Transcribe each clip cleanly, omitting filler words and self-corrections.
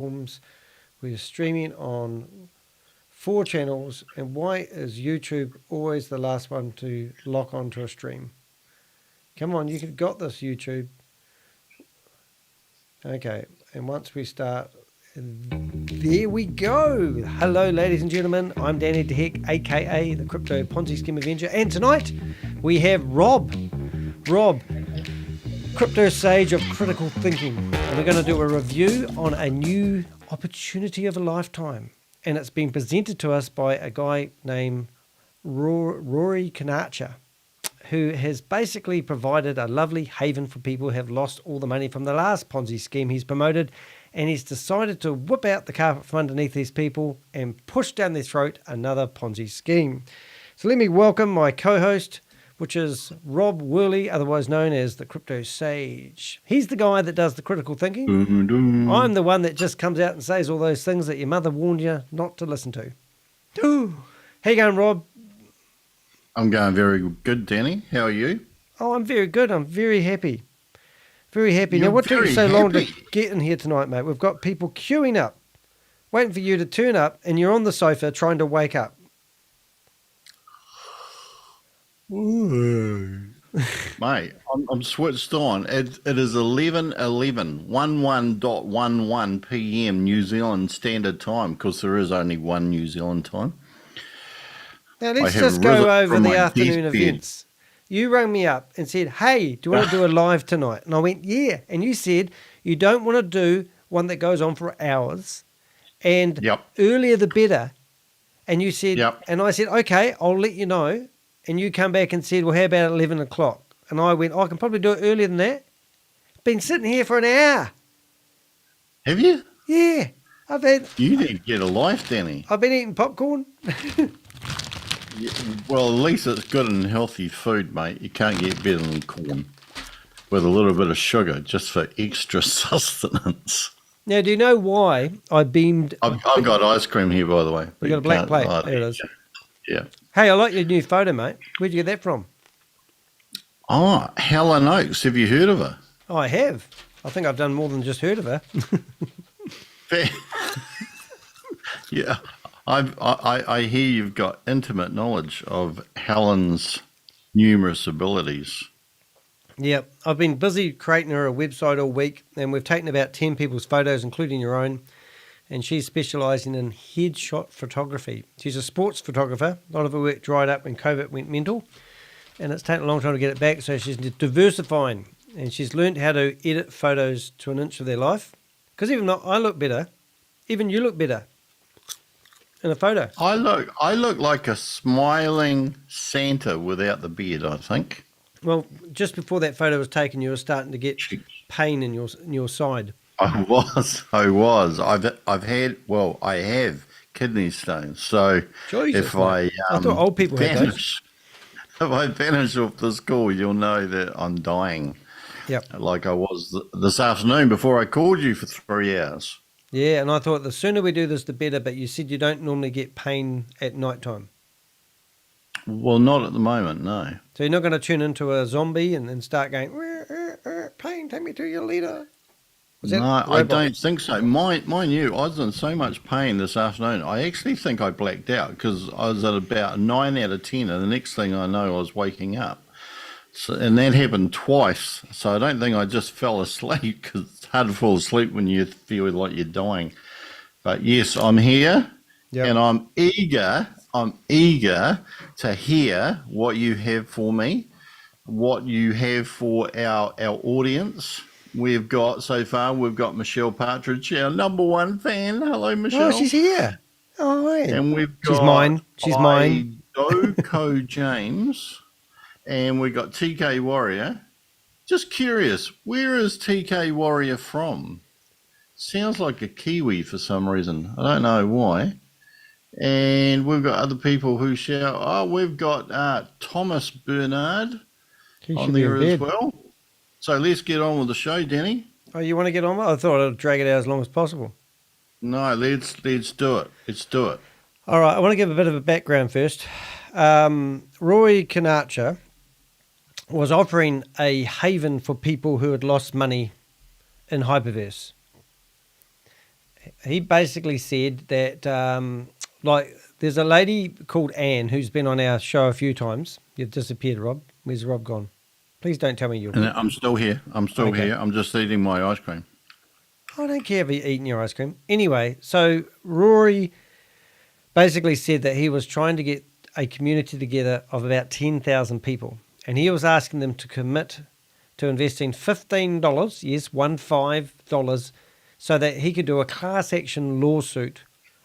platforms. We're streaming on 4 channels. And why is YouTube always the last one to lock onto a stream? Come on, you've got this, YouTube. Okay, and once we start, there we go. Hello, ladies and gentlemen. I'm Danny de Hek, aka the Crypto Ponzi Scheme Avenger. And tonight we have Rob, CryptoSage of Critical Thinking. And we're going to do a review on a new opportunity of a lifetime. And it's been presented to us by a guy named Rory Conacher, who has basically provided a lovely haven for people who have lost all the money from the last Ponzi scheme he's promoted, and he's decided to whip out the carpet from underneath these people and push down their throat another Ponzi scheme. So let me welcome my co-host, which is Rob Woolley, otherwise known as the CryptoSage. He's the guy that does the critical thinking. I'm the one that just comes out and says all those things that your mother warned you not to listen to. How you going, Rob? I'm going very good, Danny. How are you? Oh, I'm very good. I'm very happy. Very happy. Now, what took you so long to get in here tonight, mate? We've got people queuing up, waiting for you to turn up, and you're on the sofa trying to wake up. Mate, I'm switched on. It is 11:11 p.m. New Zealand Standard Time, because there is only one New Zealand time. Now, let's just go over the afternoon events. You rang me up and said, hey, do you want to do a live tonight? And I went, yeah. And you said you don't want to do one that goes on for hours, and earlier the better. And you said, and I said, okay, I'll let you know. And you come back and said, well, how about 11 o'clock? And I went, I can probably do it earlier than that. Been sitting here for an hour. Have you? Yeah. You need to get a life, Danny. I've been eating popcorn. Yeah, well, at least it's good and healthy food, mate. You can't get better than corn with a little bit of sugar just for extra sustenance. Now, do you know why I beamed? I've got ice cream here, by the way. You got a black plate. There it is. Yeah. Hey, I like your new photo, mate. Where'd you get that from? Oh, Helen Oakes. Have you heard of her? Oh, I have. I think I've done more than just heard of her. Yeah. I hear you've got intimate knowledge of Helen's numerous abilities. Yeah, I've been busy creating her a website all week, and we've taken about 10 people's photos, including your own, and she's specialising in headshot photography. She's a sports photographer. A lot of her work dried up when COVID went mental, and it's taken a long time to get it back, so she's diversifying, and she's learned how to edit photos to an inch of their life. Because even though I look better, even you look better in a photo. I look like a smiling Santa without the beard, I think. Well, just before that photo was taken, you were starting to get pain in your side. I was. I have kidney stones. So Jesus, if I thought old people had those. If I vanish off this call, you'll know that I'm dying. Yep. Like I was this afternoon before I called you for 3 hours. Yeah, and I thought the sooner we do this, the better. But you said you don't normally get pain at night time. Well, not at the moment, no. So you're not going to turn into a zombie and start going, pain, take me to your leader. No, I don't think so. Mind you, I was in so much pain this afternoon. I actually think I blacked out because I was at about 9 out of 10, and the next thing I know, I was waking up. So, and that happened twice. So I don't think I just fell asleep, because it's hard to fall asleep when you feel like you're dying. But yes, I'm here, and I'm eager to hear what you have for me, what you have for our audience. We've got Michelle Partridge, our number one fan. Hello, Michelle. Oh, she's here. Oh, hey. And we've got She's mine. Doko James, and we've got TK Warrior. Just curious, where is TK Warrior from? Sounds like a Kiwi for some reason. I don't know why. And we've got other people who shout. Oh, we've got Thomas Bernard on there as well. So let's get on with the show, Danny. Oh, you want to get on with it? I thought I'd drag it out as long as possible. No, let's do it. Let's do it. All right, I want to give a bit of a background first. Rory Conacher was offering a haven for people who had lost money in Hyperverse. he basically said that, like, there's a lady called Anne who's been on our show a few times. You've disappeared, Rob. Where's Rob gone? Please don't tell me you're... And I'm still here. I'm still here. I'm just eating my ice cream. I don't care if you're eating your ice cream. Anyway, so Rory basically said that he was trying to get a community together of about 10,000 people. And he was asking them to commit to investing $15, yes, $15, so that he could do a class action lawsuit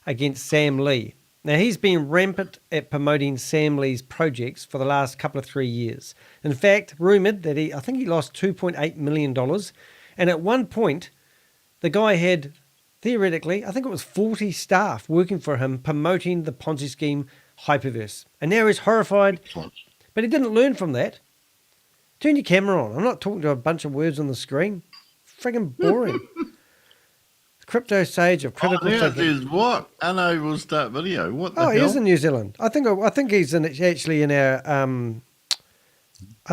against Sam Lee. Now, he's been rampant at promoting Sam Lee's projects for the last couple of 3 years. In fact, rumoured that I think he lost $2.8 million. And at one point, the guy had, theoretically, I think it was 40 staff working for him promoting the Ponzi scheme Hyperverse. And now he's horrified, but he didn't learn from that. Turn your camera on. I'm not talking to a bunch of words on the screen. Friggin' boring. CryptoSage of critical thinking. Thinking. What? Unable start video. What the hell? He is in New Zealand. I think he's actually in our...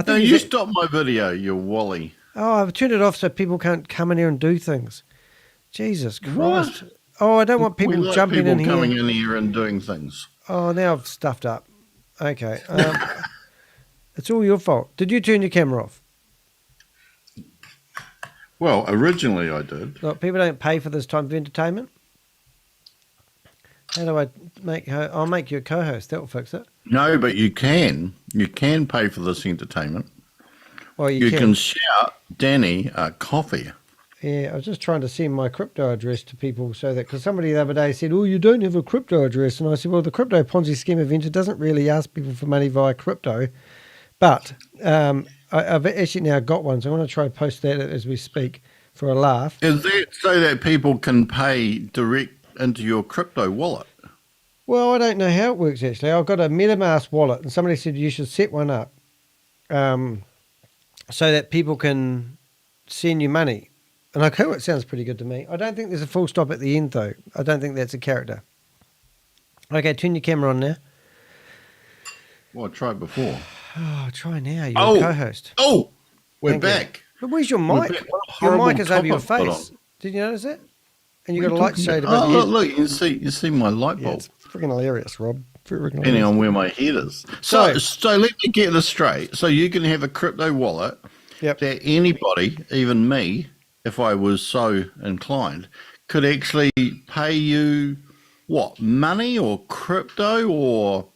No, you stop my video, you Woolley. Oh, I've turned it off so people can't come in here and do things. Jesus Christ. What? Oh, I don't want people jumping in here. Coming in here and doing things. Oh, now I've stuffed up. Okay. It's all your fault. Did you turn your camera off? Well, originally I did. Look, people don't pay for this type of entertainment. How do I I'll make you a co-host. That will fix it. No, but you can. You can pay for this entertainment. Well, you can shout Danny coffee. Yeah, I was just trying to send my crypto address to people so that, because somebody the other day said, oh, you don't have a crypto address. And I said, well, the Crypto Ponzi Scheme Avenger doesn't really ask people for money via crypto. But I've actually now got one, so I'm going to try to post that as we speak for a laugh. Is that so that people can pay direct into your crypto wallet? Well, I don't know how it works, actually. I've got a MetaMask wallet, and somebody said you should set one up so that people can send you money. And okay, it sounds pretty good to me. I don't think there's a full stop at the end, though. I don't think that's a character. Okay, turn your camera on now. Well, I tried before. Oh, try now. You're a co-host. Oh, we're back. But where's your mic? Your mic is over your face. Did you notice that? And you got a light shade above your head. Look, you see my light bulb. Yeah, it's freaking hilarious, Rob. Depending on where my head is. So let me get this straight. So you can have a crypto wallet that anybody, even me, if I was so inclined, could actually pay you, what, money or crypto, or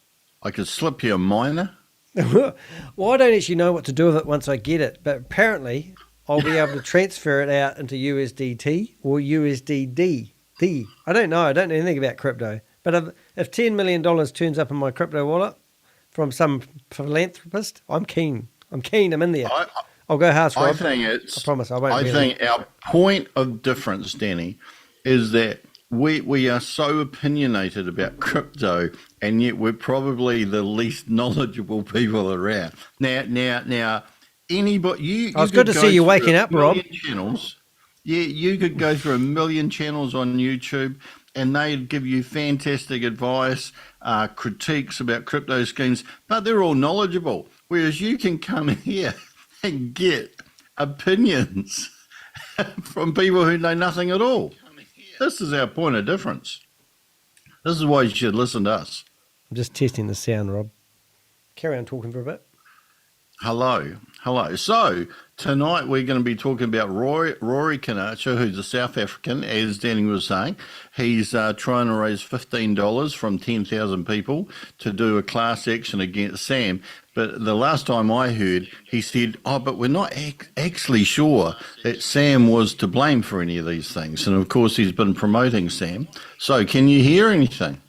I could slip you a minor? Well, I don't actually know what to do with it once I get it, but apparently I'll be able to transfer it out into USDT or USDD. I don't know. I don't know anything about crypto. But if $10 million turns up in my crypto wallet from some philanthropist, I'm keen. I'm in there. I'll go hard, Rob. I promise I won't. I think our point of difference, Danny, is that we are so opinionated about crypto, and yet we're probably the least knowledgeable people around. Now, anybody, it's good to see you waking up, Rob. Channels, you could go through 1 million channels on YouTube, and they'd give you fantastic advice, critiques about crypto schemes, but they're all knowledgeable. Whereas you can come here and get opinions from people who know nothing at all. This is our point of difference. This is why you should listen to us. I'm just testing the sound, Rob. Carry on talking for a bit. Hello. So tonight we're going to be talking about Rory Conacher, who's a South African, as Danny was saying. He's trying to raise $15 from 10,000 people to do a class action against Sam. But the last time I heard, he said, but we're not actually sure that Sam was to blame for any of these things. And, of course, he's been promoting Sam. So can you hear anything?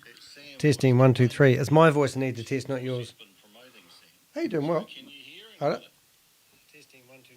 Testing, 1, 2, 3. It's my voice I need to test, not yours. How you doing? Well?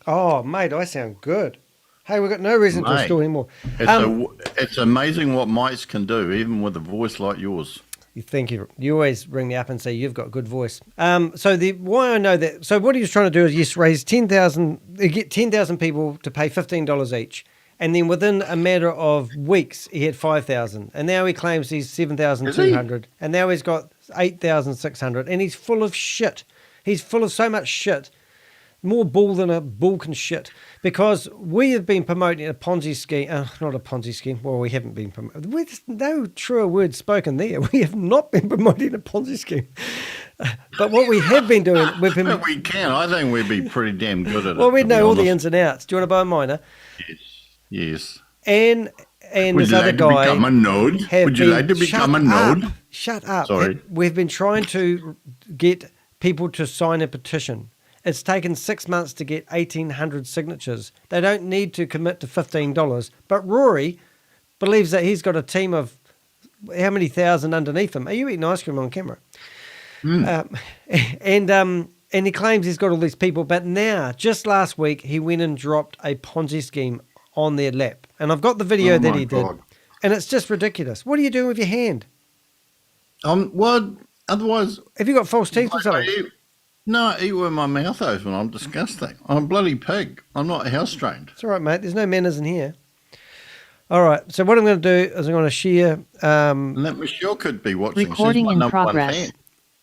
Oh, mate, I sound good. Hey, we've got no reason to install anymore. It's amazing what mics can do, even with a voice like yours. Thank you. You always ring me up and say you've got a good voice. So why I know that. So what he was trying to do is raise 10,000, get 10,000 people to pay $15 each, and then within a matter of weeks he had 5,000, and now he claims he's 7,200, and now he's got 8,600, and he's full of shit. He's full of so much shit More bull than a bull can shit, because we have been promoting a Ponzi scheme. Not a Ponzi scheme. Well, we haven't been promoting. There's no truer word spoken there. We have not been promoting a Ponzi scheme. But what we have been doing, we've been. But we can. I think we'd be pretty damn good at it. Well, we know all the ins and outs. Do you want to buy a miner? Yes. And Would this you other like to guy. become a node? Would you like to become a node? Shut up. Sorry. We've been trying to get people to sign a petition. It's taken 6 months to get 1,800 signatures. They don't need to commit to $15. But Rory believes that he's got a team of how many thousand underneath him. Are you eating ice cream on camera? And he claims he's got all these people. But now, just last week, he went and dropped a Ponzi scheme on their lap. And I've got the video that he did. And it's just ridiculous. What are you doing with your hand? Well, otherwise... Have you got false teeth or something? No, I eat with my mouth open. I'm disgusting. I'm a bloody pig. I'm not house trained. It's all right, mate. There's no manners in here. All right. So what I'm going to do is I'm going to share... and that Michelle could be watching. Recording in progress.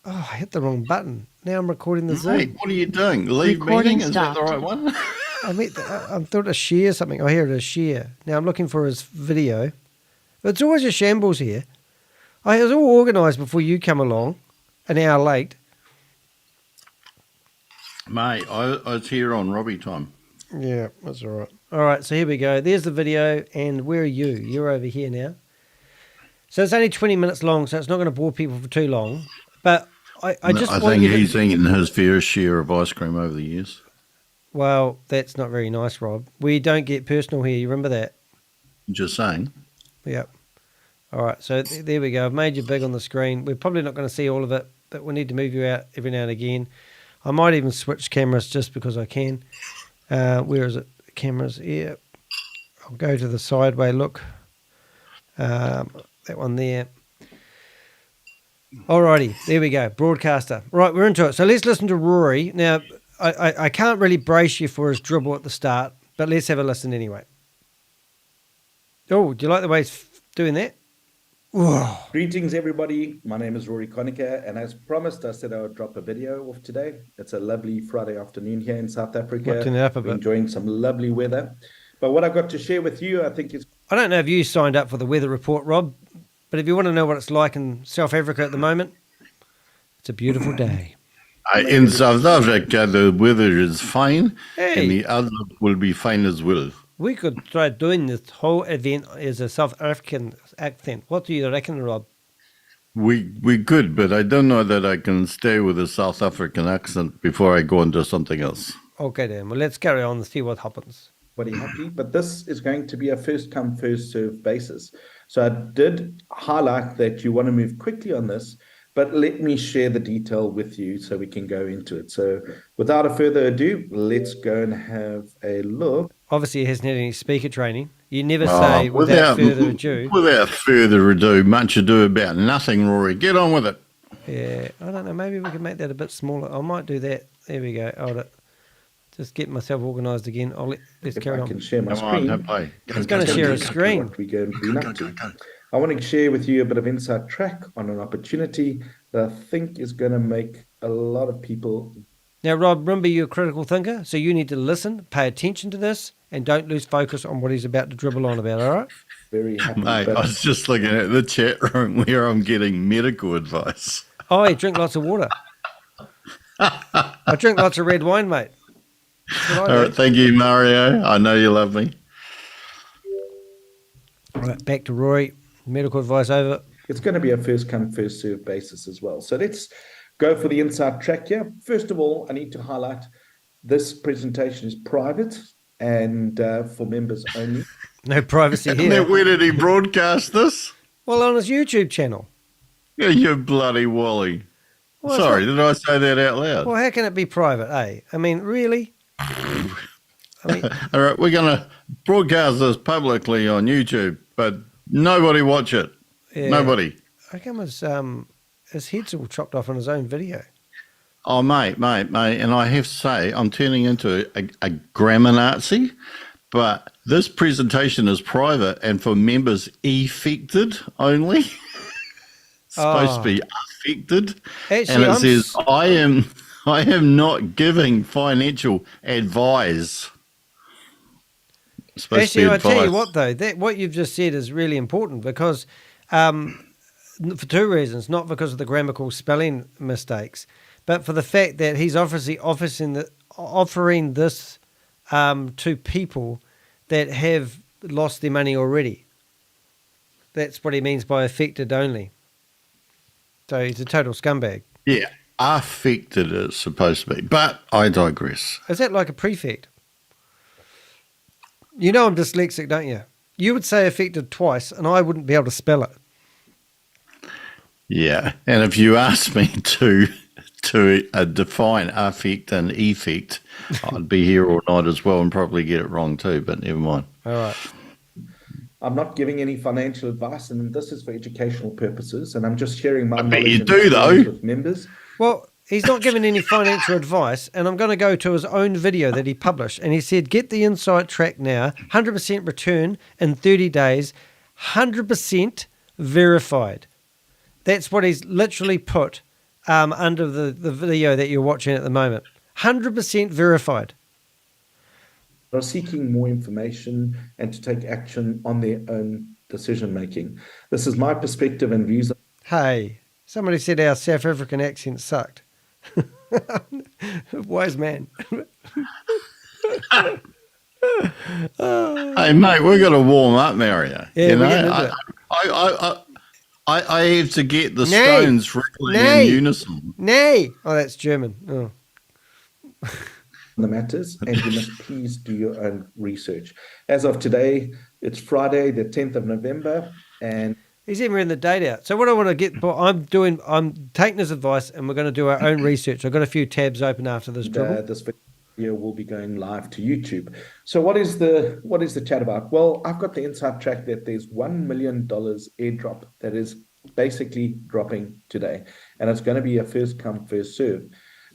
Oh, I hit the wrong button. Now I'm recording the Zoom. Hey, what are you doing? Leave Recording meeting? Is that the right one? I thought a share something. Oh, here it is, share. Now I'm looking for his video. It's always a shambles here. I was all organised before you come along, an hour late. Mate, I was here on Robbie time. Yeah, that's all right. All right, so here we go. There's the video, and where are you? You're over here now. So it's only 20 minutes long, so it's not going to bore people for too long. But I think he's eaten his fair share of ice cream over the years. Well, that's not very nice, Rob. We don't get personal here. You remember that? Just saying. Yep. All right, so there we go. I've made you big on the screen. We're probably not going to see all of it, but we need to move you out every now and again. I might even switch cameras just because I can. Where is it? Cameras here. I'll go to the sideway look. That one there. Alrighty, there we go. Broadcaster. Right, we're into it. So let's listen to Rory. Now, I can't really brace you for his dribble at the start, but let's have a listen anyway. Oh, do you like the way he's doing that? Whoa. Greetings, everybody. My name is Rory Conacher, and as promised, I said I would drop a video off today. It's a lovely Friday afternoon here in South Africa. We're enjoying some lovely weather. But what I've got to share with you, I think is... I don't know if you signed up for the weather report, Rob, but if you want to know what it's like in South Africa at the moment, it's a beautiful day. In South Africa, the weather is fine, Hey. and the other will be fine as well. We could try doing this whole event as a South African accent. What do you reckon, Rob? We could, but I don't know that I can stay with a South African accent before I go into something else. Okay, then. Well, let's carry on and see what happens. happy, but this is going to be a first come, first serve basis. So I did highlight that you want to move quickly on this, but let me share the detail with you so we can go into it. So without a further ado, let's go and have a look. Obviously, he hasn't had any speaker training. You never say without further ado. Without further ado, much ado about nothing, Rory. Get on with it. Yeah, I don't know. Maybe we can make that a bit smaller. I might do that. There we go. Hold it. Just get myself organised again. Let's carry on. I can share my screen. He's going to share a screen. I want to share with you a bit of inside track on an opportunity that I think is going to make a lot of people. Now, Rob, remember you're a critical thinker, so you need to listen, pay attention to this, and don't lose focus on what he's about to dribble on about, all right? Very happy. Mate, I was just looking at the chat room where I'm getting medical advice. Oh, you drink lots of water. I drink lots of red wine, mate. All right, thank you, Mario. I know you love me. All right, back to Rory. Medical advice over. It's going to be a first come, first serve basis as well. So let's go for the inside track here. First of all, I need to highlight this presentation is private and for members only. No privacy here. Where did he broadcast this? Well, on his YouTube channel. Yeah, you bloody Woolley. Well, sorry, did I say that out loud? Well, how can it be private, eh? I mean, really? All right, we're going to broadcast this publicly on YouTube, but nobody watch it. Yeah. Nobody. How come his head's all chopped off on his own video? Oh, mate. And I have to say, I'm turning into a grammar Nazi, but this presentation is private and for members affected only. It's supposed to be affected. Actually, and it says, I I am not giving financial advice. It's supposed to be Actually, I tell you advice. what, though, what you've just said is really important because for two reasons, not because of the grammatical spelling mistakes, but for the fact that he's obviously offering this to people that have lost their money already. That's what he means by affected only. So he's a total scumbag. Yeah, affected it's supposed to be, but I digress. Is that like a prefect? You know I'm dyslexic, don't you? You would say affected twice, and I wouldn't be able to spell it. Yeah, and if you ask me to define affect and effect, I'd be here all night as well and probably get it wrong too, but never mind. All right. I'm not giving any financial advice, and this is for educational purposes, and I'm just sharing my I bet knowledge you and do, experience though. with members. Well, he's not giving any financial advice, and I'm going to go to his own video that he published, and he said, get the insight track now, 100% return in 30 days, 100% verified. That's what he's literally put under the video that you're watching at the moment. 100% verified. Are seeking more information and to take action on their own decision making. This is my perspective and views. Hey, somebody said our South African accent sucked. Wise man. Hey, mate, we've got to warm up, Mario. Yeah, you we're know, getting into it. I have to get the stones rattling in unison. Nay. Oh, that's German. Oh. The matters, and you must please do your own research. As of today, it's Friday, the 10th of November, and He's even written the date out. So what I want to get, I'm taking his advice, and we're going to do our own research. I've got a few tabs open after this dribble. this video will be going live to YouTube. So what is the chat about? Well, I've got the inside track that there's $1 million airdrop that is basically dropping today, and it's going to be a first come, first serve.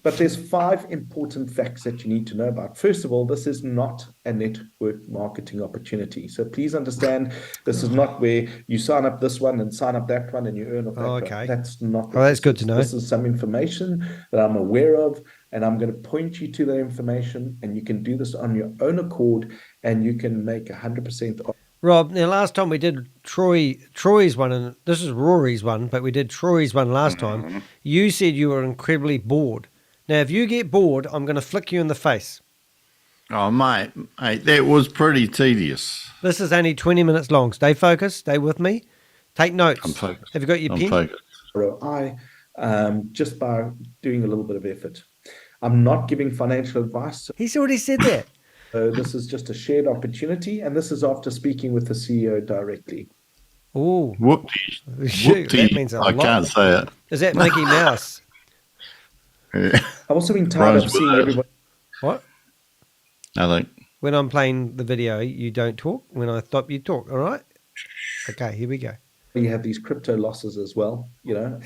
But there's 5 important facts that you need to know about. First of all, this is not a network marketing opportunity. So please understand, this is not where you sign up this one and sign up that one and you earn off that one. Okay. That's not. Oh, that's good to know. This is some information that I'm aware of, and I'm going to point you to that information, and you can do this on your own accord, and you can make 100% off. Rob, now last time we did Troy's one, and this is Rory's one, but we did Troy's one last time. You said you were incredibly bored. Now, if you get bored, I'm going to flick you in the face. Oh, mate, that was pretty tedious. This is only 20 minutes long. Stay focused. Stay with me. Take notes. I'm focused. Have you got your pen? Focused. ROI just by doing a little bit of effort. I'm not giving financial advice. He's already said that. So this is just a shared opportunity, and this is after speaking with the CEO directly. Oh, Whoopty. shoot, that means a I lot. can't say it. Is that Mickey Mouse? Yeah. I've also been tired of seeing everybody. What? I think. When I'm playing the video, you don't talk. When I stop, you talk. All right? Okay, here we go. You have these crypto losses as well,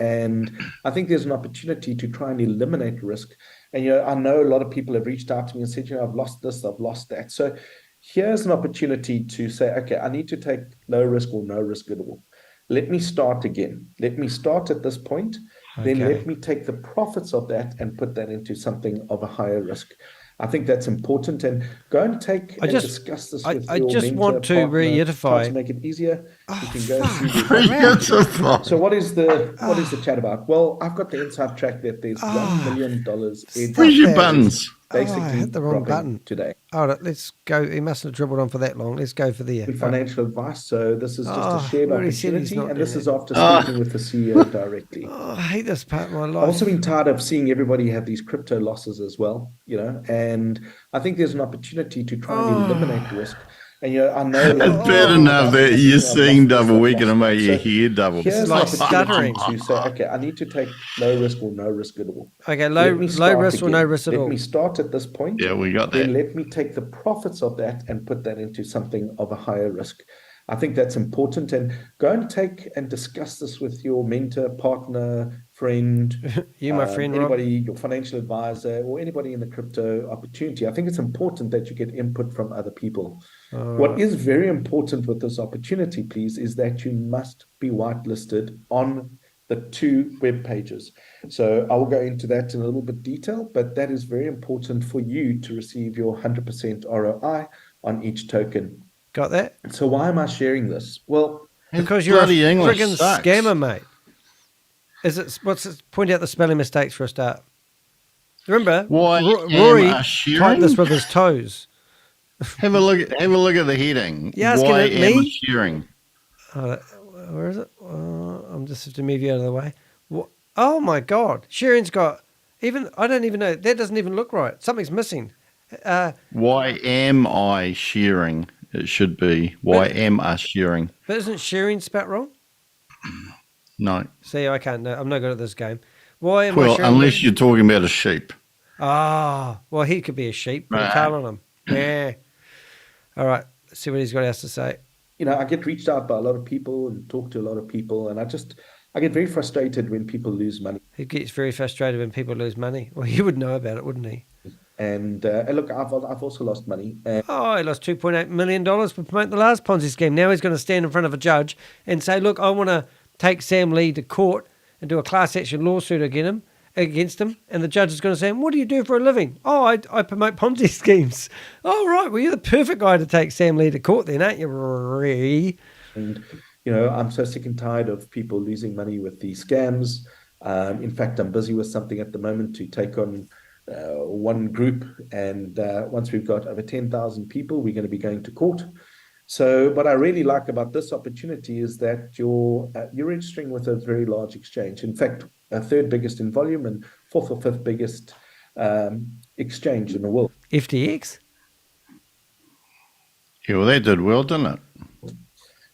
and I think there's an opportunity to try and eliminate risk. And, I know a lot of people have reached out to me and said, I've lost this, I've lost that. So here's an opportunity to say, okay, I need to take low risk or no risk at all. Let me start again. Let me start at this point. Then let me take the profits of that and put that into something of a higher risk. I think that's important. And go and discuss this with your just mentor, want to partner, reiterate. try to make it easier. You can go through. So what is the chat about? Well, I've got the inside track that there's $1 million. Where's your buttons? Basically, I hit the wrong button today. All right, let's go. He mustn't have dribbled on for that long. Let's go for there. Financial advice. So this is just a shared opportunity, and this is after speaking with the CEO directly. I hate this part of my life. I've also been tired of seeing everybody have these crypto losses as well, and I think there's an opportunity to try and eliminate risk. And I know it's bad enough that you're seeing double. We're going to make your hair double. It's like stuttering. To say, okay, I need to take low risk or no risk at all. Okay, low risk or no risk at all. Let me start at this point. Yeah, we got that. Then let me take the profits of that and put that into something of a higher risk. I think that's important. And go and take and discuss this with your mentor, partner, friend, you, my friend, anybody, Rob. your financial advisor, or anybody in the crypto opportunity. I think it's important that you get input from other people. What is very important with this opportunity, please, is that you must be whitelisted on the 2 web pages. So I will go into that in a little bit detail, but that is very important for you to receive your 100% ROI on each token. Got that? So why am I sharing this? Well, because you're a English friggin' sucks. scammer, mate. Point out the spelling mistakes for a start. Remember, Rory typed this with his toes. Have a look at the heading. Yeah, why am I shearing? Where is it? I'm just have to move you out of the way. Oh my God, shearing's got I don't even know. That doesn't even look right. Something's missing. Why am I shearing? It should be why am I shearing? But isn't shearing spat wrong? No. See, I can't know. I'm not good at this game. Why am I shearing? Unless you're talking about a sheep. Ah, well, he could be a sheep. Put a tail on him. Yeah. All right. Let's see what he's got else to say. I get reached out by a lot of people and talk to a lot of people, and I get very frustrated when people lose money. He gets very frustrated when people lose money. Well, he would know about it, wouldn't he? And look, I've also lost money. He lost $2.8 million for promoting the last Ponzi scheme. Now he's going to stand in front of a judge and say, look, I want to take Sam Lee to court and do a class action lawsuit against him. And the judge is going to say, what do you do for a living? Oh, I promote Ponzi schemes. Oh, right. Well, you're the perfect guy to take Sam Lee to court then, aren't you, Rory? And, I'm so sick and tired of people losing money with these scams. In fact, I'm busy with something at the moment to take on one group. And once we've got over 10,000 people, we're going to be going to court. So what I really like about this opportunity is that you're registering with a very large exchange. In fact, a 3rd biggest in volume and 4th or 5th biggest exchange in the world. FTX? Yeah, well, they did well, didn't it?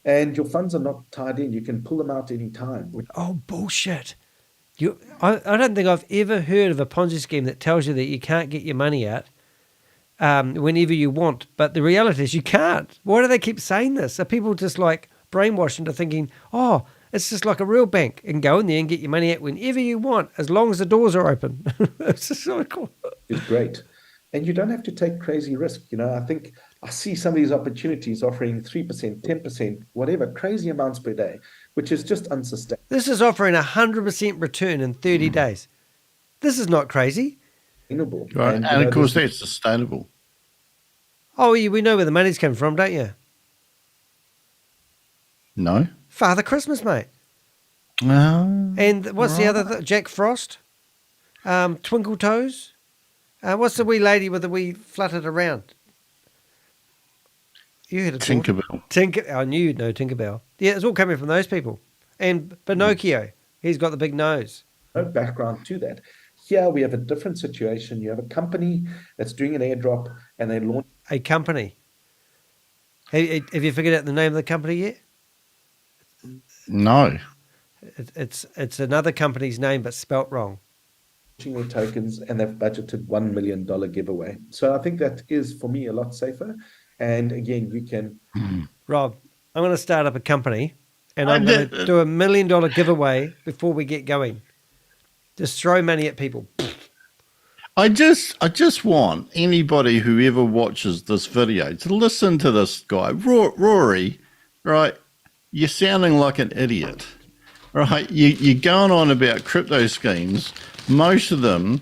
And your funds are not tied in. You can pull them out any time. Oh, bullshit. I don't think I've ever heard of a Ponzi scheme that tells you that you can't get your money out whenever you want. But the reality is you can't. Why do they keep saying this? Are people just like brainwashed into thinking, oh, it's just like a real bank and go in there and get your money out whenever you want, as long as the doors are open. It's just so cool. It's great. And you don't have to take crazy risk. I think I see some of these opportunities offering 3%, 10%, whatever, crazy amounts per day, which is just unsustainable. This is offering 100% return in 30 days. This is not crazy. Right. And of course, that's sustainable. Oh, we know where the money's coming from, don't you? No. Father Christmas, mate. And what's the other Jack Frost? Twinkle Toes? What's the wee lady with the wee fluttered around? You had a Tinkerbell. I knew you'd know Tinkerbell. Yeah, it's all coming from those people. And Pinocchio, he's got the big nose. No background to that. Here we have a different situation. You have a company that's doing an airdrop and they launch a company. Have you figured out the name of the company yet? No. It's another company's name, but spelt wrong. Their tokens, and they've budgeted $1 million giveaway. So I think that is, for me, a lot safer. And again, you can... Rob, I'm going to start up a company and I'm going to do $1 million giveaway before we get going. Just throw money at people. I just want anybody who ever watches this video to listen to this guy. Rory, right? You're sounding like an idiot, right? You're going on about crypto schemes. Most of them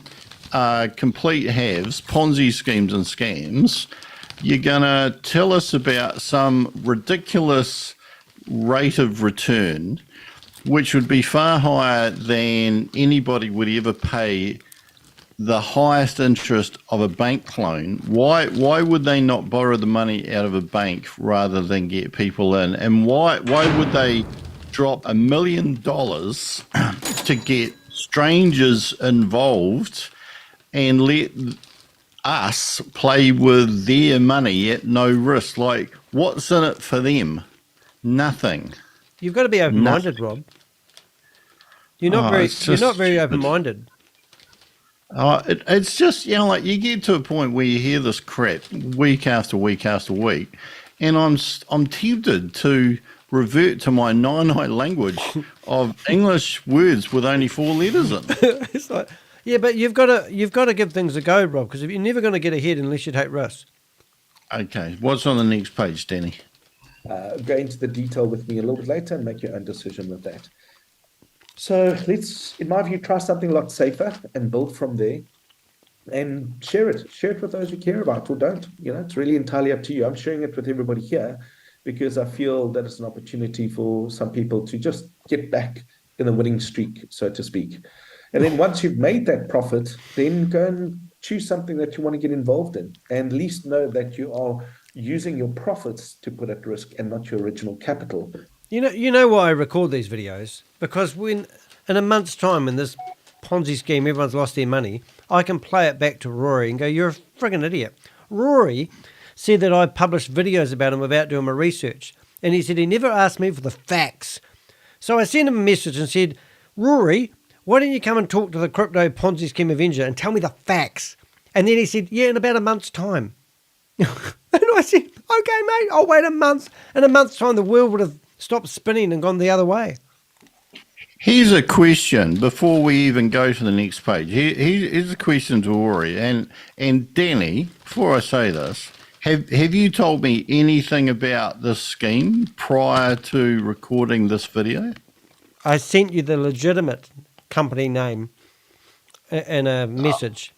are complete halves, Ponzi schemes and scams. You're going to tell us about some ridiculous rate of return, which would be far higher than anybody would ever pay the highest interest of a bank loan. Why would they not borrow the money out of a bank rather than get people in? And why would they drop $1 million to get strangers involved and let us play with their money at no risk? Like, what's in it for them? Nothing. You've got to be open-minded, Rob. You're not very open-minded. It's just, like you get to a point where you hear this crap week after week after week, and I'm tempted to revert to my nine-night language of English words with only 4 letters in. It's like, yeah, but you've got to give things a go, Rob, because you're never going to get ahead unless you take risks. Okay, what's on the next page, Danny? Go into the detail with me a little bit later and make your own decision with that. So let's, in my view, try something a lot safer and build from there and share it. Share it with those you care about or don't. It's really entirely up to you. I'm sharing it with everybody here because I feel that it's an opportunity for some people to just get back in the winning streak, so to speak. And then once you've made that profit, then go and choose something that you want to get involved in, and at least know that you are using your profits to put at risk and not your original capital. You know why I record these videos? Because when in a month's time, when this Ponzi scheme, everyone's lost their money, I can play it back to Rory and go, "You're a friggin' idiot." Rory said that I published videos about him without doing my research, and he said he never asked me for the facts. So I sent him a message and said, "Rory, why don't you come and talk to the Crypto Ponzi Scheme Avenger and tell me the facts?" And then he said, "Yeah, in about a month's time." And I said, "Okay, mate, I'll wait a month. In a month's time, the world would have stopped spinning and gone the other way." Here's a question before we even go to the next page. Here's a question to Rory and Danny. Before I say this, have you told me anything about this scheme prior to recording this video? I sent you the legitimate company name and a message.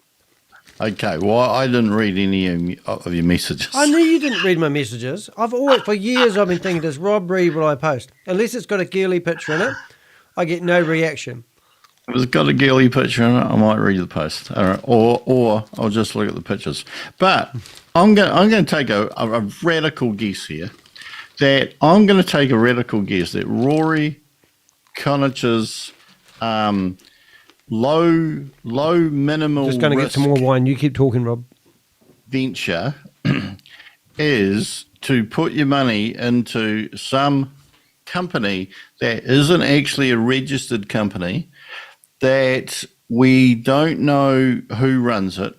Okay, well, I didn't read any of your messages. I knew you didn't read my messages. For years, I've been thinking, does Rob read what I post? Unless it's got a girly picture in it, I get no reaction. If it's got a girly picture in it, I might read the post, all right, or I'll just look at the pictures. But I'm going to take a radical guess here. That Rory Conacher's low minimal Just going to get some more wine. You keep talking, Rob. Venture is to put your money into some company that isn't actually a registered company, that we don't know who runs it.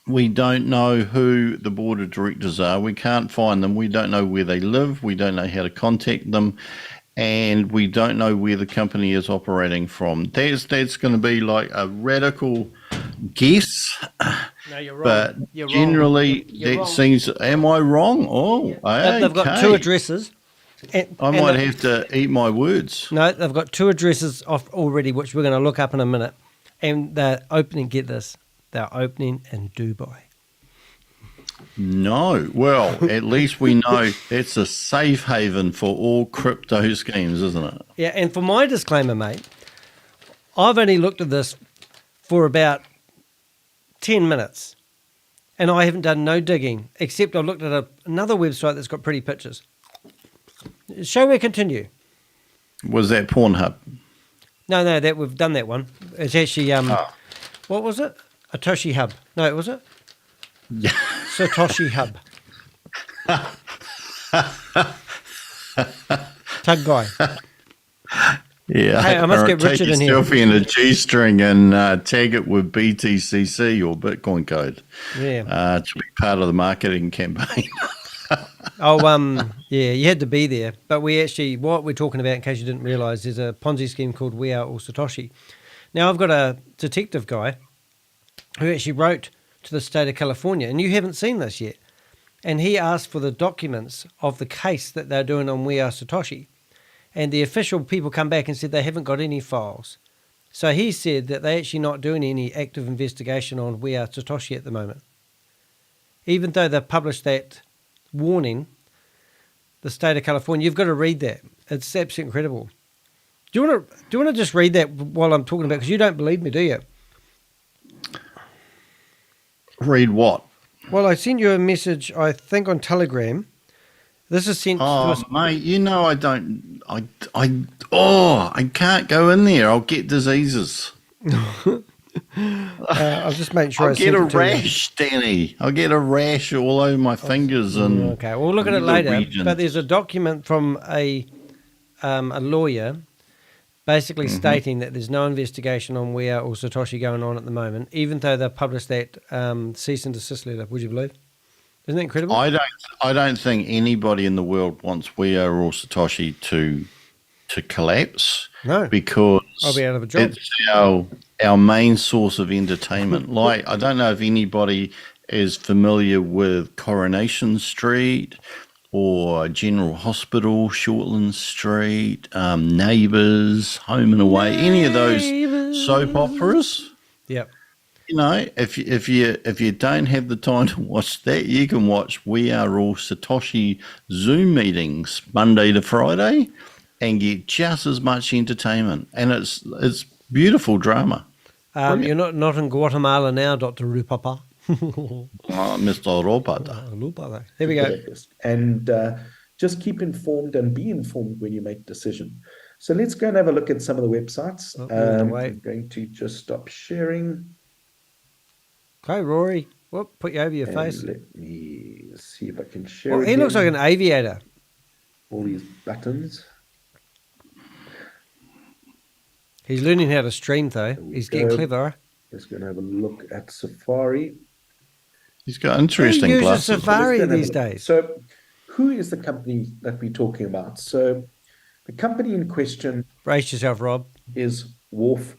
We don't know who the board of directors are. We can't find them. We don't know where they live. We don't know how to contact them. And we don't know where the company is operating from. That's going to be like a radical guess. No, you're wrong. But you're generally, wrong. You're that wrong. seems. Am I wrong? Oh, okay. They've got two addresses. I might have to eat my words. No, they've got two addresses off already, which we're going to look up in a minute. And they're opening, get this, they're opening in Dubai. No. Well, at least we know it's a safe haven for all crypto schemes, isn't it? Yeah, and for my disclaimer, mate, I've only looked at this for about 10 minutes, and I haven't done no digging, except I've looked at another website that's got pretty pictures. Shall we continue? Was that Pornhub? No, that we've done that one. It's actually, what was it? A Toshi Hub. No, was it? Yeah. Satoshi Hub. Tug guy. Yeah. Hey, I must get Richard in here. Take a selfie in a G-string and tag it with BTCC or Bitcoin code. Yeah. To be part of the marketing campaign. Yeah, you had to be there. But what we're talking about, in case you didn't realise, is a Ponzi scheme called We Are All Satoshi. Now, I've got a detective guy who actually wrote to the state of California, and you haven't seen this yet. And he asked for the documents of the case that they're doing on We Are Satoshi. And the official people come back and said they haven't got any files. So he said that they're actually not doing any active investigation on We Are Satoshi at the moment. Even though they've published that warning, the state of California, you've got to read that. It's absolutely incredible. Do you want to just read that while I'm talking about it? Because you don't believe me, do you? Read what? Well, I sent you a message, I think, on Telegram. This is sent to us. Mate, I don't. I can't go in there. I'll get diseases. I'll just make sure I'll get a rash, Danny. I'll get a rash all over my fingers and. Okay, we'll look at it later. Regions. But there's a document from a lawyer, basically stating that there's no investigation on We Are All Satoshi going on at the moment, even though they've published that cease and desist letter. Would you believe? Isn't that incredible? I don't think anybody in the world wants We Are All Satoshi to collapse. No, because I'll be out of a job. It's our main source of entertainment. Like, I don't know if anybody is familiar with Coronation Street or General Hospital, Shortland Street, Neighbours, Home and Away, any of those soap operas. Yep. You know, if you don't have the time to watch that, you can watch We Are All Satoshi Zoom meetings Monday to Friday, and get just as much entertainment. And it's beautiful drama. You're not in Guatemala now, Dr. Rupapa. Mr. Robata. Here we go. And just keep informed and be informed when you make decision. So let's go and have a look at some of the websites. I'm going to just stop sharing. Okay, Rory. Whoop, put you over your face. Let me see if I can share. Well, he looks like an aviator. All these buttons. He's learning how to stream, though. He's getting clever. Just going to have a look at Safari. He's got interesting Who glasses. uses Safari these days? So who is the company that we're talking about? So the company in question... Brace yourself, Rob. ...is Wharf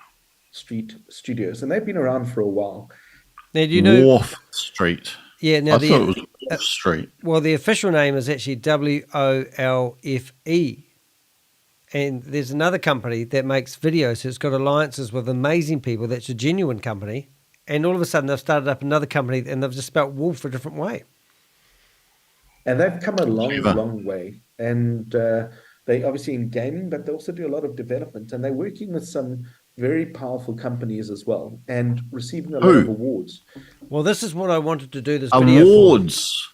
Street Studios. And they've been around for a while. Now, do you know... Wharf Street. Yeah, now I thought it was Wharf Street. Well, the official name is actually WOLFE. And there's another company that makes videos. So it's got alliances with amazing people. That's a genuine company. And all of a sudden, they've started up another company, and they've just spelt Wolf a different way. And they've come a long way. And they obviously in gaming, but they also do a lot of development. And they're working with some very powerful companies as well, and receiving a lot of awards. Well, this is what I wanted to do this video Awards.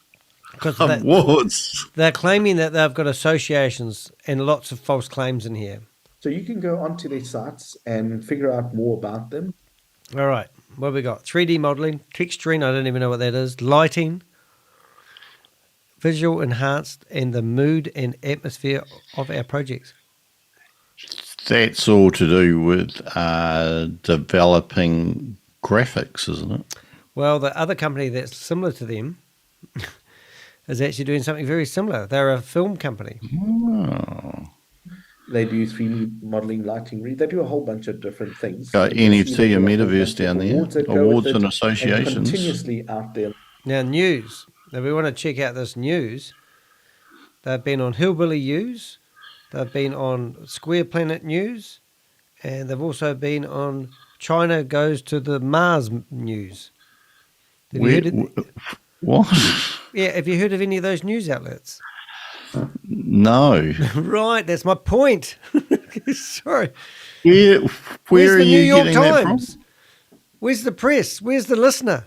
Because Awards. They're claiming that they've got associations and lots of false claims in here. So you can go onto their sites and figure out more about them. All right. What have we got? 3D modeling, texturing, I don't even know what that is, lighting, visual enhanced, and the mood and atmosphere of our projects. That's all to do with developing graphics, isn't it? Well, the other company that's similar to them is actually doing something very similar. They're a film company. Oh. They do 3D modeling, lighting. They do a whole bunch of different things. Got NFT and Metaverse down there. Awards and associations. And continuously out there. Now, news. Now, we want to check out this news. They've been on Hillbilly News. They've been on Square Planet News. And they've also been on China Goes to the Mars News. Have you heard of what? Yeah, have you heard of any of those news outlets? No. Right, that's my point. Sorry. Where's are the you New York getting that Times? from? Where's the press? Where's the listener?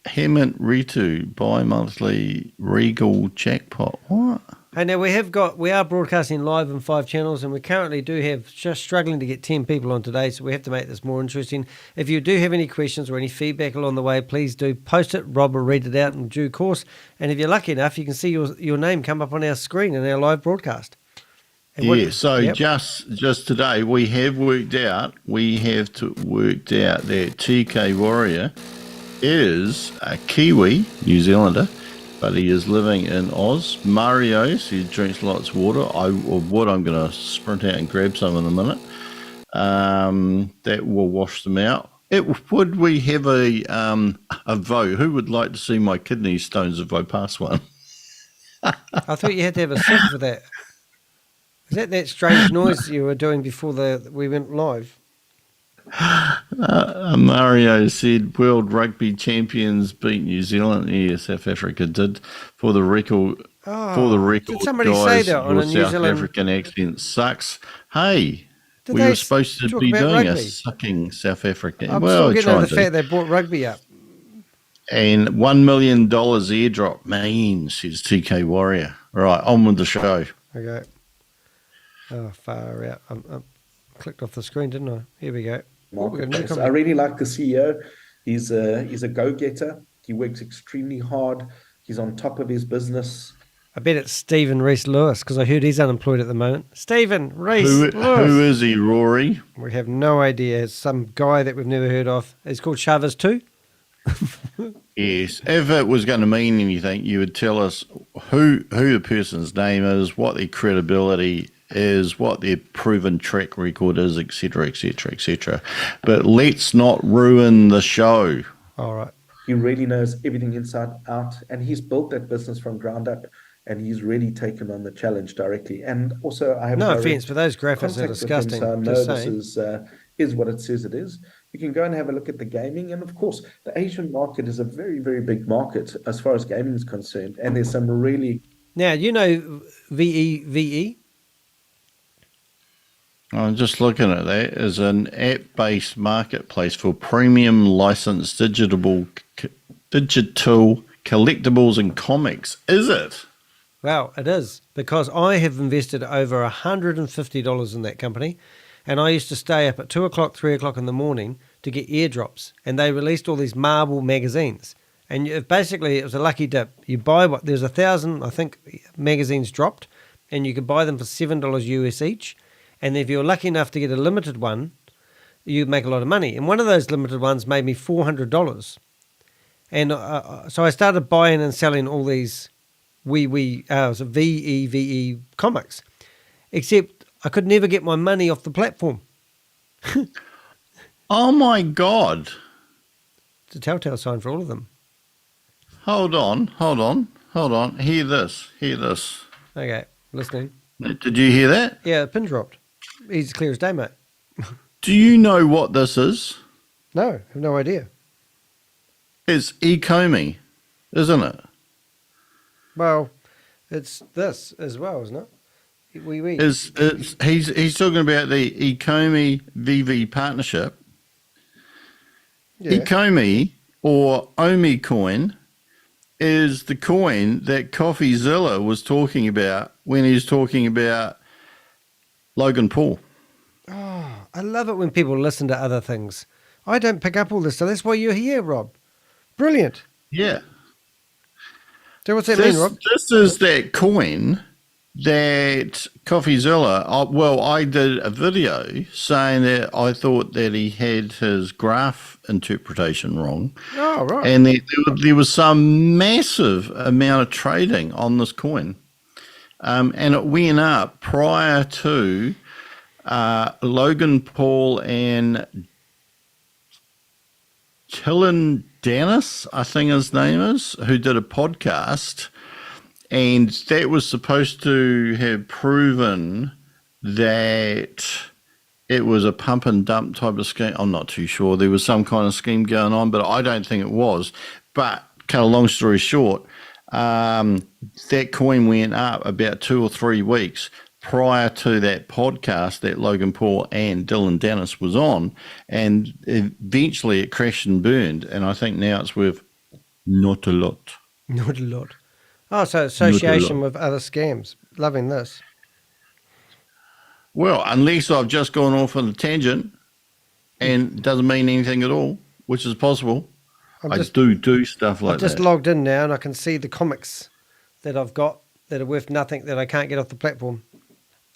Hemant Ritu, bi-monthly Regal jackpot. What? Hey, now we are broadcasting live on 5 channels, and we currently do have just struggling to get 10 people on today, so we have to make this more interesting. If you do have any questions or any feedback along the way, please do post it. Rob will read it out in due course. And if you're lucky enough, you can see your name come up on our screen in our live broadcast. And just today we have worked out that TK Warrior is a Kiwi, New Zealander, but he is living in Oz. Mario's, he drinks lots of water. I'm going to sprint out and grab some in a minute. That will wash them out. Would we have a vote? Who would like to see my kidney stones if I pass one? I thought you had to have a sip for that. Is that strange noise you were doing before we went live? Mario said World Rugby Champions beat New Zealand. Yeah, South Africa did. For the record, did somebody guys, say that on your a New South Zealand African accent sucks. Hey, Did we they were supposed to talk be about doing rugby? a sucking South African. I'm well, still getting over the trying fact they brought rugby up. And $1 million airdrop, man, says TK Warrior. Right, on with the show. Okay. Oh, far out. I clicked off the screen, didn't I? Here we go. Marketplace. I really like the CEO. He's a go-getter. He works extremely hard. He's on top of his business. I bet it's Stephen Reese Lewis, because I heard he's unemployed at the moment. Stephen Reese Lewis. Who is he, Rory? We have no idea. It's some guy that we've never heard of. He's called Chavez too. Yes. If it was going to mean anything, you would tell us who the person's name is, what their credibility is, what their proven track record is, etc., etc., etc. But let's not ruin the show. All right. He really knows everything inside out, and he's built that business from ground up, and he's really taken on the challenge directly. And also, I have No direct offense, but those graphics are contact with him, disgusting. so I know Just this saying. is what it says it is. You can go and have a look at the gaming, and of course, the Asian market is a very, very big market as far as gaming is concerned, and there's some really Now, you know VEVE? I'm just looking at that as an app-based marketplace for premium licensed digital collectibles and comics. Is it? Well, it is, because I have invested over $150 in that company, and I used to stay up at 2 o'clock, 3 o'clock in the morning to get airdrops, and they released all these Marvel magazines. And basically, it was a lucky dip. You buy what, there's 1,000, I think, magazines dropped, and you could buy them for $7 US each. And if you're lucky enough to get a limited one, you make a lot of money. And one of those limited ones made me $400. And so I started buying and selling all these VEVE comics, except I could never get my money off the platform. Oh my God. It's a telltale sign for all of them. Hold on. Hear this. Okay, listening. Did you hear that? Yeah, the pin dropped. He's clear as day, mate. Do you know what this is? No, I have no idea. It's eComey, isn't it? Well, it's this as well, isn't it? He's talking about the eComey VV partnership. Yeah. eComey, or Omi coin, is the coin that CoffeeZilla was talking about when he was talking about Logan Paul. Oh, I love it when people listen to other things. I don't pick up all this, so that's why you're here, Rob. Brilliant. Yeah. So what's that mean, Rob? This is that coin that CoffeeZilla, I did a video saying that I thought that he had his graph interpretation wrong. Oh, right. And there was some massive amount of trading on this coin. And it went up prior to Logan Paul and Dylan Dennis, I think his name is, who did a podcast. And that was supposed to have proven that it was a pump and dump type of scheme. I'm not too sure. There was some kind of scheme going on, but I don't think it was. But cut a long story short, that coin went up about 2 or 3 weeks prior to that podcast that Logan Paul and Dylan Dennis was on. And eventually it crashed and burned. And I think now it's worth not a lot. Not a lot. Oh, so association with other scams. Loving this. Well, unless I've just gone off on a tangent and it doesn't mean anything at all, which is possible. I do stuff like that. I've just logged in now and I can see the comics that I've got that are worth nothing that I can't get off the platform.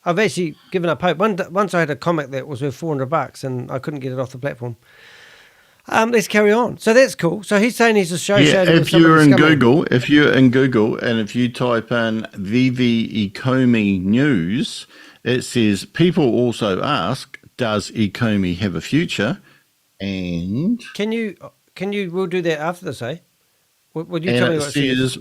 I've actually given up hope. Once I had a comic that was worth $400 and I couldn't get it off the platform. Let's carry on. So that's cool. So he's saying he's associated with if you're in Google and if you type in VV Ecomi News, it says people also ask, does Ecomi have a future? And we'll do that after this, eh? Would you tell me what it says?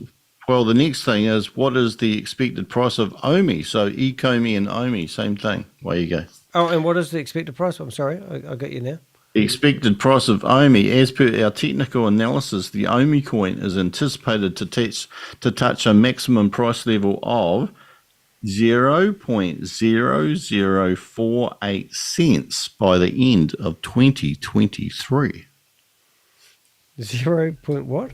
Well, the next thing is, what is the expected price of OMI? So Ecomi and OMI, same thing. Away you go. Oh, and what is the expected price? I'm sorry, I got you now. The expected price of OMI, as per our technical analysis, the OMI coin is anticipated to touch a maximum price level of 0.0048 cents by the end of 2023. 0. What?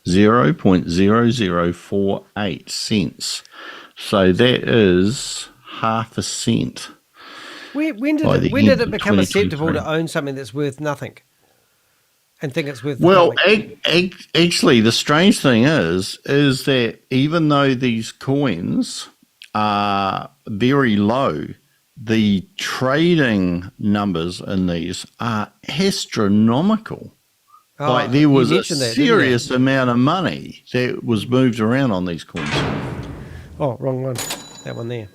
0.0048 cents. So that is half a cent. When did it become acceptable to own something that's worth nothing and think it's worth nothing? Actually, the strange thing is that even though these coins are very low, the trading numbers in these are astronomical. Oh, like there was a serious amount of money that was moved around on these coins. Oh, wrong one. That one there.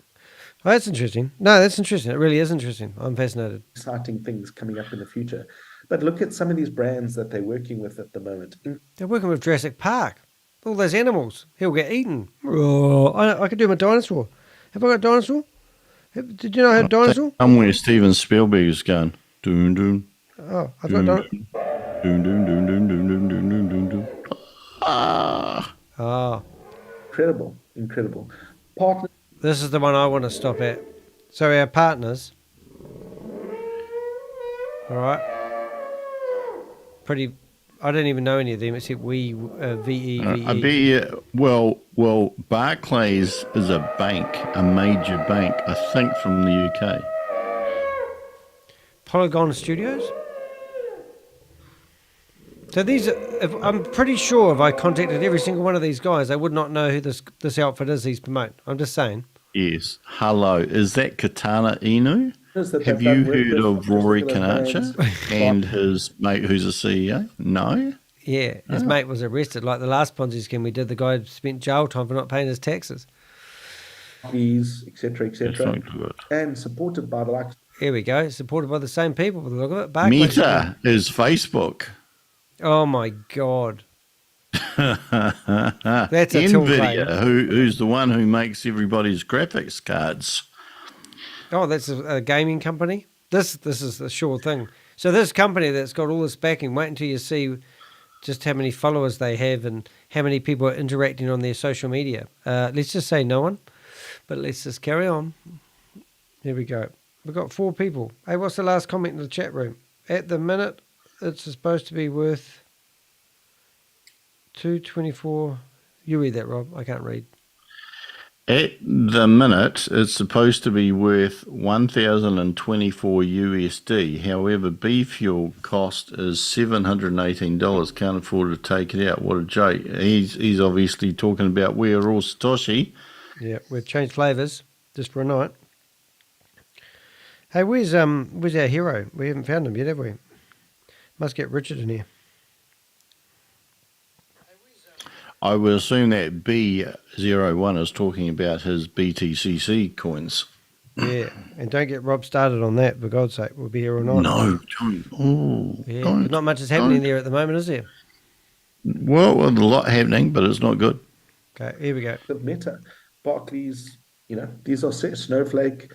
Oh, that's interesting. No, that's interesting. It really is interesting. I'm fascinated. Exciting things coming up in the future. But look at some of these brands that they're working with at the moment. They're working with Jurassic Park. All those animals. He'll get eaten. Oh, I could do my dinosaur. Have I got a dinosaur? Did you know I had a dinosaur? Somewhere Steven Spielberg is going. Doon doon. Oh, I've got Doon doon doon doon doon doon doon doon doon doon doon. Ah. Oh, Incredible. Partner. this is the one I want to stop at. So our partners. All right. Pretty. I don't even know any of them except VE. I bet you. Well, Barclays is a bank, a major bank, I think, from the UK. Polygon Studios. So these are, I'm pretty sure if I contacted every single one of these guys, I would not know who this outfit is he's promoting. I'm just saying. Yes. Hello. Is that Katana Inu? Have you heard of Rory Conacher and his mate who's a CEO? No? Yeah, his mate was arrested. Like the last Ponzi scheme we did, the guy spent jail time for not paying his taxes. Fees, etc., and supported by the likes. Here we go. Supported by the same people. With the look of it. Barclays. Meta is Facebook. Oh my God. That's a tool claim. NVIDIA, who's the one who makes everybody's graphics cards. Oh, that's a gaming company. This is the sure thing. So this company that's got all this backing, wait until you see just how many followers they have and how many people are interacting on their social media. Let's just say no one, but let's just carry on. Here we go. We've got 4 people. Hey, what's the last comment in the chat room? At the minute, it's supposed to be worth 224. You read that, Rob. I can't read. At the minute, it's supposed to be worth 1,024 USD. However, B fuel cost is $718. Can't afford to take it out. What a joke! He's obviously talking about we're all Satoshi. Yeah, we've changed flavours just for a night. Hey, where's our hero? We haven't found him yet, have we? Must get Richard in here. I would assume that B01 is talking about his BTCC coins. Yeah, and don't get Rob started on that, for God's sake. We'll be here all night. No, don't. Oh, yeah, don't, but not much is happening there at the moment, is there? Well, a lot happening, but it's not good. Okay, here we go. The Meta, Barclays, these are Snowflake.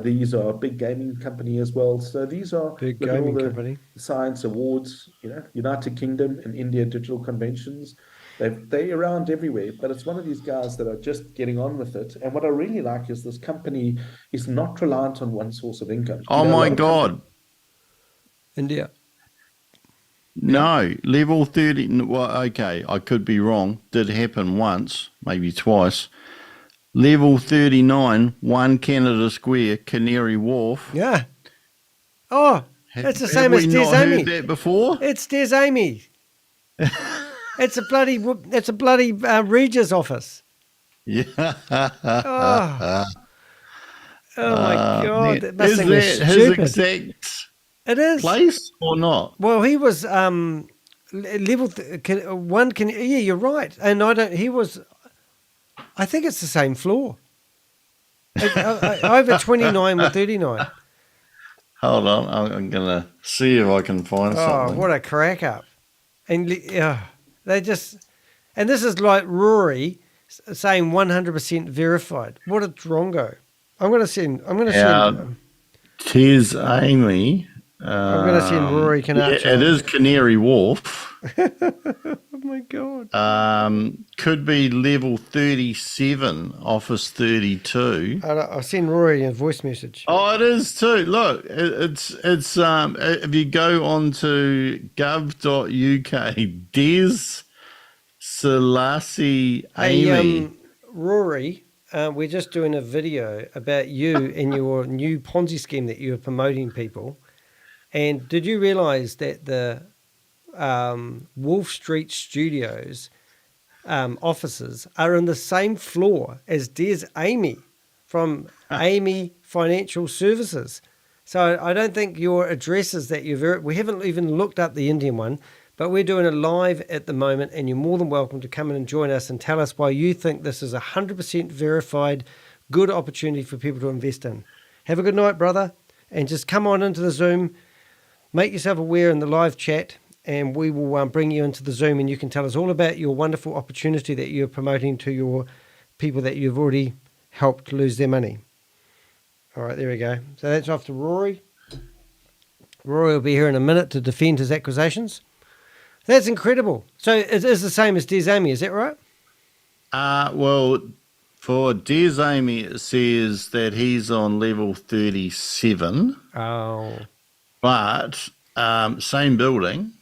These are a big gaming company as well. So these are big gaming company. Science awards, United Kingdom and India digital conventions. They're around everywhere, but it's one of these guys that are just getting on with it. And what I really like is this company is not reliant on one source of income. Oh my God. India. No, level 30. Well, okay, I could be wrong. Did happen once, maybe twice. Level 39, 1 Canada Square, Canary Wharf. Yeah. Oh, that's the same as Des Amy. Have we not heard that before? It's Des Amy. It's a bloody Regis office. Yeah. Oh my God. That must is seem that stupid. his exact It is. place or not? Well, he was level 1. Yeah, you're right. And he was, I think it's the same floor. Over 29 with 39. Hold on, I'm going to see if I can find something. Oh, what a crack up. And they just, and this is like Rory saying 100% verified. What a drongo. I'm going to send. Tis Amy. I'm going to send Rory Conacher. Yeah, it is Canary Wharf. Oh my God. Could be level 37, office 32. I'll send Rory a voice message. Oh, it is too. Look, it's if you go on to gov.uk, Des Selassie Amy. Hey, Rory, we're just doing a video about you and your new Ponzi scheme that you're promoting people. And did you realize that the Wharf Street Studios offices are in the same floor as Des Amy from Amy Financial Services? So I don't think your addresses that we haven't even looked up the Indian one, but we're doing it live at the moment, and you're more than welcome to come in and join us and tell us why you think this is 100% verified, good opportunity for people to invest in. Have a good night, brother, and just come on into the Zoom. make yourself aware in the live chat, and we will bring you into the Zoom, and you can tell us all about your wonderful opportunity that you're promoting to your people that you've already helped lose their money. All right, there we go. So that's off to Rory. Rory will be here in a minute to defend his accusations. That's incredible. So it is the same as Des Amies, is that right? Well, for Des Amies, it says that he's on level 37. Oh. But same building.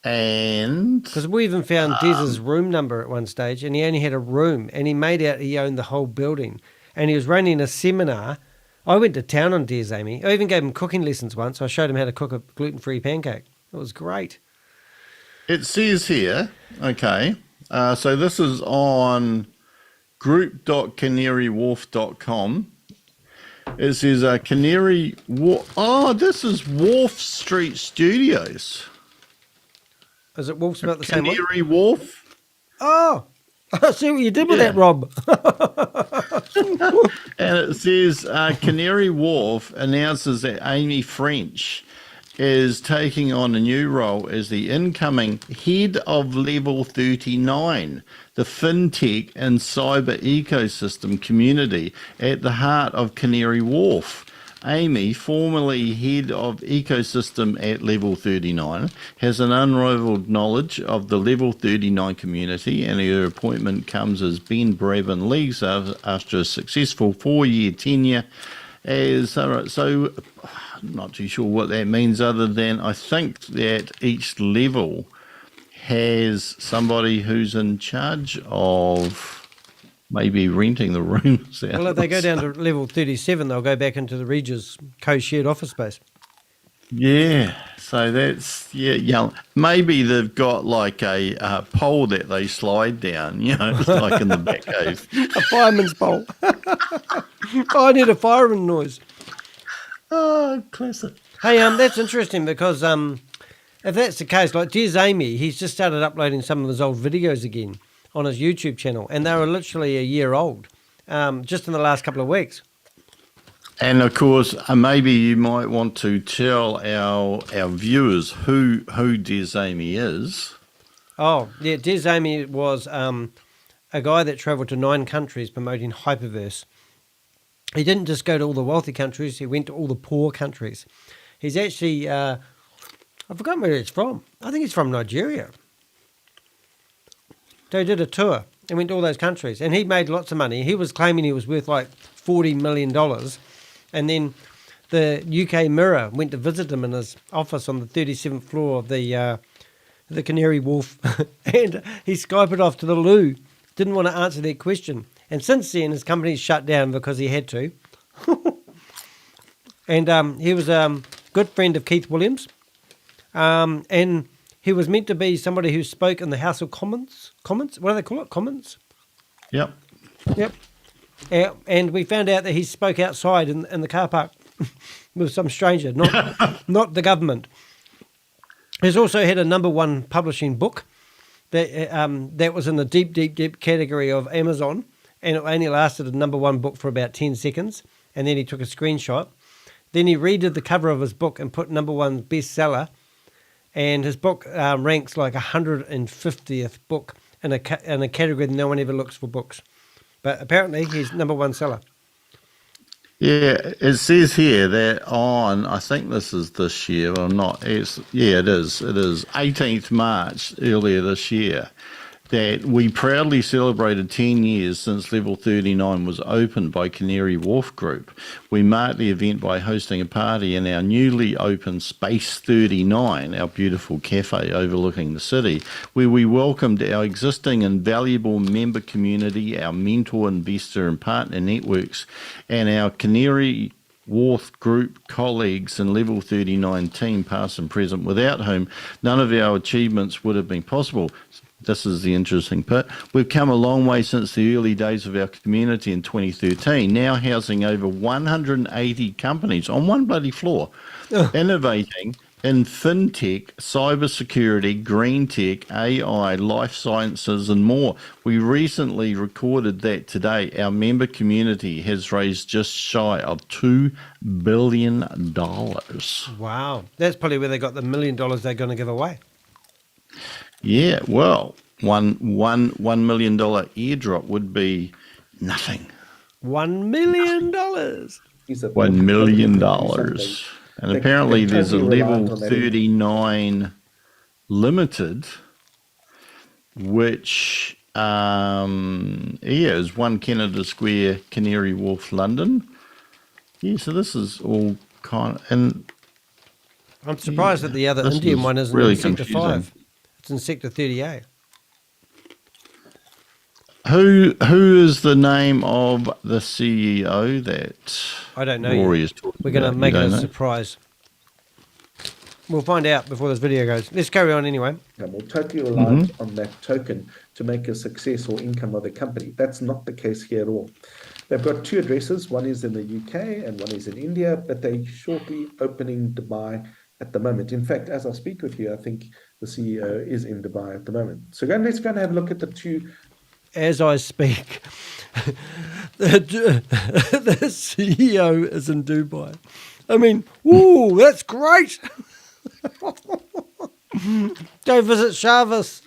And because we even found Des's room number at one stage, and he only had a room, and he made out he owned the whole building, and he was running a seminar. I went to town on Des Amies. I even gave him cooking lessons once. I showed him how to cook a gluten-free pancake. It was great. It says here, okay, so this is on group.canarywharf.com. It says Canary Wharf. Oh, this is Wharf Street Studios. Is it Wolf spelled the same way? Canary Wharf. Oh, I see what you did with that, Rob. And it says Canary Wharf announces that Amy French is taking on a new role as the incoming head of Level 39, the fintech and cyber ecosystem community at the heart of Canary Wharf. Amy, formerly head of ecosystem at Level 39, has an unrivaled knowledge of the Level 39 community, and her appointment comes as Ben Brabin leaves after a successful 4-year tenure. So I'm not too sure what that means, other than I think that each level has somebody who's in charge of maybe renting the rooms out. Well, if they go down to level 37, they'll go back into the Regis co-shared office space. Yeah, so that's, yeah. Maybe they've got like a pole that they slide down, like in the back cave. A fireman's pole. I need a fireman noise. Oh, classic. Hey, that's interesting because if that's the case, like Des Amies, he's just started uploading some of his old videos again on his YouTube channel, and they were literally a year old, just in the last couple of weeks. And of course, maybe you might want to tell our viewers who Des Amies is. Oh, yeah, Des Amies was a guy that travelled to 9 countries promoting Hyperverse. He didn't just go to all the wealthy countries, he went to all the poor countries. He's actually, I've forgotten where he's from. I think he's from Nigeria. So he did a tour and went to all those countries, and he made lots of money. He was claiming he was worth like $40 million. And then the UK Mirror went to visit him in his office on the 37th floor of the Canary Wharf, and he Skyped off to the loo. Didn't want to answer their question. And since then, his company's shut down because he had to. And he was a good friend of Keith Williams. And he was meant to be somebody who spoke in the House of Commons. What do they call it? Commons? Yep. And we found out that he spoke outside in the car park with some stranger, not the government. He's also had a #1 publishing book that was in the deep category of Amazon, and it only lasted a #1 book for about 10 seconds, and then he took a screenshot. Then he redid the cover of his book and put #1 bestseller, and his book ranks like 150th book in a category that no one ever looks for books. But apparently he's #1 seller. Yeah, it says here that on, I think this is this year, but I'm not, it is. It is 18th March earlier this year, that we proudly celebrated 10 years since Level 39 was opened by Canary Wharf Group. We marked the event by hosting a party in our newly opened Space 39, our beautiful cafe overlooking the city, where we welcomed our existing and valuable member community, our mentor, investor and partner networks, and our Canary Wharf Group colleagues and Level 39 team, past and present, without whom none of our achievements would have been possible. This is the interesting bit. We've come a long way since the early days of our community in 2013, now housing over 180 companies on one bloody floor, innovating, in fintech, cybersecurity, green tech, AI, life sciences, and more. We recently recorded that today our member community has raised just shy of $2 billion. Wow. That's probably where they got the $1 million they're going to give away. Yeah, well, $1 million airdrop would be nothing. $1 million. $1 million. And apparently there's a level 39 limited, which is 1 Canada Square, Canary Wharf, London. Yeah, so this is all kind of, and I'm surprised that the other Indian one isn't really in Sector 5. It's in Sector 38. Who is the name of the CEO that I don't know. Rory is talking We're going to about? make it a surprise. We'll find out before this video goes. Let's carry on anyway. And we'll totally rely on that token to make a success or income of the company. That's not the case here at all. They've got 2 addresses. One is in the UK and one is in India, but they're shortly opening Dubai at the moment. In fact, as I speak with you, I think the CEO is in Dubai at the moment. So let's go and have a look at the 2. As I speak, the CEO is in Dubai. I mean, woo, that's great. Go visit Shavis.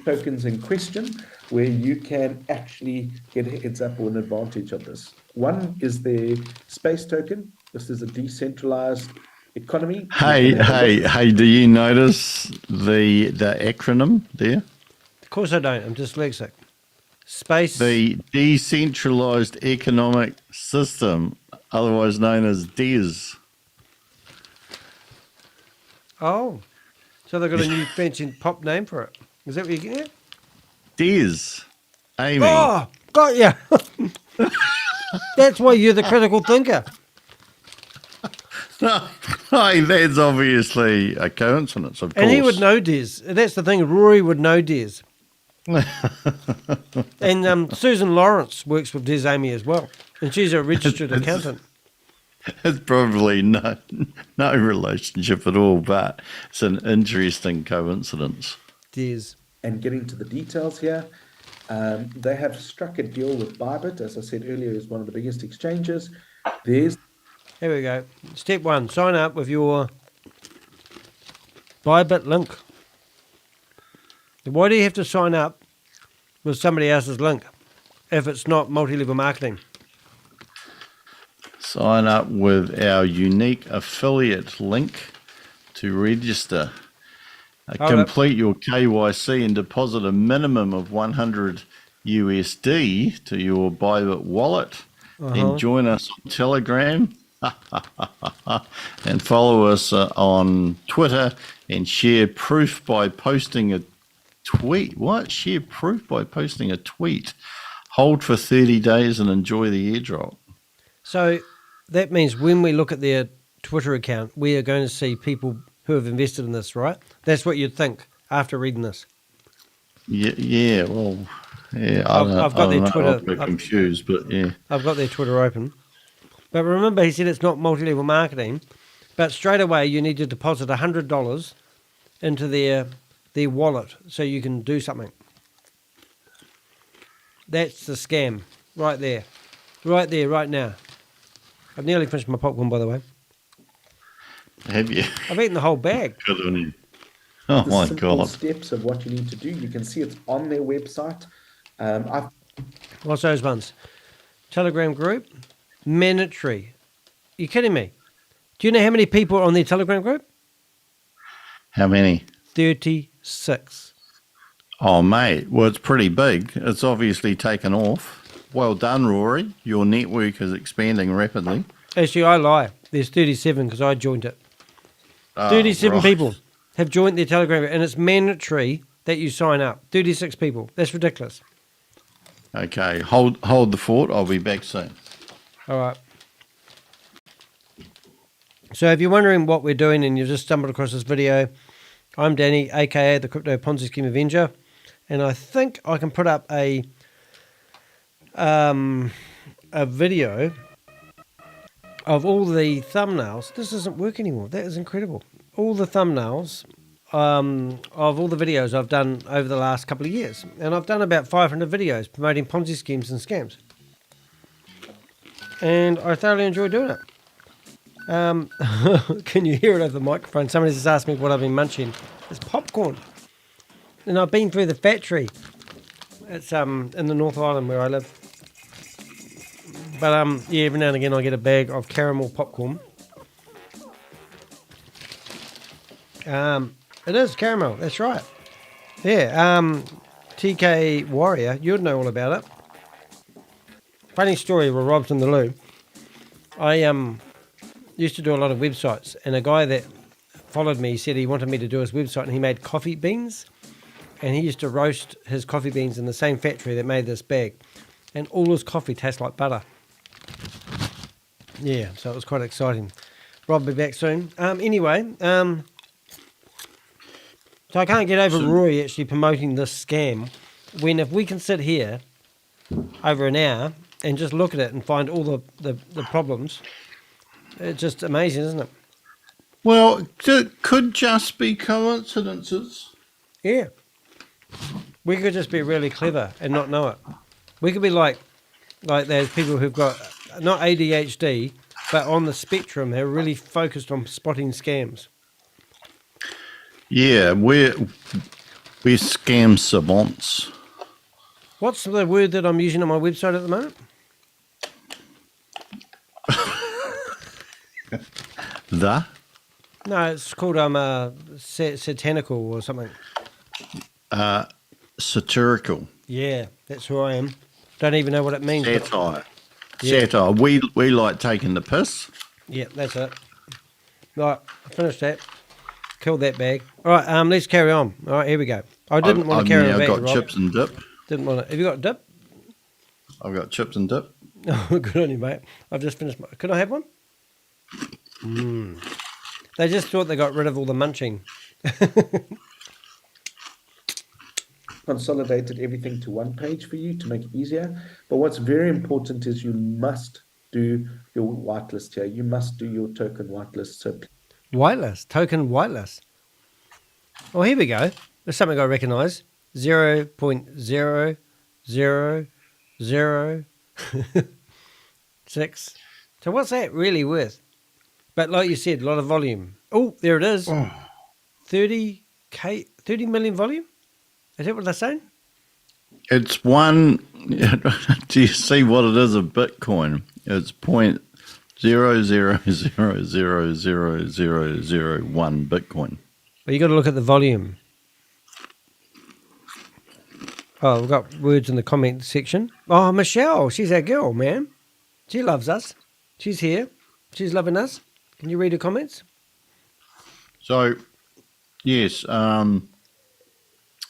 Tokens in question where you can actually get a heads up or an advantage of this. One is the space token. This is a decentralized economy. Hey, do you notice the acronym there? Of course I don't. I'm dyslexic. Space. The Decentralized Economic System, otherwise known as DES. Oh, so they've got a new fancy pop name for it. Is that what you're getting at? DES. Amy. Oh, got ya. That's why you're the critical thinker. No, that's obviously a coincidence, of course. And he would know Des. That's the thing. Rory would know Des. And Susan Lawrence works with Des Amy as well. And she's a registered accountant. It's probably no relationship at all, but it's an interesting coincidence. Des. And getting to the details here, they have struck a deal with Bybit, as I said earlier, is one of the biggest exchanges. Here we go. Step 1, sign up with your Bybit link. Why do you have to sign up with somebody else's link if it's not multi-level marketing? Sign up with our unique affiliate link to register. Complete your KYC and deposit a minimum of 100 USD to your Bybit wallet. And join us on Telegram and follow us on Twitter and share proof by posting a tweet. What? Share proof by posting a tweet. Hold for 30 days and enjoy the airdrop. So that means when we look at their Twitter account, we are going to see people who have invested in this, right? That's what you'd think after reading this. Yeah. Well, yeah. I've got their Twitter. I'm a bit confused, but yeah. I've got their Twitter open. But remember, he said it's not multi-level marketing, but straight away you need to deposit $100 into their wallet so you can do something. That's the scam right there, right now. I've nearly finished my popcorn, by the way. Have you? I've eaten the whole bag. Good on you. Oh my God. Steps of what you need to do. You can see it's on their website. What's those ones? Telegram group? Mandatory. You kidding me? Do you know how many people are on their Telegram group? How many? 36. Oh, mate. Well, it's pretty big. It's obviously taken off. Well done, Rory. Your network is expanding rapidly. Actually, I lie. There's 37 because I joined it. 37 people have joined their Telegram group, and it's mandatory that you sign up. 36 people. That's ridiculous. Okay. Hold the fort. I'll be back soon. All right. So if you're wondering what we're doing and you've just stumbled across this video, I'm Danny, a.k.a. the Crypto Ponzi Scheme Avenger, and I think I can put up a video of all the thumbnails. This doesn't work anymore. That is incredible. all the thumbnails of all the videos I've done over the last couple of years. And I've done about 500 videos promoting Ponzi schemes and scams. And I thoroughly enjoy doing it. Can you hear it over the microphone? Somebody just asked me what I've been munching. It's popcorn. And I've been through the factory. It's in the North Island where I live. But yeah, every now and again I get a bag of caramel popcorn. It is caramel, that's right. Yeah, TK Warrior, you'd know all about it. Funny story with Rob's in the loo. I used to do a lot of websites, and a guy that followed me said he wanted me to do his website, and he made coffee beans, and he used to roast his coffee beans in the same factory that made this bag, and all his coffee tastes like butter. Yeah, so it was quite exciting. Rob will be back soon. Anyway, so I can't get over Rory actually promoting this scam, when if we can sit here over an hour and just look at it and find all the problems, it's just amazing, isn't it? Well, it could just be coincidences. Yeah. We could just be really clever and not know it. We could be like those people who've got, not ADHD, but on the spectrum, they're really focused on spotting scams. Yeah, we're scam savants. What's the word that I'm using on my website at the moment? The? No, it's called satanical or something. Satirical. Yeah, that's who I am. Don't even know what it means. Satire. Yeah. Satire. We like taking the piss. Yeah, that's it. Right, I finished that. Killed that bag. All right, let's carry on. All right, here we go. I didn't want to carry on. I've bag, got Rob. chips and dip. Didn't want to. Have you got dip? I've got chips and dip. Oh, good on you, mate. I've just finished my... Could I have one? They just thought they got rid of all the munching. Consolidated everything to one page for you to make it easier. But what's very important is you must do your whitelist here. You must do your token whitelist. So Whitelist, token whitelist. Oh, here we go. There's something I recognise. 0.00006. So what's that really worth? But like you said, a lot of volume. Oh, there it is. 30 million volume? Is that what they're saying? It's one. Do you see what it is of Bitcoin? It's 0.0000001 Bitcoin. Well, you got to look at the volume. Oh, we've got words in the comment section. Oh, Michelle, she's our girl, man. She loves us. She's here. She's loving us. Can you read her comments? So, yes,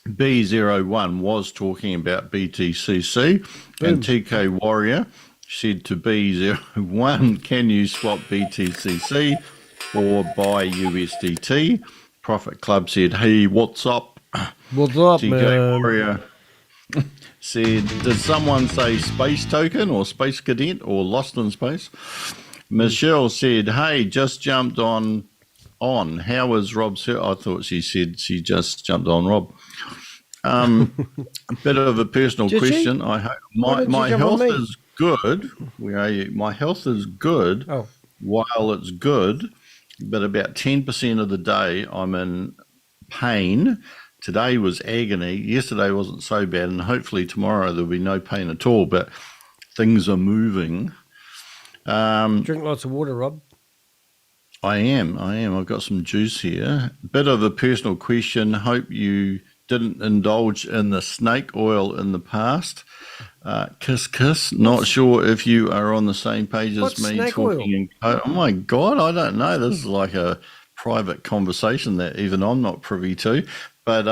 B01 was talking about BTCC, and TK Warrior said to B01, can you swap BTCC or buy USDT? Profit Club said, hey, what's up? What's up, TK man? Warrior said, did someone say space token or space cadet or lost in space? Michelle said, hey, just jumped on. How is Rob's health? I thought she said she just jumped on Rob. A bit of a personal question. I hope my health is good. Where are you? My health is good while it's good, but about 10% of the day I'm in pain. Today was agony. Yesterday wasn't so bad, and hopefully tomorrow there'll be no pain at all, but things are moving. Drink lots of water, Rob. I am. I've got some juice here. Bit of a personal question. Hope you didn't indulge in the snake oil in the past. Kiss, kiss. Not sure if you are on the same page as me talking in code. Oh my God, I don't know. This is like a private conversation that even I'm not privy to. But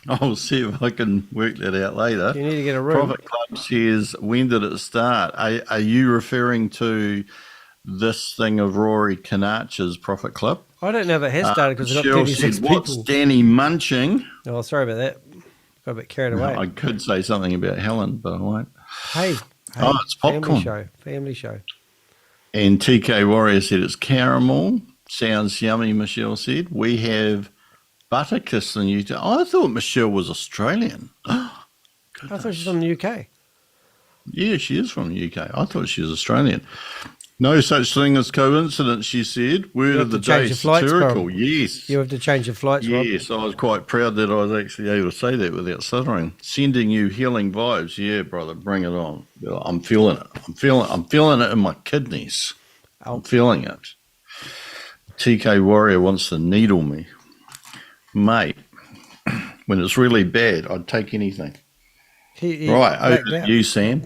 I'll see if I can work that out later. You need to get a room. Profit Club says, when did it start? Are you referring to this thing of Rory Conacher's Profit Club? I don't know if it has started because it's got 36 said, people. what's Danny munching? Oh, sorry about that. Got a bit carried away. I could say something about Helen, but I won't. Hey, it's popcorn. Family show. And TK Warrior said it's caramel. Sounds yummy, Michelle said. We have Butterkiss in Utah. I thought Michelle was Australian. I thought she's from the UK. Yeah, she is from the UK. I thought she was Australian. No such thing as coincidence, she said. Word of the day, satirical. Yes. You have to change your flights, Rob. Yes, I was quite proud that I was actually able to say that without stuttering. Sending you healing vibes. Yeah, brother, bring it on. I'm feeling it. I'm feeling it in my kidneys. I'm feeling it. TK Warrior wants to needle me. Mate, when it's really bad, I'd take anything. Right, over to you, Sam.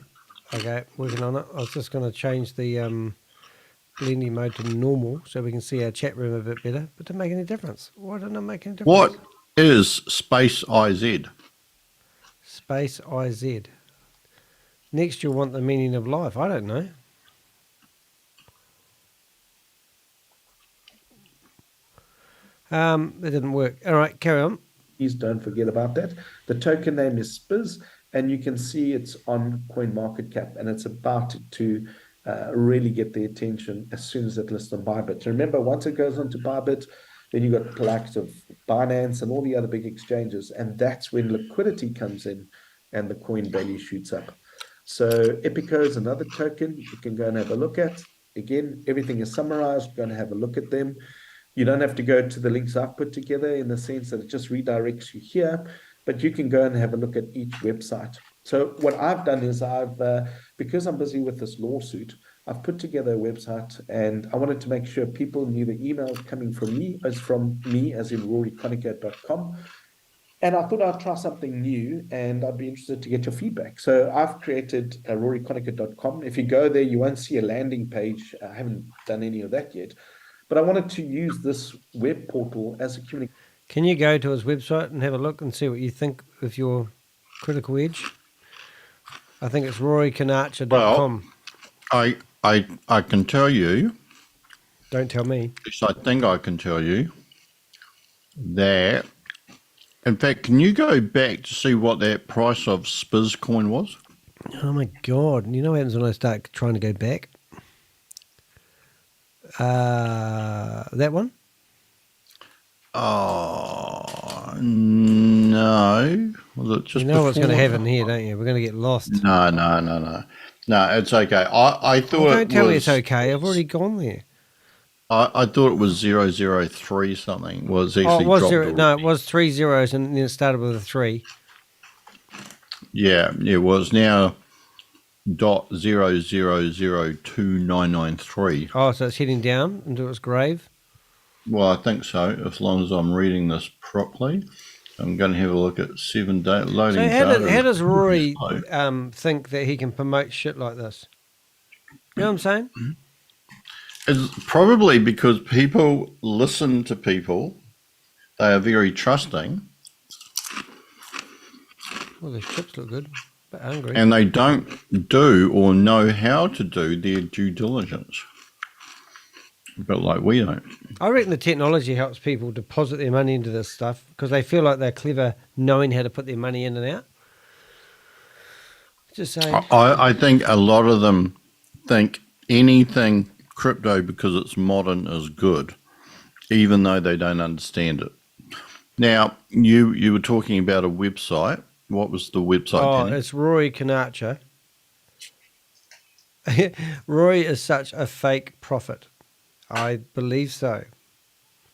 Okay, working on it. I was just going to change the blending mode to normal so we can see our chat room a bit better. But didn't make any difference. Why didn't it make any difference? What is Space IZ? Space IZ. Next, you'll want the meaning of life. I don't know. It didn't work. All right, carry on. Please don't forget about that. The token name is Spiz, and you can see it's on CoinMarketCap, and it's about to really get the attention as soon as it lists on Bybit. Remember, once it goes on to Bybit, then you've got the likes of Binance and all the other big exchanges, and that's when liquidity comes in and the coin value shoots up. So Epico is another token you can go and have a look at. Again, everything is summarized. Go and have a look at them. You don't have to go to the links I've put together in the sense that it just redirects you here, but you can go and have a look at each website. So what I've done is because I'm busy with this lawsuit, I've put together a website, and I wanted to make sure people knew the email coming from me as in roryconacher.com. And I thought I'd try something new, and I'd be interested to get your feedback. So I've created roryconacher.com. If you go there, you won't see a landing page. I haven't done any of that yet. But I wanted to use this web portal as a communication. Can you go to his website and have a look and see what you think of your critical edge? I think it's roryconacher.com. Well, I can tell you. Don't tell me. I think I can tell you that. In fact, can you go back to see what that price of Spiz coin was? Oh my God. You know what happens when I start trying to go back? That one? Oh, no. Was it just you know what's going to happen here, don't you? We're going to get lost. No. No, it's okay. I thought don't tell me it's okay. I've already gone there. I thought it was 003 something. Was actually it was dropped it was 3 zeros and then it started with a 3. Yeah, it was now .0002993. Oh, so it's heading down into its grave? Well, I think so, as long as I'm reading this properly. I'm going to have a look at 7 day loading. So how does Rory think that he can promote shit like this? You know what I'm saying? It's probably because people listen to people. They are very trusting. Well, the chips look good, but hungry. And they don't do or know how to do their due diligence. But like we don't. I reckon the technology helps people deposit their money into this stuff because they feel like they're clever knowing how to put their money in and out. Just saying. I think a lot of them think anything crypto because it's modern is good, even though they don't understand it. Now, you were talking about a website. What was the website? Oh, Danny? It's Rory Conacher. Rory is such a fake prophet. I believe so.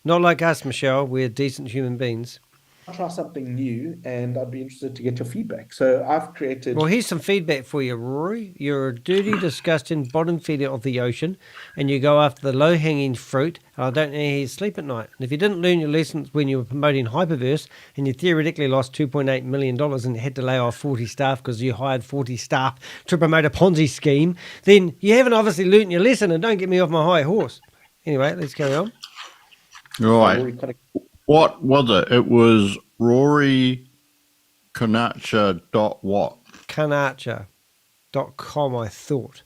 Not like us, Michelle. We're decent human beings. I'll try something new, and I'd be interested to get your feedback. So I've created... Well, here's some feedback for you, Rory. You're a dirty, disgusting bottom feeder of the ocean, and you go after the low-hanging fruit, and I don't know how you sleep at night. And if you didn't learn your lessons when you were promoting Hyperverse, and you theoretically lost $2.8 million and had to lay off 40 staff because you hired 40 staff to promote a Ponzi scheme, then you haven't obviously learned your lesson, and don't get me off my high horse. Anyway, let's carry on. Right. What was it? It was Rory Conacher what? Conacher.com, I thought.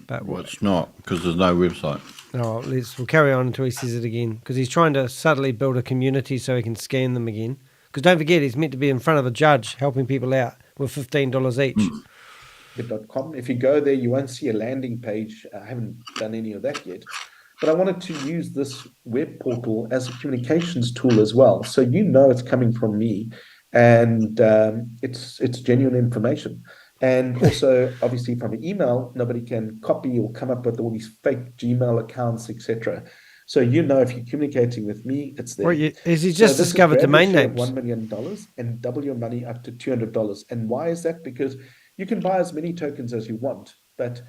But well, it's not because there's no website. No, we'll carry on until he says it again because he's trying to subtly build a community so he can scan them again. Because don't forget, he's meant to be in front of a judge helping people out with $15 each. .com. If you go there, you won't see a landing page. I haven't done any of that yet. but I wanted to use this web portal as a communications tool as well. So it's coming from me, and it's genuine information. And also, obviously, from an email, nobody can copy or come up with all these fake Gmail accounts, etc. So if you're communicating with me, it's there. Is he just discovered domain names? $1 million and double your money up to $200. And why is that? Because you can buy as many tokens as you want, but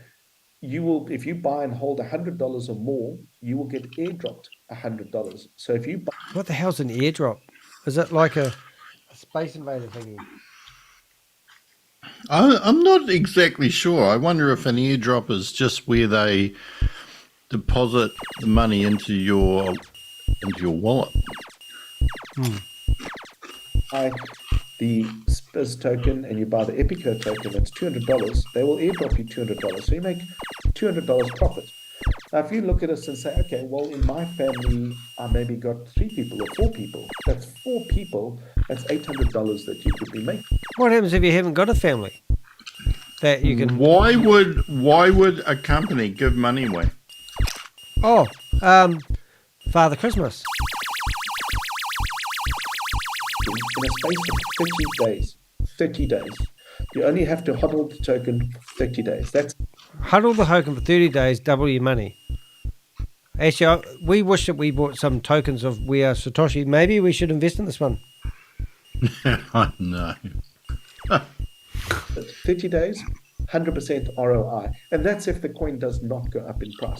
if you buy and hold $100 or more, you will get airdropped $100. So if you buy, what the hell's an airdrop? Is it like a Space Invader thingy? I'm not exactly sure. I wonder if an airdrop is just where they deposit the money into your wallet. Buy the Spiz token and you buy the Epico token, that's $200. They will airdrop you $200. So you make $200 profit. Now, if you look at us and say, okay, well, in my family, I maybe got 3 people or 4 people. That's 4 people. That's $800 that you could be making. What happens if you haven't got a family that you can? Why would a company give money away? Oh, Father Christmas. In a space of 30 days. You only have to hodl the token for 30 days. That's huddle the token for 30 days, double your money. Actually, we wish that we bought some tokens of We Are Satoshi. Maybe we should invest in this one. No. 30 days, 100% ROI. And that's if the coin does not go up in price.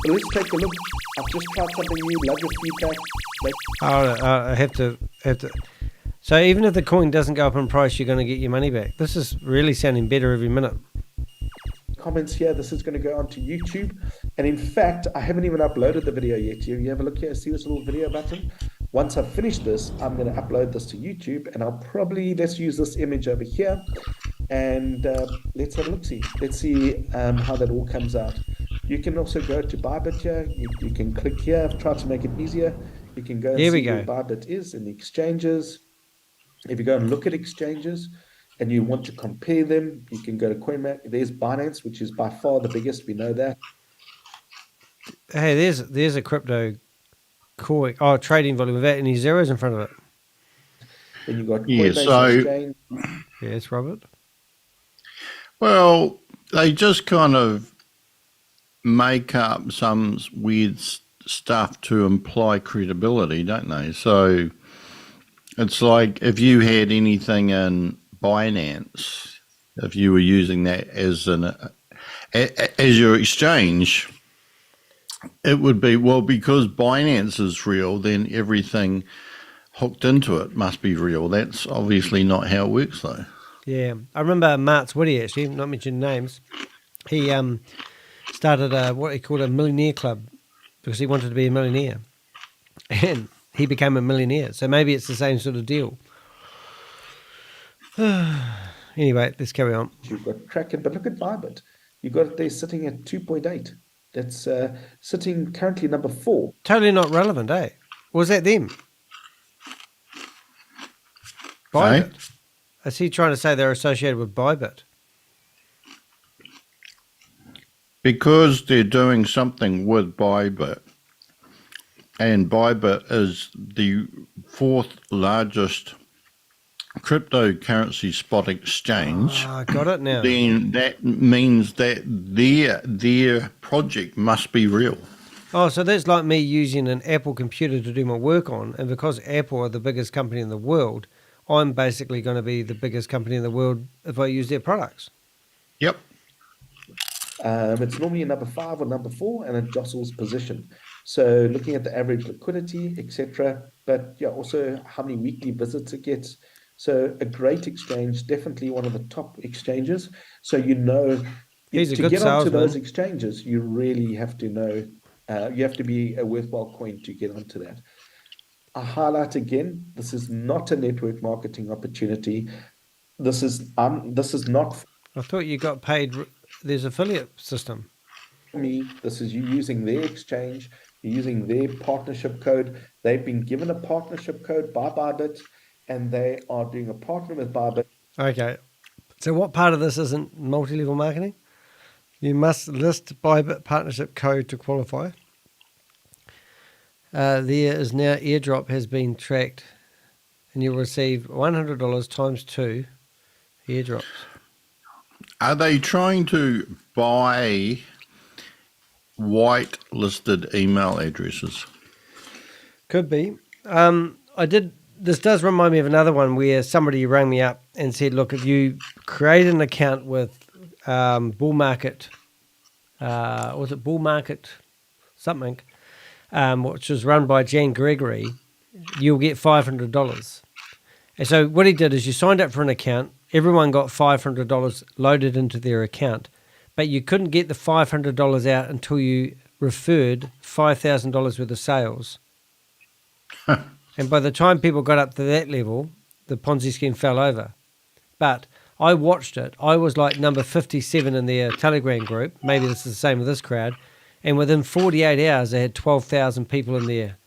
So let's take a look. I've just tried something new. Love your feedback. I have to. So even if the coin doesn't go up in price, you're going to get your money back. This is really sounding better every minute. Comments here. This is going to go onto YouTube. And in fact, I haven't even uploaded the video yet. You have a look here. See this little video button? Once I've finished this, I'm going to upload this to YouTube. And let's use this image over here. And let's have a look-see. Let's see how that all comes out. You can also go to Bybit here. You can click here. I've tried to make it easier. You can go and see where Bybit is in the exchanges. If you go and look at exchanges and you want to compare them, you can go to CoinMarket. There's Binance, which is by far the biggest. We know that. Hey, there's a crypto coin. Oh, trading volume without any zeros in front of it. Then you got Coinbase Exchange. Yes, Robert. Well, they just kind of make up some weird stuff to imply credibility, don't they? So it's like if you had anything in Binance, if you were using that as your exchange, it would be, well, because Binance is real, then everything hooked into it must be real. That's obviously not how it works, though. Yeah, I remember Mart's Woody, actually, not mentioning names. He started what he called a millionaire club because he wanted to be a millionaire, and he became a millionaire. So maybe it's the same sort of deal. Anyway, let's carry on. You've got Kraken, but look at Bybit. You've got it there sitting at 2.8. That's sitting currently number 4. Totally not relevant, eh? Was that them? Bybit. Hey? Is he trying to say they're associated with Bybit? Because they're doing something with Bybit, and Bybit is the 4th largest cryptocurrency spot exchange. I got it now. Then that means that their project must be real. Oh, so that's like me using an Apple computer to do my work on, and because Apple are the biggest company in the world, I'm basically going to be the biggest company in the world if I use their products. Yep. It's normally a number 5 or number 4, and it jostles position. So looking at the average liquidity, etc. But yeah, also how many weekly visits it gets. So a great exchange, definitely one of the top exchanges. So He's a to good get onto salesman. those exchanges, you really have to know. You have to be a worthwhile coin to get onto that. I highlight again, this is not a network marketing opportunity. This is not I thought you got paid. There's affiliate system. for me. This is you using their exchange, you're using their partnership code. They've been given a partnership code by Bybit, and they are doing a partner with Bybit. Okay. So what part of this isn't multi-level marketing? You must list Bybit partnership code to qualify. there is now airdrop has been tracked, and you'll receive $100 times 2 airdrops. Are they trying to buy white-listed email addresses? Could be. This does remind me of another one where somebody rang me up and said, look, if you create an account with Bull Market, was it Bull Market something, which was run by Jan Gregory, you'll get $500. And so what he did is you signed up for an account, everyone got $500 loaded into their account, but you couldn't get the $500 out until you referred $5,000 worth of sales. And by the time people got up to that level, the Ponzi scheme fell over. But I watched it. I was like number 57 in their Telegram group. Maybe this is the same with this crowd. And within 48 hours, they had 12,000 people in there.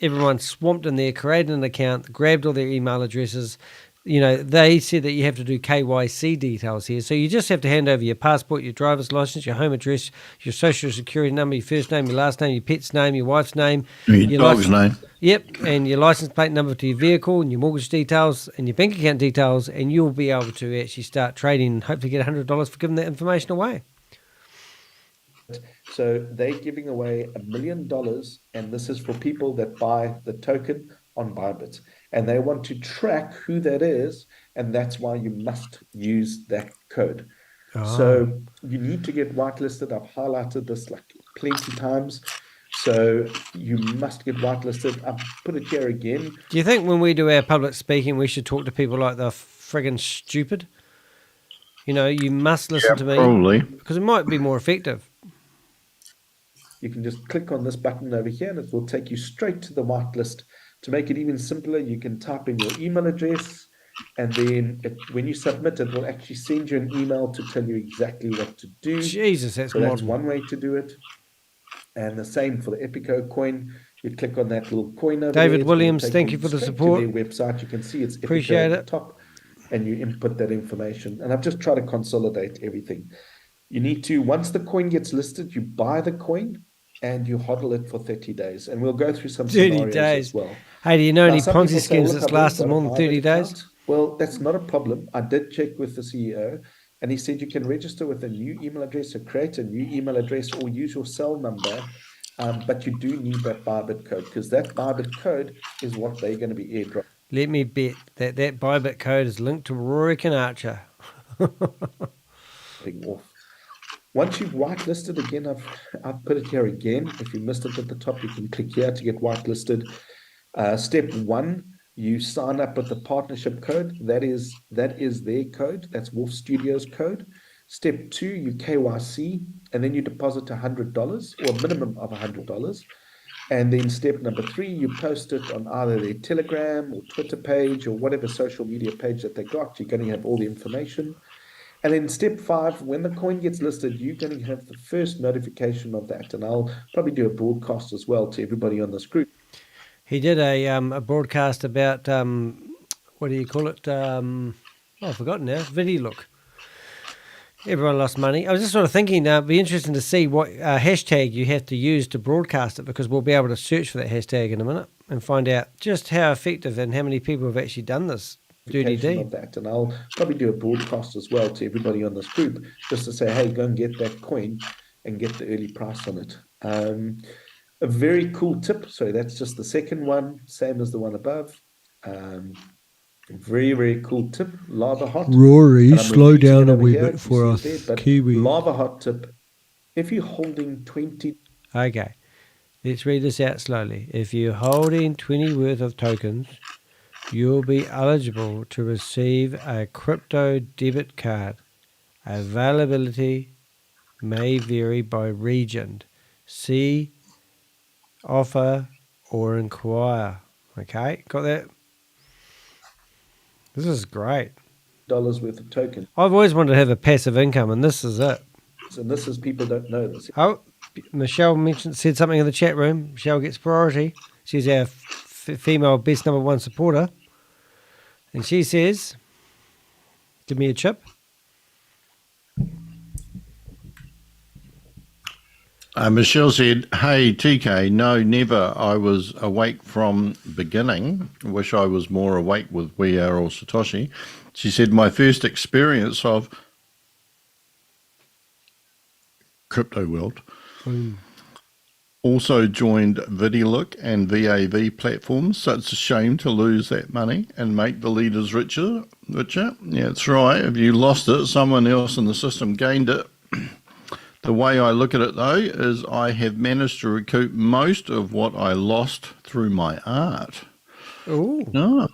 Everyone swamped in there, created an account, grabbed all their email addresses. You know, they said that you have to do KYC details here. So you just have to hand over your passport, your driver's license, your home address, your social security number, your first name, your last name, your pet's name, your wife's name. Your dog's name. Yep, and your license plate number to your vehicle and your mortgage details and your bank account details, and you'll be able to actually start trading and hopefully get $100 for giving that information away. So they're giving away $1 million, and this is for people that buy the token on Bybit. And they want to track who that is, and that's why you must use that code. So you need to get whitelisted. I've highlighted this like plenty times. So you must get whitelisted. I've put it here again. Do you think when we do our public speaking, we should talk to people like they're friggin' stupid? You know, you must listen to me. Probably. Because it might be more effective. You can just click on this button over here, and it will take you straight to the whitelist. To make it even simpler, you can type in your email address, and then when you submit, it will actually send you an email to tell you exactly what to do. Jesus, that's so modern. That's one way to do it. And the same for the Epico coin. You click on that little coin over David there. Williams, thank you for the support. To their website, you can see it's Appreciate Epico it. at the top, and you input that information. And I've just tried to consolidate everything. You need to, once the coin gets listed, you buy the coin and you hodl it for 30 days. And we'll go through some 30 scenarios days as well. Hey, do you know Now, any some Ponzi people say, schemes "Look, that's I've already lasted got a more than 30 Bybit days? account." Well, that's not a problem. I did check with the CEO, and he said you can register with a new email address, or create a new email address, or use your cell number. But you do need that Bybit code, because that Bybit code is what they're going to be airdropping. Let me bet that Bybit code is linked to Rory Conacher. Off. Once you've whitelisted again, I've put it here again. If you missed it at the top, you can click here to get whitelisted. Step 1, you sign up with the partnership code. That is their code. That's Wharf Studios code. Step 2, you KYC, and then you deposit $100 or a minimum of $100. And then step number 3, you post it on either their Telegram or Twitter page or whatever social media page that they got. You're going to have all the information. And then step 5, when the coin gets listed, you're going to have the first notification of that. And I'll probably do a broadcast as well to everybody on this group. He did a broadcast about, what do you call it? I've forgotten now. VideoLook. Everyone lost money. I was just sort of thinking, it'd be interesting to see what hashtag you have to use to broadcast it, because we'll be able to search for that hashtag in a minute and find out just how effective and how many people have actually done this dirty deed. Of that. And I'll probably do a broadcast as well to everybody on this group, just to say, hey, go and get that coin and get the early price on it. A very cool tip. So that's just the second one, same as the one above. Very, very cool tip. Lava hot. Rory, slow down a wee bit for us, Kiwi. Lava hot tip. If you're holding 20. Okay, let's read this out slowly. If you're holding 20 worth of tokens, you'll be eligible to receive a crypto debit card. Availability may vary by region. See offer or inquire. Okay, got that? This is great. $1 worth of token. I've always wanted to have a passive income, and this is it. And this is, people don't know this. Oh, Michelle said something in the chat room. Michelle gets priority. She's our female best #1 supporter. And she says, give me a chip. Michelle said, "Hey TK, no, never. I was awake from beginning. Wish I was more awake with We Are All Satoshi." She said, "My first experience of crypto world. Also joined VidiLook and VAV platforms, so it's a shame to lose that money and make the leaders richer. Yeah, that's right. If you lost it, someone else in the system gained it. The way I look at it, though, is I have managed to recoup most of what I lost through my art." Ooh. Oh.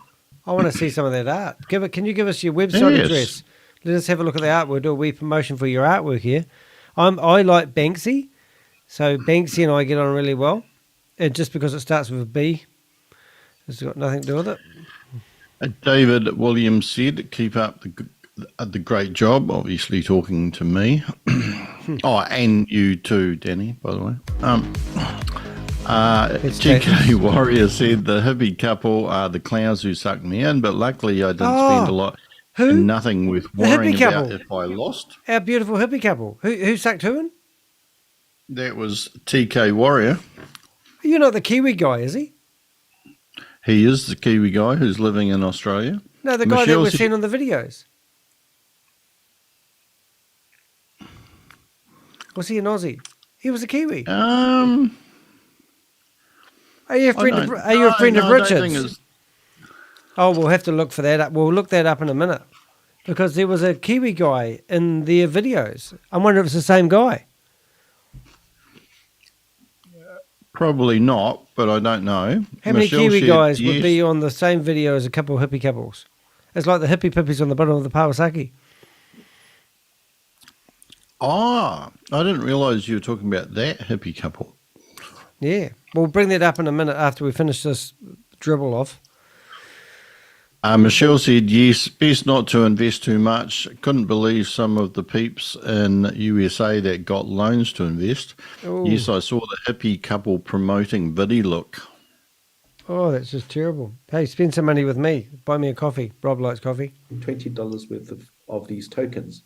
I want to see some of that art. Can you give us your website Yes. address? Let us have a look at the art. We'll do a wee promotion for your artwork here. I like Banksy, so Banksy and I get on really well. And just because it starts with a B, it's got nothing to do with it. David Williams said, "Keep up the great job," obviously talking to me. Oh, and you too, Danny, by the way. GK Warrior said, "The hippie couple are the clowns who sucked me in, but luckily I didn't spend a lot. Who? And nothing worth worrying about if I lost." Our beautiful hippie couple. Who sucked who in? That was TK Warrior. You're not the Kiwi guy, is he? He is the Kiwi guy who's living in Australia. No, the guy Michelle that we've said- seen on the videos. Was he an Aussie? He was a Kiwi. Are you a friend of Richard's? Oh, we'll have to look for that up. We'll look that up in a minute. Because there was a Kiwi guy in their videos. I wonder if it's the same guy. Probably not, but I don't know. How many Michelle Kiwi said guys would yes. be on the same video as a couple of hippie couples? It's like the hippie pippies on the bottom of the Kawasaki. Ah, I didn't realise you were talking about that hippie couple. Yeah. We'll bring that up in a minute after we finish this dribble off. Michelle said, "Yes, best not to invest too much. Couldn't believe some of the peeps in USA that got loans to invest." Ooh. Yes, I saw the hippie couple promoting VidiLook. Oh, that's just terrible. Hey, spend some money with me. Buy me a coffee. Rob likes coffee. $20 worth of these tokens,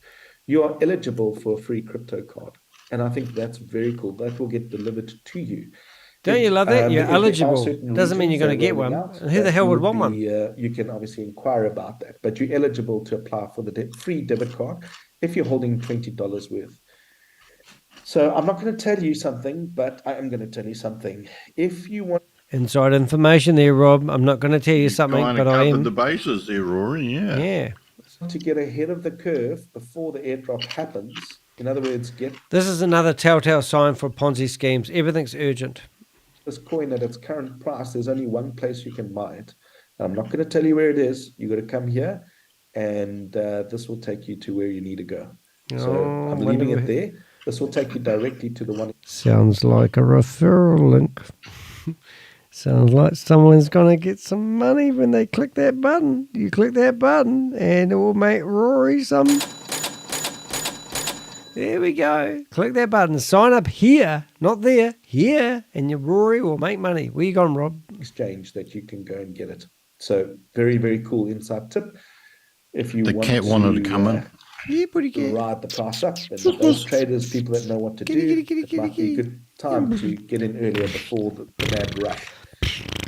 you are eligible for a free crypto card. And I think that's very cool. That will get delivered to you. Don't you love that? You're if there are eligible. certain Doesn't mean you're going to regions get that are one. rolling out, And who the that hell would want be, one? You can obviously inquire about that, but you're eligible to apply for the free debit card if you're holding $20 worth. So I'm not going to tell you something, but I am going to tell you something. If you want Inside information there, Rob. I'm not going to tell you something, Kind but of I covered am. the bases there, Rory. Yeah. Yeah. to get ahead of the curve before the airdrop happens, in other words, get This is another telltale sign for Ponzi schemes. Everything's urgent. this coin at its current price, there's only one place you can buy it. I'm not going to tell you where it is. You got to come here, and this will take you to where you need to go. So Oh, I'm wonder leaving where- it there. This will take you directly to the one. Sounds like a referral link. Sounds like someone's going to get some money when they click that button. You click that button and it will make Rory some. There we go. Click that button. Sign up here, not there, here, and your Rory will make money. Where you gone, Rob? Exchange that you can go and get it. So very, very cool inside tip. If you The want cat wanted to come in. Yeah, pretty good. ride the price up, and those traders, people that know what to do, it might be a good time to get in earlier before the mad rush.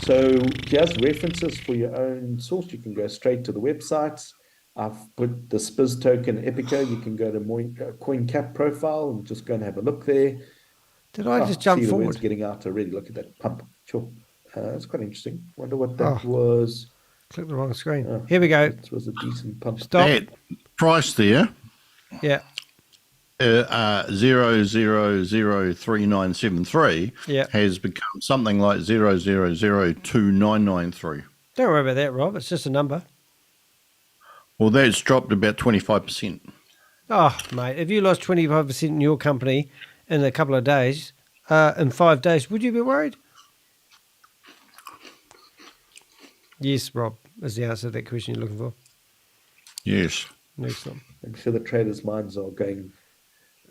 So here's references for your own source. You can go straight to the websites. I've put the Spiz token Epico. You can go to CoinCap profile and just go and have a look there. Did I just jump see the words forward? getting out already. Look at that pump. Sure. It's quite interesting. Wonder what that was. Click the wrong screen. Oh, Here we go. It was a decent pump. Stop. That price there, Yeah. 0003973 Yeah. has become something like 0002993. Don't worry about that, Rob. It's just a number. Well, that's dropped about 25%. Oh, mate, if you lost 25% in your company in a couple of days, in 5 days, would you be worried? Yes, Rob, is the answer to that question you're looking for. Yes. Next one. I'm sure the traders' minds are going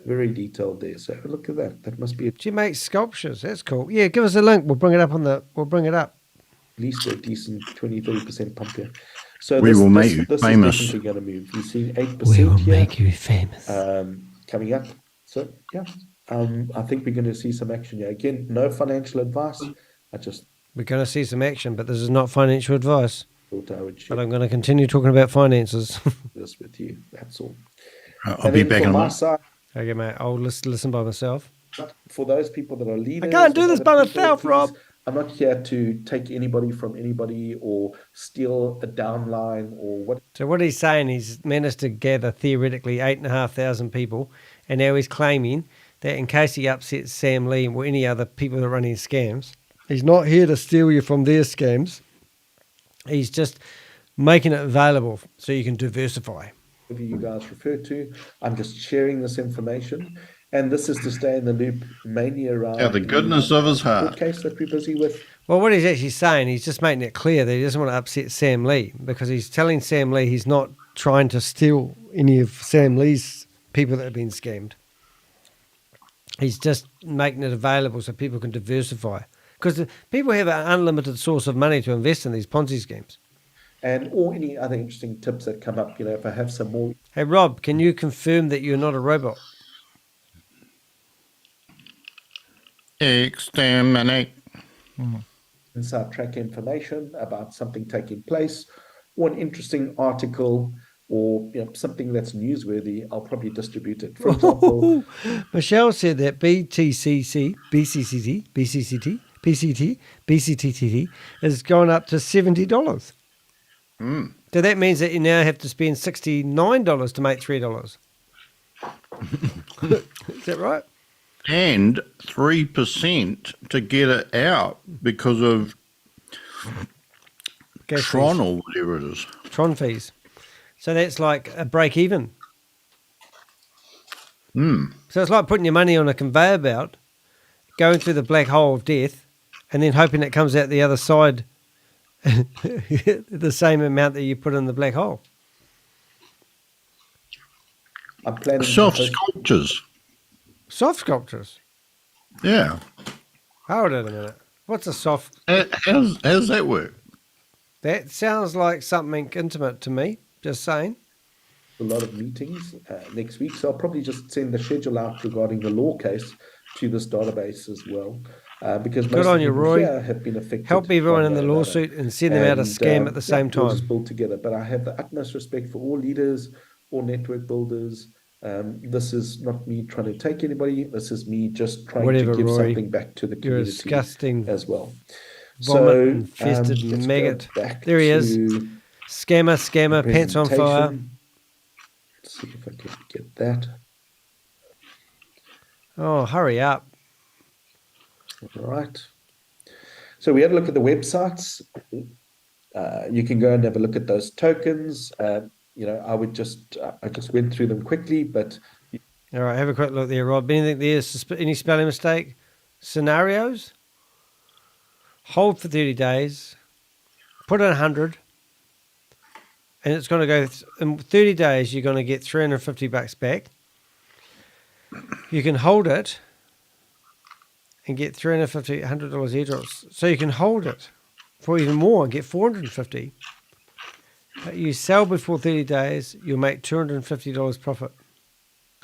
very detailed there. So look at that. That must be at She makes sculptures. That's cool. Yeah, give us a link. We'll bring it up We'll bring it up. least a decent 20-30% pump here. So We will make you famous. is definitely going to move. You've seen 8% We will here make you famous. coming up. So yeah, I think we're going to see some action here. Again, no financial advice. I just We're going to see some action, but this is not financial advice. thought I would But share I'm going to continue talking about finances. this with you. That's all. I'll be back from on my that. side, Okay, mate, I'll listen by myself. for those people that are leaders, I can't do and this other by people, myself, please, Rob. I'm not here to take anybody from anybody or steal a downline or what. So what he's saying, he's managed to gather theoretically 8,500 people, and now he's claiming that in case he upsets Sam Lee or any other people that are running scams, he's not here to steal you from their scams. He's just making it available so you can diversify. Whatever you guys refer to, I'm just sharing this information, and this is to stay in the loop, mainly around Out the goodness of his court heart. case that we're busy with. Well, what he's actually saying, he's just making it clear that he doesn't want to upset Sam Lee, because he's telling Sam Lee he's not trying to steal any of Sam Lee's people that have been scammed. He's just making it available so people can diversify. Because people have an unlimited source of money to invest in these Ponzi schemes. And or any other interesting tips that come up, if I have some more. Hey, Rob, can you confirm that you're not a robot? Exterminate. Inside track information about something taking place, or an interesting article, or something that's newsworthy, I'll probably distribute it. For example, Michelle said that BCTT is going up to $70. So that means that you now have to spend $69 to make $3. Is that right? And 3% to get it out because of Gas Tron fees. or whatever it is. Tron fees. So that's like a break even. So it's like putting your money on a conveyor belt, going through the black hole of death, and then hoping it comes out the other side the same amount that you put in the black hole. I'm planning Soft sculptures. Soft sculptures. Yeah. Hold on a minute. What's a soft? How does that work? That sounds like something intimate to me. Just saying. a lot of meetings next week, so I'll probably just send the schedule out regarding the law case to this database as well. Because Good most on of you, the people Roy. here have been affected. Help everyone one in the way or another. lawsuit and send them out a scam at the same We'll time. just build together. But I have the utmost respect for all leaders, all network builders. This is not me trying to take anybody. This is me just trying Whatever, to give Rory. something back to the You're a community disgusting as well. vomit-infested let's go maggot. back There he is. to Scammer, pants on fire. presentation. Let's see if I can get that. Oh, hurry up. All right. So we had a look at the websites. You can go and have a look at those tokens. I just went through them quickly, but All right, have a quick look there, Rob. Anything there? Any spelling mistake? Scenarios? Hold for 30 days. Put in 100. And it's going to go, in 30 days, you're going to get $350 back. You can hold it and get $350, $100 airdrops. So you can hold it for even more and get $450. But you sell before 30 days, you'll make $250 profit.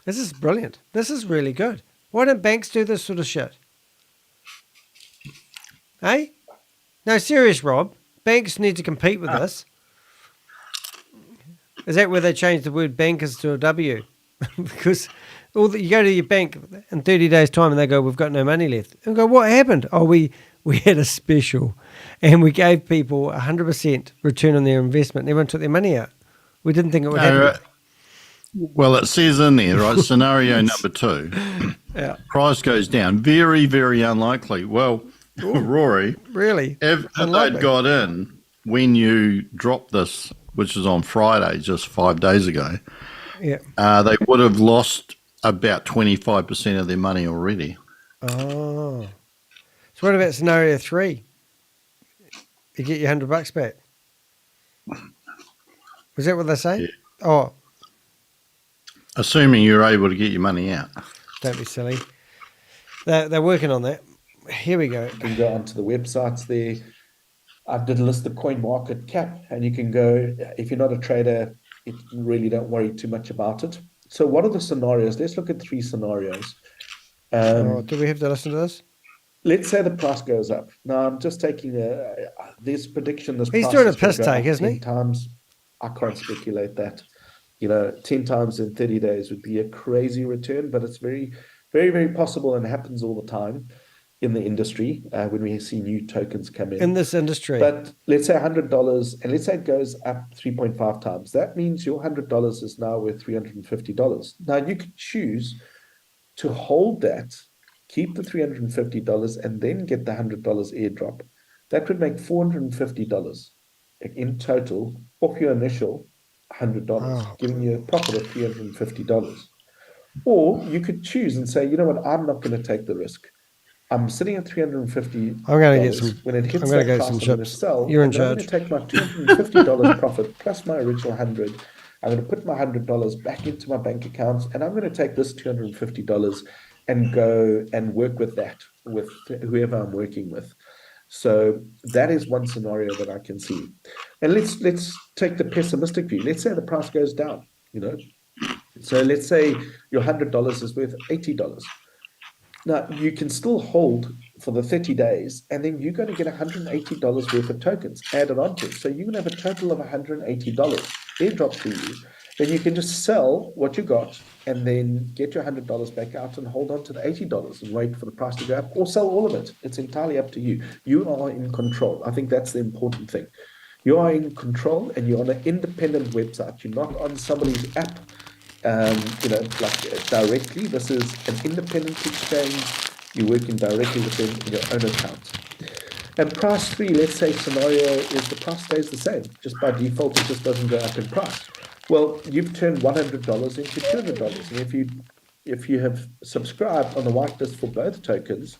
This is brilliant. This is really good. Why don't banks do this sort of shit? Hey? No, serious, Rob. Banks need to compete with this. Is that where they changed the word bankers to a W? Because you go to your bank in 30 days' time and they go, we've got no money left. And go, what happened? Oh, we had a special and we gave people 100% return on their investment and everyone took their money out. We didn't think it would happen. Well, it says in there, right, scenario number 2, Yeah. price goes down. Very, very unlikely. Well, Rory, Really? if they'd got in when you dropped this, which is on Friday, just 5 days ago, Yeah. they would have lost about 25% of their money already. Oh. So what about scenario 3? You get your $100 back. Was that what they say? Yeah. Oh, Assuming you're able to get your money out. don't be silly. They're working on that. Here we go. you can go onto the websites there. I did list the coin market cap, and you can go, if you're not a trader, you really don't worry too much about it. So what are the scenarios? Let's look at 3 scenarios. Do we have to listen to this? Let's say the price goes up. Now, I'm just taking this prediction. This He's price doing a is gonna piss go take, up isn't 10 he? times. I can't speculate that. 10 times in 30 days would be a crazy return, but it's very, very, very possible and happens all the time in the industry when we see new tokens come in. In this industry. But let's say $100, and let's say it goes up 3.5 times. That means your $100 is now worth $350. Now, you could choose to hold that, keep the $350, and then get the $100 airdrop. That would make $450 in total off your initial $100, giving you a profit of $350. Or you could choose and say, you know what, I'm not going to take the risk. I'm sitting at $350. I'm going to get some. When it hits I'm going to that get price, some I'm going to chips. sell. You're in and I'm charge. going to take my $250 profit plus my original 100. I'm going to put my $100 back into my bank account, and I'm going to take this $250 and go and work with that with whoever I'm working with. So that is one scenario that I can see. And let's take the pessimistic view. Let's say the price goes down. So let's say your $100 is worth $80. Now, you can still hold for the 30 days, and then you're going to get $180 worth of tokens added onto it. So you're going to have a total of $180 airdrop to you. Then you can just sell what you got and then get your $100 back out and hold on to the $80 and wait for the price to go up, or sell all of it. It's entirely up to you. You are in control. I think that's the important thing. You are in control, and you're on an independent website. You're not on somebody's app. Directly. This is an independent exchange. You're working directly with them in your own account. And price 3, let's say scenario is the price stays the same. Just by default, it just doesn't go up in price. Well, you've turned $100 into $200. And if you have subscribed on the whitelist for both tokens,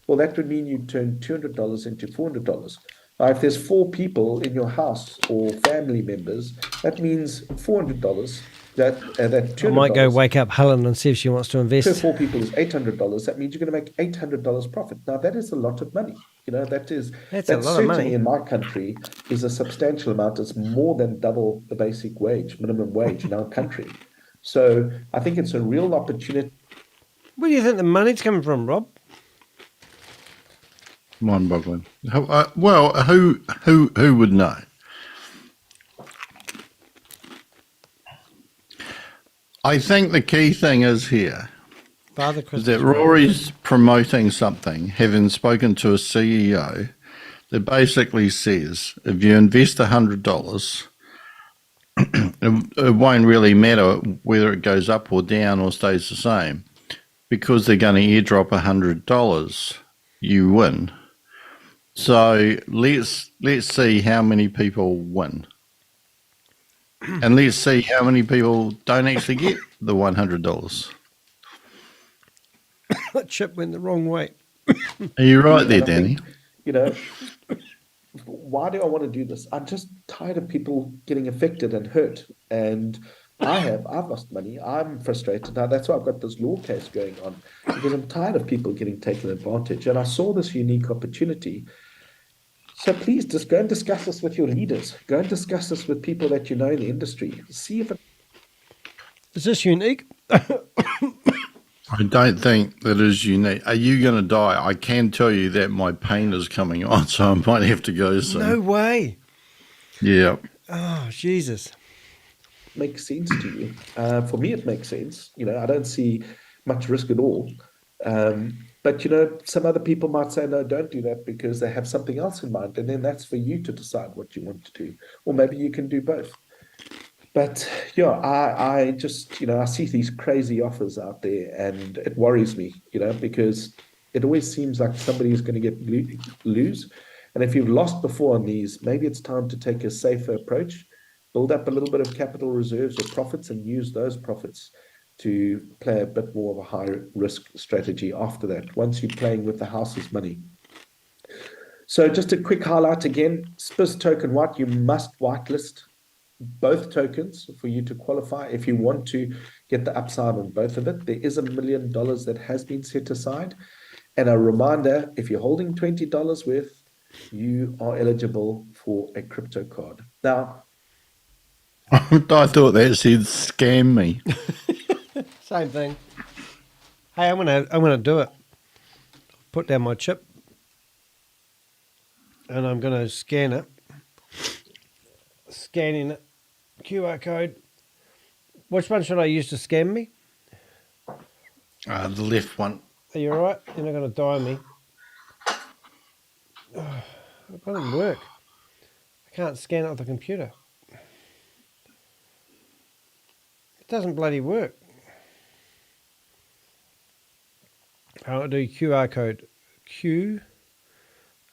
well, that would mean you turn $200 into $400. Now, if there's 4 people in your house or family members, that means $400. That $200 I might go wake up Helen and see if she wants to invest. per 4 people is $800. That means you're going to make $800 profit. Now, that is a lot of money. That's a lot certainly of money. in my country is a substantial amount. It's more than double the basic wage, minimum wage in our country. So I think it's a real opportunity. Where do you think the money's coming from, Rob? Mind-boggling. Well, who would know? I think the key thing is here is that Rory's promoting something, having spoken to a CEO, that basically says if you invest $100, it won't really matter whether it goes up or down or stays the same, because they're going to airdrop $100, you win. So let's see how many people win. And let's see how many people don't actually get the $100. That chip went the wrong way. Are you right there, Danny? Why do I want to do this? I'm just tired of people getting affected and hurt. And I've lost money. I'm frustrated. Now, that's why I've got this law case going on, because I'm tired of people getting taken advantage. And I saw this unique opportunity. So please just go and discuss this with your leaders. Go and discuss this with people that you know in the industry. See if Is this unique? I don't think that is unique. Are you going to die? I can tell you that my pain is coming on, so I might have to go soon. No way. Yeah. Oh, Jesus. Makes sense to you. For me, it makes sense. I don't see much risk at all. But, some other people might say, no, don't do that because they have something else in mind. And then that's for you to decide what you want to do. Or maybe you can do both. But, I just, I see these crazy offers out there and it worries me, because it always seems like somebody's going to lose. And if you've lost before on these, maybe it's time to take a safer approach, build up a little bit of capital reserves or profits and use those profits to play a bit more of a high risk strategy after that, once you're playing with the house's money. So just a quick highlight again, SPIS token white, you must whitelist both tokens for you to qualify if you want to get the upside on both of it. There is $1 million that has been set aside. And a reminder, if you're holding $20 worth, you are eligible for a crypto card. Now, I thought that said scam me. Same thing. Hey, I'm gonna do it. Put down my chip, and I'm gonna scan it. Scanning it. QR code. Which one should I use to scan me? The left one. Are you all right? You're not going to die me. It doesn't work. I can't scan it with the computer. It doesn't bloody work. I'll do QR code.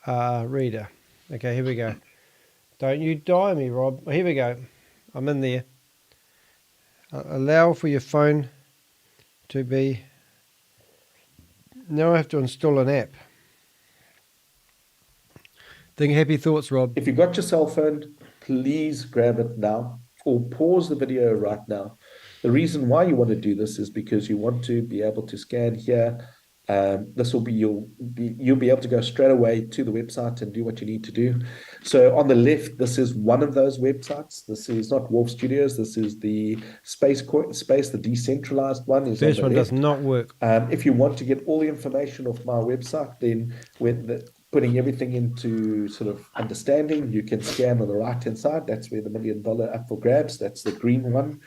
Reader. Okay, here we go. Don't you die me, Rob. Here we go. I'm in there. Allow for your phone to be... Now I have to install an app. Think happy thoughts, Rob. If you've got your cell phone, please grab it now or pause the video right now. The reason why you want to do this is because you want to be able to scan here. This will be you'll be able to go straight away to the website and do what you need to do. So on the left, this is one of those websites. This is not Wharf Studios. This is the space, the decentralized one. Is First on the one left. does not work. If you want to get all the information off my website, then putting everything into sort of understanding, you can scan on the right-hand side. That's where the $1 million up for grabs. That's the green one,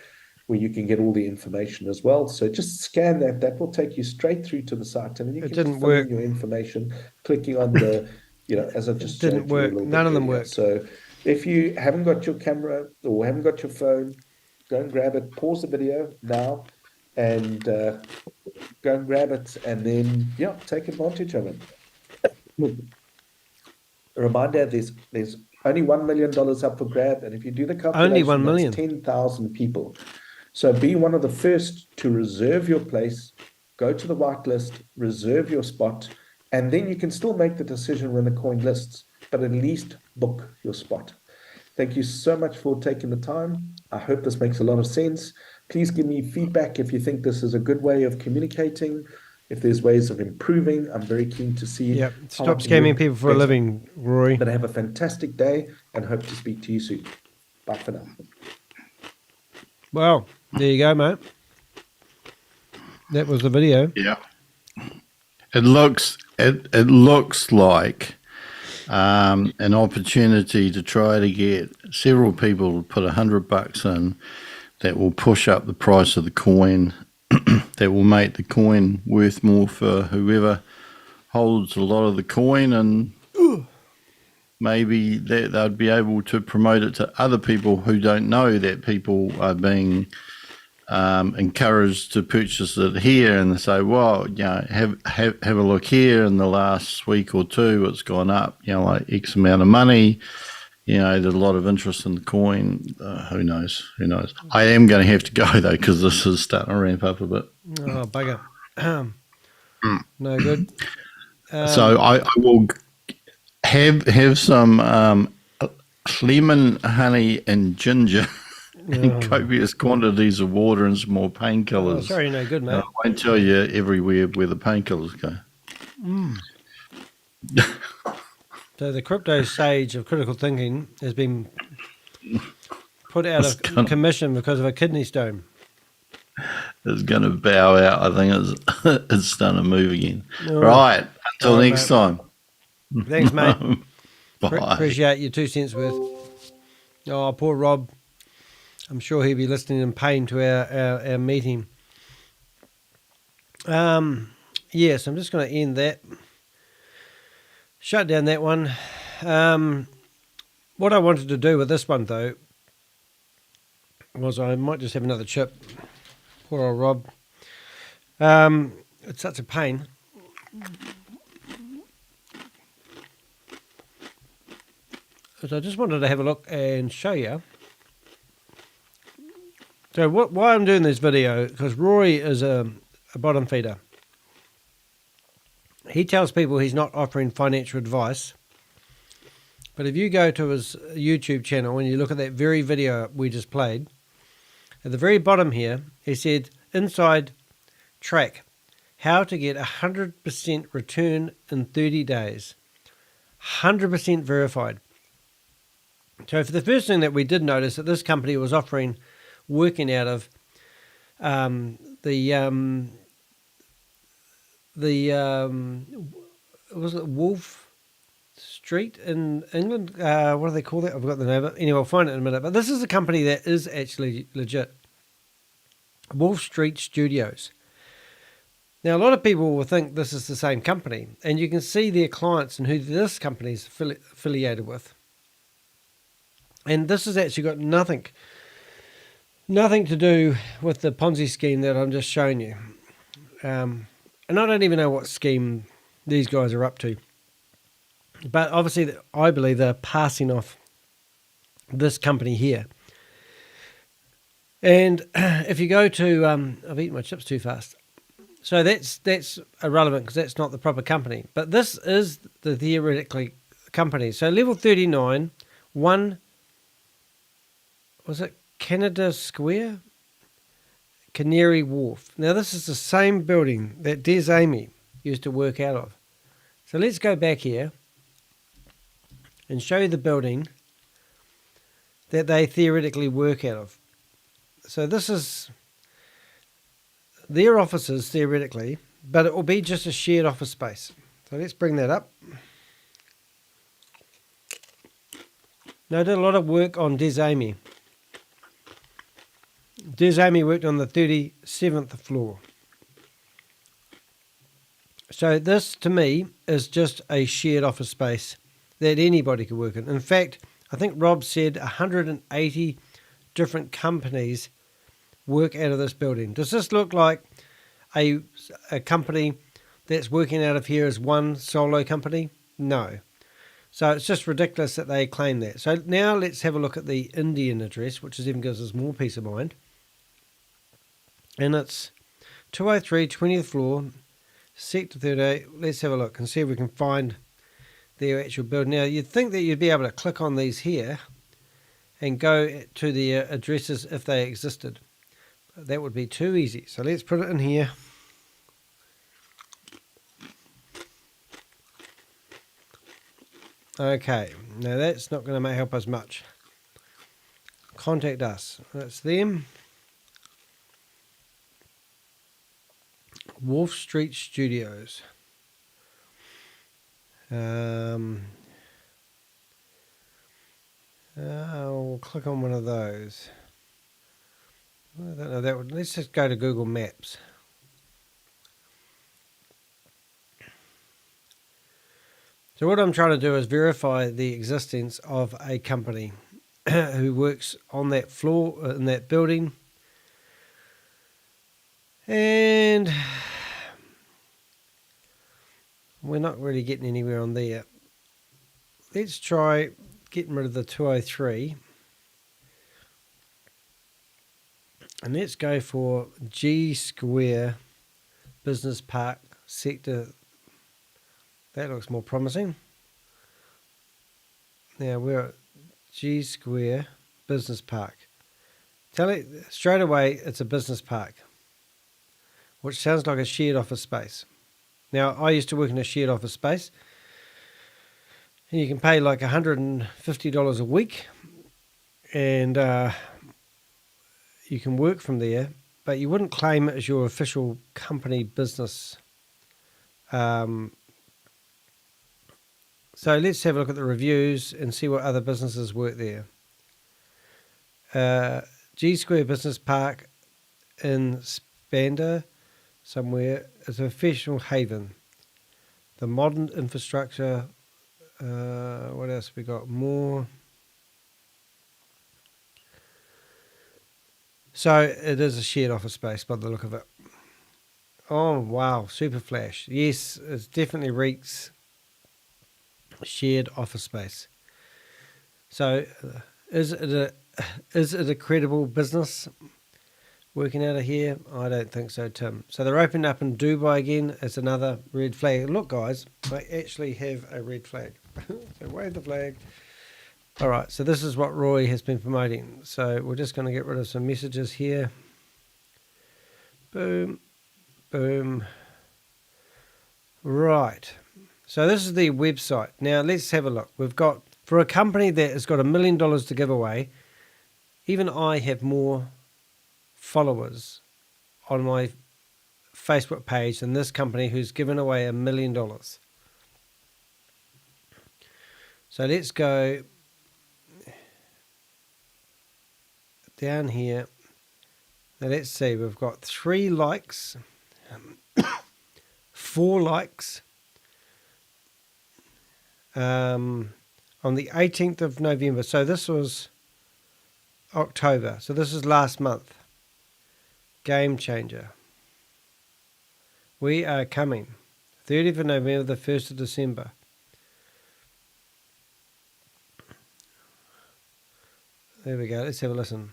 where you can get all the information as well. So just scan that. That will take you straight through to the site, and then you can just fill in your information, clicking on the, as I just showed you. Didn't work. None of them worked. So if you haven't got your camera or haven't got your phone, go and grab it. Pause the video now, and go and grab it, and then take advantage of it. A reminder: there's only $1 million up for grab, and if you do the calculation, only 1 million. that's 10,000 people. So be one of the first to reserve your place, go to the whitelist, reserve your spot, and then you can still make the decision when the coin lists, but at least book your spot. Thank you so much for taking the time. I hope this makes a lot of sense. Please give me feedback if you think this is a good way of communicating. If there's ways of improving, I'm very keen to see. Yep. Stop scamming people for a living, Rory. But have a fantastic day and hope to speak to you soon. Bye for now. Well, there you go, mate. That was the video. Yeah. It looks like an opportunity to try to get several people to put $100 in that will push up the price of the coin, that will make the coin worth more for whoever holds a lot of the coin, and maybe they'd be able to promote it to other people who don't know that people are being encouraged to purchase it here, and they say, well, have a look here. In the last week or two, it's gone up, like X amount of money. There's a lot of interest in the coin. Who knows? I am going to have to go though, because this is starting to ramp up a bit. Oh, bugger. No good. So I will have some lemon, honey, and ginger. And copious quantities of water and some more painkillers. Oh, sorry, no good, mate. I won't tell you everywhere where the painkillers go. So the CryptoSage of critical thinking has been put out of commission because of a kidney stone. It's going to bow out. I think it's starting to move again. All right. Until next time. Thanks, mate. Bye. Appreciate your 2 cents worth. Oh, poor Rob. I'm sure he'll be listening in pain to our meeting. Yes, I'm just going to end that. Shut down that one. What I wanted to do with this one, though, was I might just have another chip. Poor old Rob. It's such a pain. So I just wanted to have a look and show you. So why I'm doing this video, because Rory is a bottom feeder. He tells people he's not offering financial advice. But if you go to his YouTube channel and you look at that very video we just played, at the very bottom here, he said, inside track, how to get 100% return in 30 days. 100% verified. So for the first thing that we did notice, that this company was offering working out of the was it Wolfe Street in England? What do they call that? I've got the name of it. Anyway, I'll find it in a minute. But this is a company that is actually legit. Wharf Street Studios. Now, a lot of people will think this is the same company, and you can see their clients and who this company is affiliated with. And this has actually got nothing to do with the Ponzi scheme that I'm just showing you. And I don't even know what scheme these guys are up to. But obviously, I believe they're passing off this company here. And if you go to, I've eaten my chips too fast. So that's irrelevant because that's not the proper company. But this is the theoretically company. So level 39, was it Canada Square? Canary Wharf. Now this is the same building that Des Amy used to work out of. So let's go back here and show you the building that they theoretically work out of. So this is their offices theoretically, but it will be just a shared office space. So let's bring that up. Now I did a lot of work on Des Amy. Des Amy worked on the 37th floor. So this, to me, is just a shared office space that anybody could work in. In fact, I think Rob said 180 different companies work out of this building. Does this look like a company that's working out of here as one solo company? No. So it's just ridiculous that they claim that. So now let's have a look at the Indian address, which even gives us more peace of mind. And it's 203, 20th floor, sector 38. Let's have a look and see if we can find their actual building. Now, you'd think that you'd be able to click on these here and go to the addresses if they existed. But that would be too easy. So let's put it in here. Okay, now that's not going to help us much. Contact us. That's them. Wharf Street Studios. I'll click on one of those. I don't know that would. Let's just go to Google Maps. So what I'm trying to do is verify the existence of a company who works on that floor in that building. And we're not really getting anywhere on there. Let's try getting rid of the 203. And let's go for G Square Business Park sector. That looks more promising. Now we're at G Square Business Park. Tell it straight away it's a business park, which sounds like a shared office space. Now, I used to work in a shared office space, and you can pay like $150 a week, and you can work from there, but you wouldn't claim it as your official company business. So let's have a look at the reviews and see what other businesses work there. G Square Business Park in Spander, somewhere, is a professional haven. The modern infrastructure. What else we got? More. So it is a shared office space by the look of it. Oh wow, super flash. Yes, it definitely reeks shared office space. So is it a credible business working out of here? I don't think so, Tim. So they're opening up in Dubai again. It's another red flag. Look, guys, I actually have a red flag. So wave the flag. All right, so this is what Roy has been promoting. So we're just going to get rid of some messages here. Boom, boom. Right. So this is the website. Now let's have a look. We've got, for a company that has got $1 million to give away, even I have more followers on Facebook page than this company who's given away $1 million. So let's go down here. Now let's see, we've got 3 likes, 4 likes on the 18th of November. So this was October. So this is last month. Game changer. We are coming. 30th of November, the 1st of December. There we go. Let's have a listen.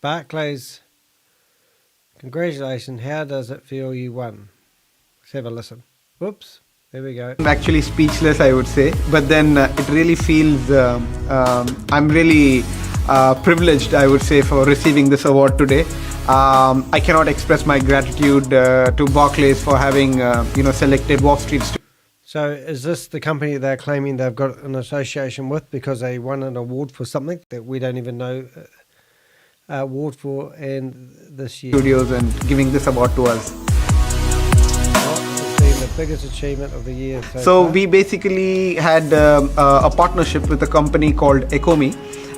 Barclays, congratulations. How does it feel you won? Let's have a listen. Whoops. There we go. I'm actually speechless, I would say. But then it really feels, I'm really privileged, I would say, for receiving this award today. I cannot express my gratitude to Barclays for having, selected Wharf Street Studios. So is this the company they're claiming they've got an association with because they won an award for something that we don't even know award for and this year? Studios and giving this award to us. What has been the biggest achievement of the year so far? We basically had a partnership with a company called Ecomi,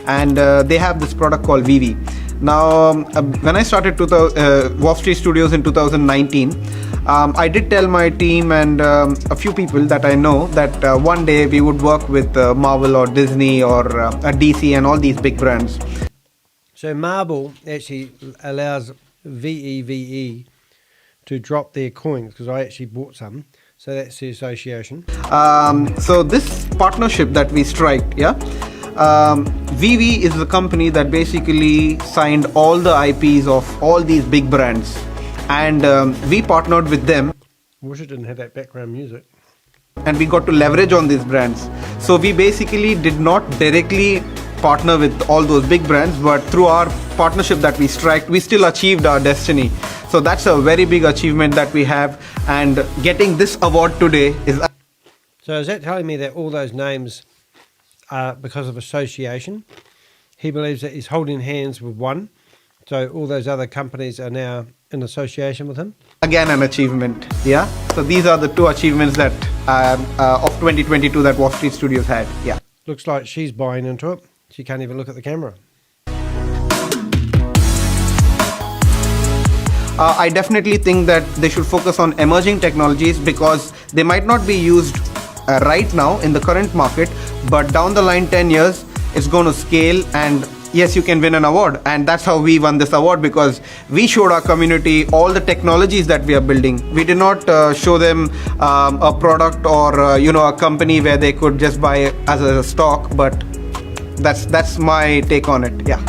and they have this product called VV. Now, when I started Wharf Street Studios in 2019, I did tell my team and a few people that I know that one day we would work with Marvel or Disney or DC and all these big brands. So Marble actually allows VEVE to drop their coins because I actually bought some. So that's the association. So this partnership that we strike, VV is the company that basically signed all the IPs of all these big brands, and we partnered with them. Wish it didn't have that background music. And we got to leverage on these brands. So we basically did not directly partner with all those big brands, but through our partnership that we struck, we still achieved our destiny. So that's a very big achievement that we have, and getting this award today is... So is that telling me that all those names are because of association? He believes that he's holding hands with one, so all those other companies are now in association with him? Again, an achievement, yeah. So these are the 2 achievements that of 2022 that Wharf Street Studios had, yeah. Looks like she's buying into it. She can't even look at the camera. I definitely think that they should focus on emerging technologies because they might not be used right now in the current market, but down the line 10 years it's going to scale, and yes, you can win an award. And that's how we won this award, because we showed our community all the technologies that we are building. We did not show them a product or a company where they could just buy as a stock, but that's my take on it. Yeah.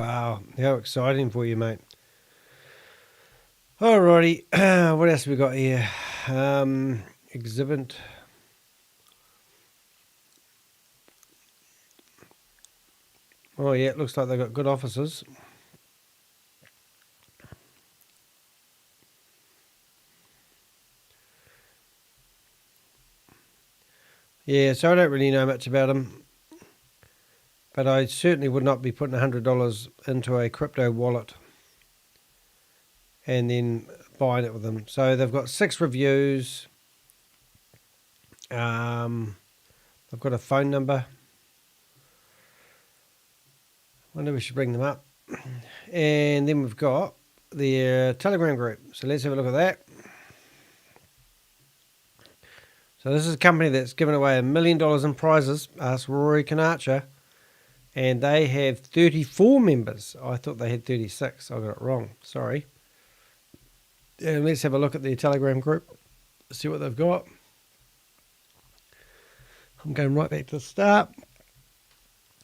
Wow, how exciting for you, mate. Alrighty, what else have we got here? Exhibit. Oh yeah, it looks like they've got good offices. Yeah, so I don't really know much about them, but I certainly would not be putting $100 into a crypto wallet and then buying it with them. So they've got 6 reviews. They've got a phone number. Wonder if we should bring them up. And then we've got their Telegram group. So let's have a look at that. So this is a company that's given away $1 million in prizes. Ask Rory Conacher. And they have 34 members. I thought they had 36. I got it wrong. Sorry. And let's have a look at their Telegram group. See what they've got. I'm going right back to the start.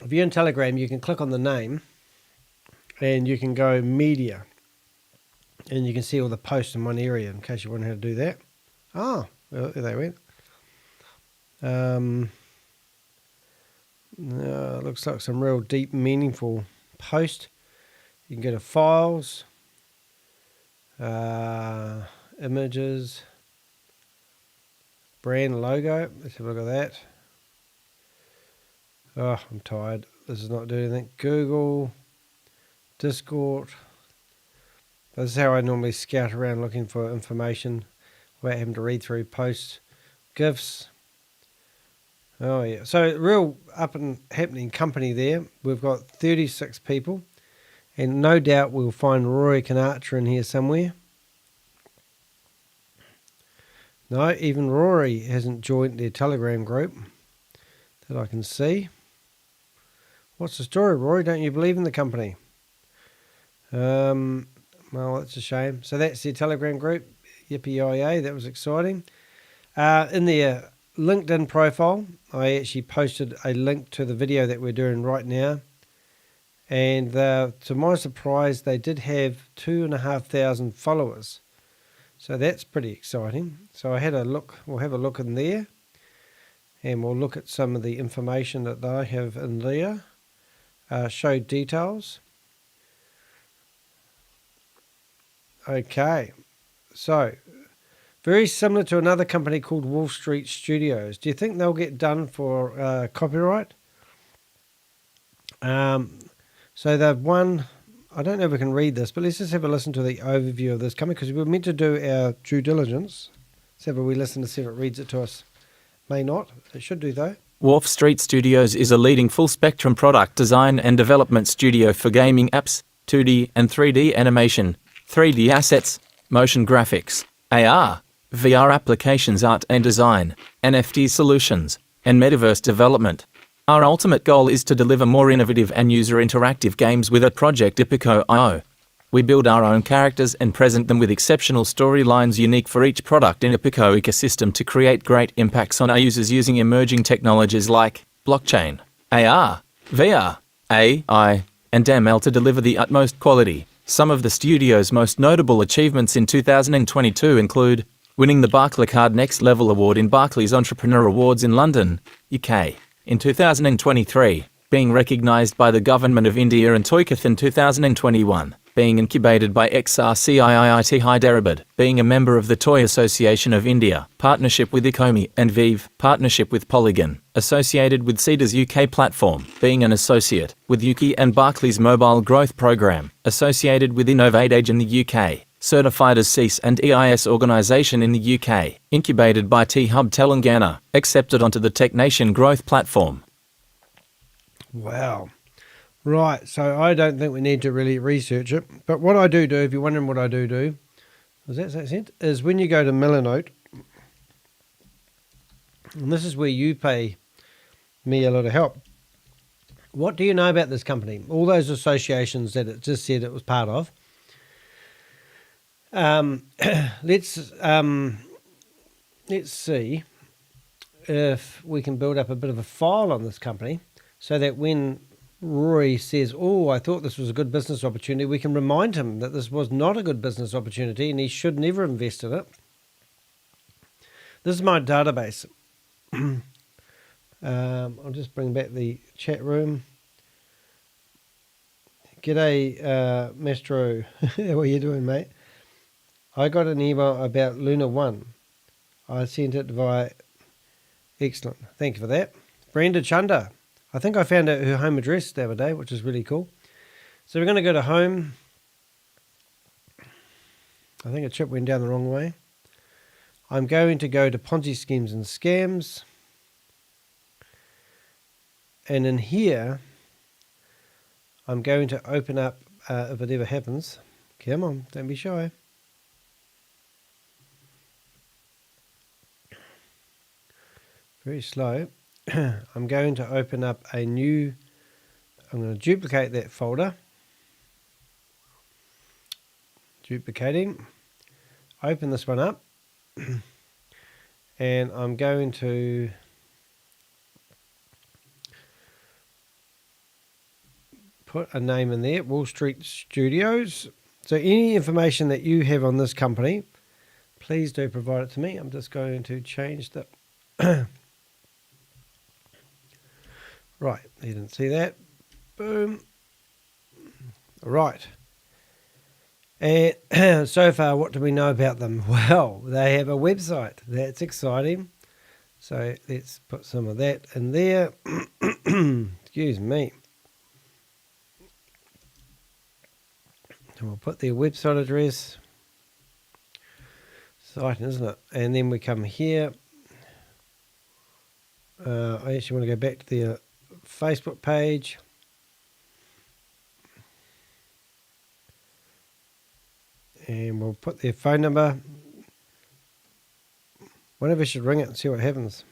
If you're in Telegram, you can click on the name and you can go media. And you can see all the posts in one area in case you wonder how to do that. Oh, well, there they went. Looks like some real deep, meaningful post. You can go to files, images, brand logo. Let's have a look at that. Oh, I'm tired. This is not doing anything. Google, Discord, This is how I normally scout around looking for information without having to read through posts, GIFs. Oh yeah, so real up and happening company there. We've got 36 people, and no doubt we'll find Rory Conacher in here somewhere. No, even Rory hasn't joined their Telegram group that I can see. What's the story, Rory? Don't you believe in the company? Well, that's a shame. So that's their Telegram group. Yippee-yi-yay, that was exciting. In their LinkedIn profile, I actually posted a link to the video that we're doing right now. And to my surprise, they did have 2,500 followers. So that's pretty exciting. So I had a look. We'll have a look in there. And we'll look at some of the information that they have in there. Show details. Okay. So, very similar to another company called Wharf Street Studios. Do you think they'll get done for copyright? So they've won. I don't know if we can read this, but let's just have a listen to the overview of this company because we were meant to do our due diligence. Let's have a wee listen to see if it reads it to us. May not. It should do though. Wharf Street Studios is a leading full-spectrum product design and development studio for gaming apps, 2D and 3D animation, 3D assets, motion graphics, AR, VR applications, art and design, NFT solutions, and metaverse development. Our ultimate goal is to deliver more innovative and user-interactive games with a Project Epico.io. We build our own characters and present them with exceptional storylines unique for each product in Epico ecosystem to create great impacts on our users using emerging technologies like blockchain, AR, VR, AI, and ML to deliver the utmost quality. Some of the studio's most notable achievements in 2022 include winning the Barclaycard Next Level Award in Barclays Entrepreneur Awards in London, UK, in 2023, being recognised by the Government of India and Toykath in 2021, being incubated by XRCIIT Hyderabad, being a member of the Toy Association of India, partnership with Ecomi and Vive, partnership with Polygon, associated with Cedars UK platform, being an associate with Yuki and Barclays Mobile Growth Programme, associated with Innovate Age in the UK, certified as CES and EIS organisation in the UK, incubated by T-Hub Telangana, accepted onto the Tech Nation Growth Platform. Wow. Right, so I don't think we need to really research it. But what I do, if you're wondering what I do, does that make sense? Is when you go to Milanote, and this is where you pay me a lot of help. What do you know about this company? All those associations that it just said it was part of. Let's see if we can build up a bit of a file on this company so that when Rory says, oh, I thought this was a good business opportunity, we can remind him that this was not a good business opportunity and he should never invest in it. This is my database. I'll just bring back the chat room. G'day, Mastro. How are you doing, mate? I got an email about Luna 1. I sent it via... Excellent. Thank you for that. Brenda Chunda. I think I found out her home address the other day, which is really cool. So we're going to go to home. I think a chip went down the wrong way. I'm going to go to Ponzi Schemes and Scams. And in here, I'm going to open up, if it ever happens. Come on, don't be shy. Very slow. I'm going to open up a new, I'm going to duplicate that folder. Duplicating. Open this one up. And I'm going to put a name in there, Wall Street Studios. So any information that you have on this company, please do provide it to me. I'm just going to change the... Right, you didn't see that. Boom. Right. And so far, what do we know about them? Well, they have a website. That's exciting. So let's put some of that in there. Excuse me. And we'll put their website address. Exciting, isn't it? And then we come here. I actually want to go back to their Facebook page. And we'll put their phone number. One of us should ring it and see what happens.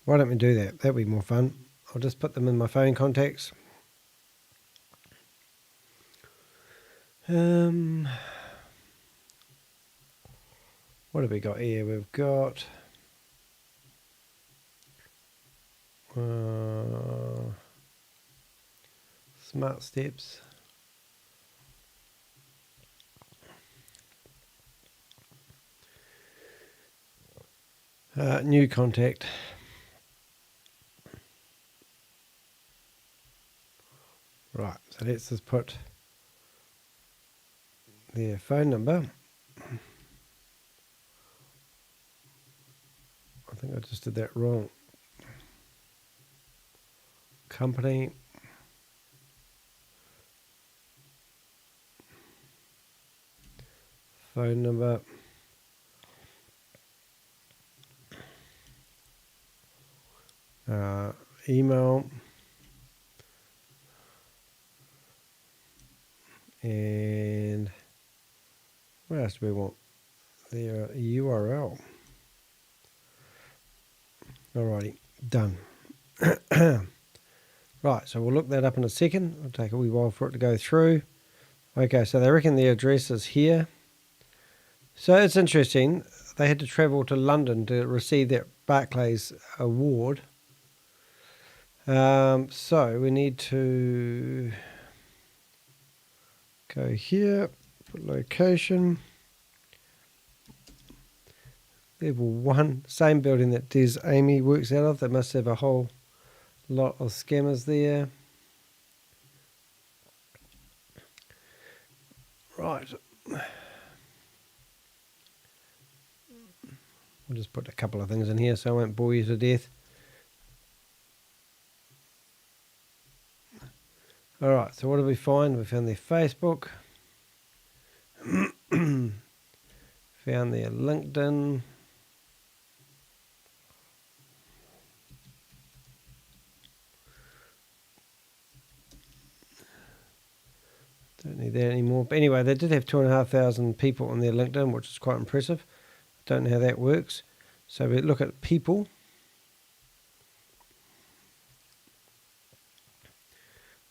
Why don't we do that? That'd be more fun. I'll just put them in my phone contacts. What have we got here? We've got Smart Steps. New contact. Right, so let's just put their phone number. I think I just did that wrong. Company. Phone number. Email. And what else do we want? Their URL. Alrighty, done. Right, so we'll look that up in a second. It'll take a wee while for it to go through. Okay, so they reckon the address is here. So it's interesting. They had to travel to London to receive that Barclays award. So we need to go here, put location. Level 1, same building that Des Amy works out of. They must have a whole lot of scammers there. Right. I'll just put a couple of things in here so I won't bore you to death. Alright, so what did we find? We found their Facebook. Found their LinkedIn. Don't need that anymore. But anyway, they did have 2,500 people on their LinkedIn, which is quite impressive. Don't know how that works. So we look at people.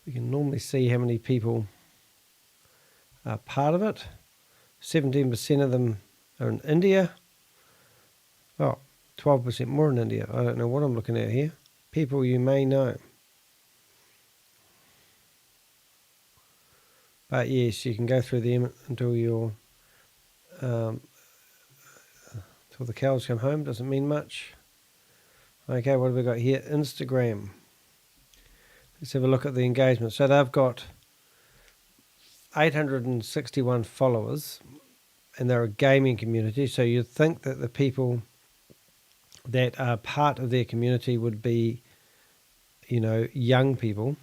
We can normally see how many people are part of it. 17% of them are in India. Oh, 12% more in India. I don't know what I'm looking at here. People you may know. But yes, you can go through them until you're till the cows come home. Doesn't mean much. Okay, what have we got here? Instagram. Let's have a look at the engagement. So they've got 861 followers, and they're a gaming community. So you'd think that the people that are part of their community would be, young people.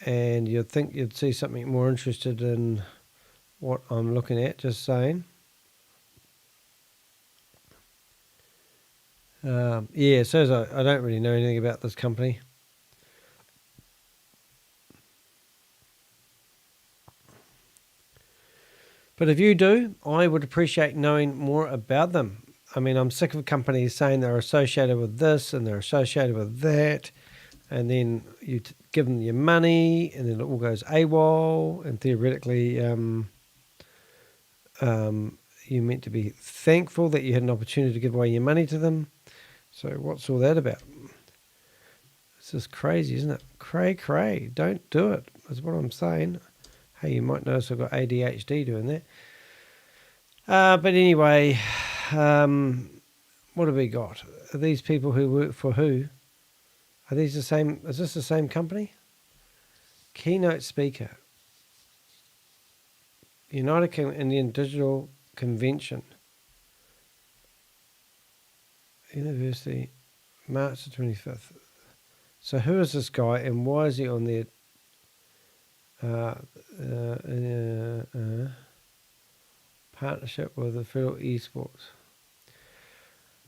And you'd think you'd see something more interested in what I'm looking at, just saying. Yeah, so I don't really know anything about this company. But if you do, I would appreciate knowing more about them. I mean, I'm sick of companies saying they're associated with this and they're associated with that. And then you give them your money and then it all goes AWOL. And theoretically, you're meant to be thankful that you had an opportunity to give away your money to them. So what's all that about? It's just crazy, isn't it? Cray. Don't do it, is what I'm saying. Hey, you might notice I've got ADHD doing that. But anyway, what have we got? Are these people who work for who? Are these the same? Is this the same company? Keynote speaker. United Kingdom Indian Digital Convention. University, March the 25th. So who is this guy and why is he on there? Partnership with the Federal Esports.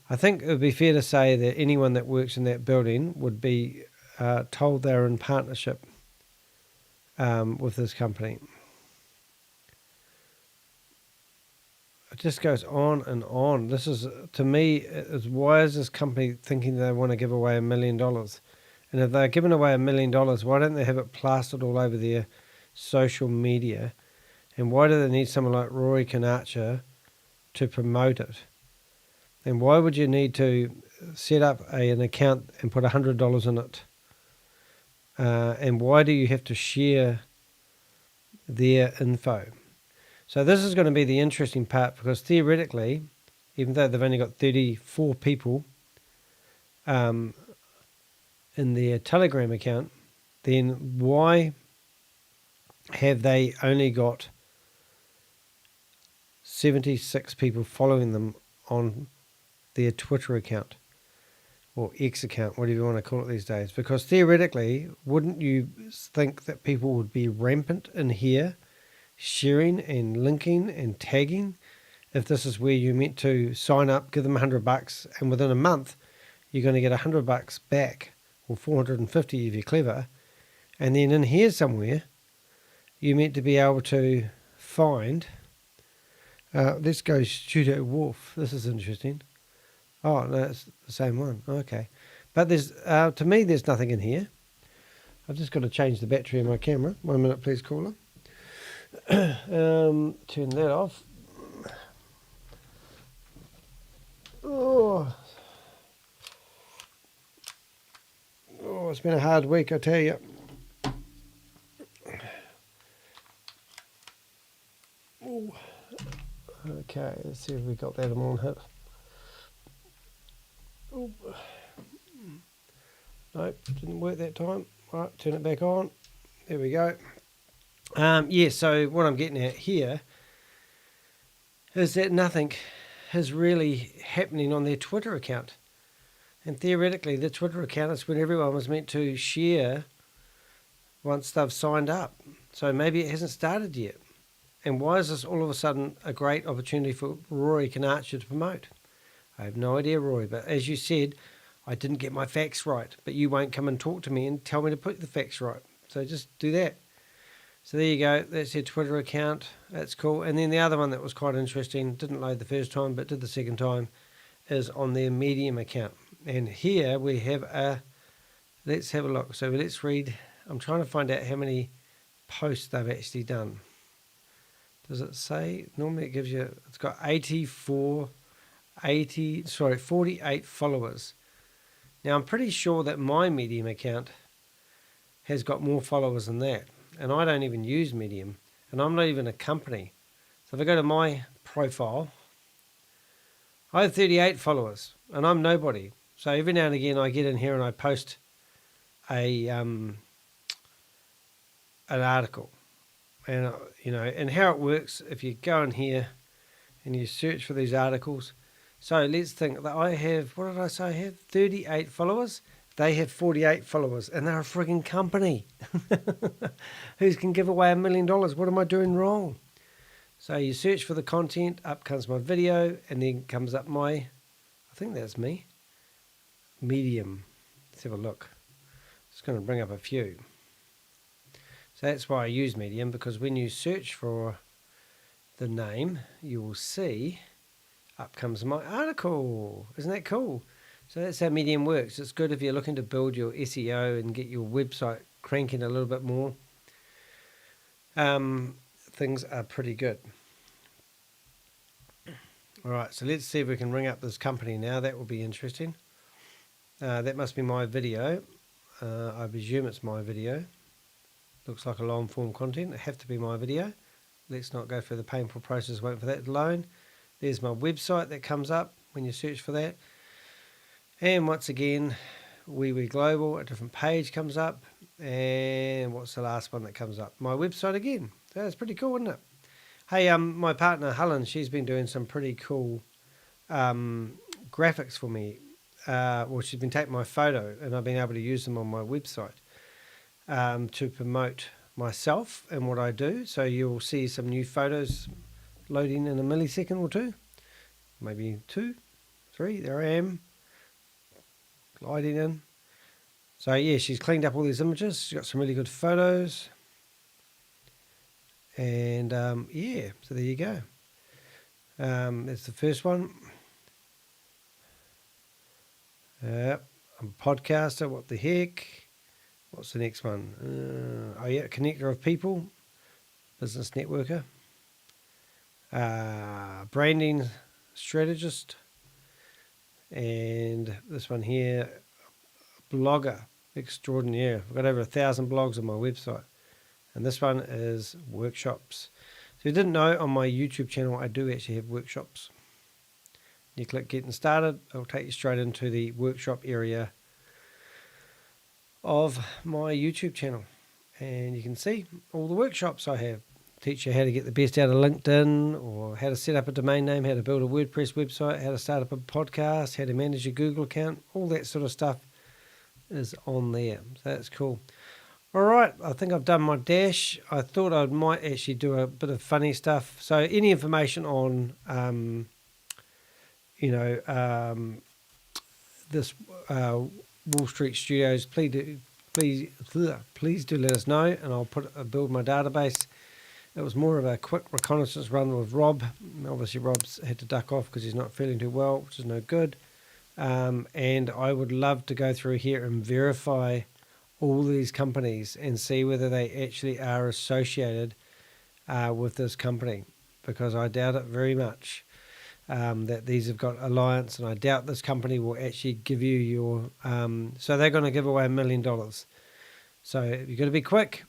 I think it would be fair to say that anyone that works in that building would be told they're in partnership with this company. It just goes on and on. This is, to me, is why is this company thinking they want to give away $1 million? And if they're giving away $1 million, why don't they have it plastered all over their social media? And why do they need someone like Rory Conacher to promote it? And why would you need to set up an account and put $100 in it? And why do you have to share their info? So this is going to be the interesting part, because theoretically, even though they've only got 34 people in their Telegram account, then why have they only got 76 people following them on their Twitter account or X account, whatever you want to call it these days? Because theoretically, wouldn't you think that people would be rampant in here, sharing and linking and tagging, if this is where you're meant to sign up, give them $100, and within a month you're going to get $100 back, or 450 if you're clever, and then in here somewhere you're meant to be able to find. Let's go Studio Wharf. This is interesting. Oh no, it's the same one. Okay, but there's to me there's nothing in here. I've just got to change the battery in my camera. 1 minute, please, caller. Turn that off. Oh, it's been a hard week, I tell you. Ooh. Okay, let's see if we got that on hit. Ooh. Nope, didn't work that time. Right, turn it back on. There we go. Yeah, so what I'm getting at here is that nothing is really happening on their Twitter account. And theoretically, the Twitter account is when everyone was meant to share once they've signed up. So maybe it hasn't started yet. And why is this all of a sudden a great opportunity for Rory Conacher to promote? I have no idea, Rory, but as you said, I didn't get my facts right, but you won't come and talk to me and tell me to put the facts right. So just do that. So there you go. That's your Twitter account. That's cool. And then the other one that was quite interesting, didn't load the first time, but did the second time, is on their Medium account. And here we have let's have a look. So let's read. I'm trying to find out how many posts they've actually done. Does it say? Normally it gives you, it's got 48 followers. Now I'm pretty sure that my Medium account has got more followers than that. And I don't even use Medium, and I'm not even a company. So if I go to my profile, I have 38 followers, and I'm nobody. So every now and again I get in here and I post an article, and and how it works. If you go in here and you search for these articles, so let's think that I have, what did I say I have? 38 followers. They have 48 followers, and they're a frigging company. Who can give away $1 million? What am I doing wrong? So you search for the content, up comes my video, and then comes up my, I think that's me, Medium. Let's have a look. Just going to bring up a few. So that's why I use Medium, because when you search for the name, you will see, up comes my article. Isn't that cool? So that's how Medium works. It's good if you're looking to build your SEO and get your website cranking a little bit more. Things are pretty good. All right, so let's see if we can ring up this company now. That will be interesting. That must be my video. I presume it's my video. Looks like a long form content. It have to be my video. Let's not go through the painful process waiting for that to load. There's my website that comes up when you search for that. And once again, Wee Global, a different page comes up. And what's the last one that comes up? My website again. So that's pretty cool, isn't it? Hey, my partner Helen, she's been doing some pretty cool graphics for me. Well, she's been taking my photo, and I've been able to use them on my website to promote myself and what I do. So you'll see some new photos loading in a millisecond or two, maybe 2, 3. There I am, gliding in. So yeah, she's cleaned up all these images. She's got some really good photos. And yeah, so there you go. That's the first one. I'm a podcaster. What the heck? What's the next one? Oh yeah, connector of people, business networker, branding strategist, and this one here, blogger extraordinaire. I've got over 1,000 blogs on my website. And this one is workshops. So you didn't know, on my YouTube channel, I do actually have workshops. You click getting started, it'll take you straight into the workshop area of my YouTube channel. And you can see all the workshops I have. Teach you how to get the best out of LinkedIn, or how to set up a domain name, how to build a WordPress website, how to start up a podcast, how to manage your Google account, all that sort of stuff is on there. So that's cool. All right, I think I've done my dash. I thought I might actually do a bit of funny stuff. So any information on, this Wall Street Studios, please do let us know, and I'll build my database. It was more of a quick reconnaissance run with Rob. Obviously, Rob's had to duck off because he's not feeling too well, which is no good. And I would love to go through here and verify all these companies and see whether they actually are associated with this company, because I doubt it very much that these have got alliance, and I doubt this company will actually give you your so they're going to give away $1 million. So you've got to be quick,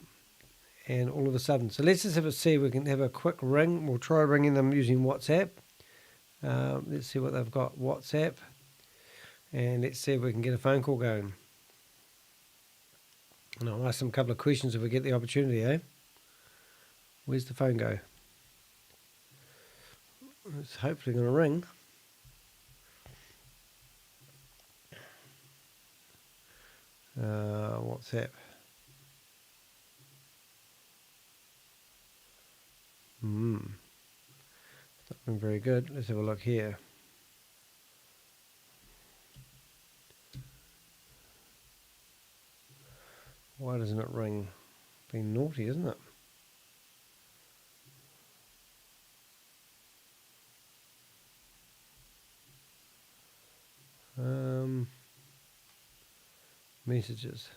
and all of a sudden. So let's just see if we can have a quick ring. We'll try ringing them using WhatsApp. Let's see what they've got. WhatsApp, and let's see if we can get a phone call going. And I'll ask them a couple of questions if we get the opportunity, eh? Where's the phone go? It's hopefully going to ring. WhatsApp. It's not been very good. Let's have a look here. Why doesn't it ring? Being naughty, isn't it? Messages.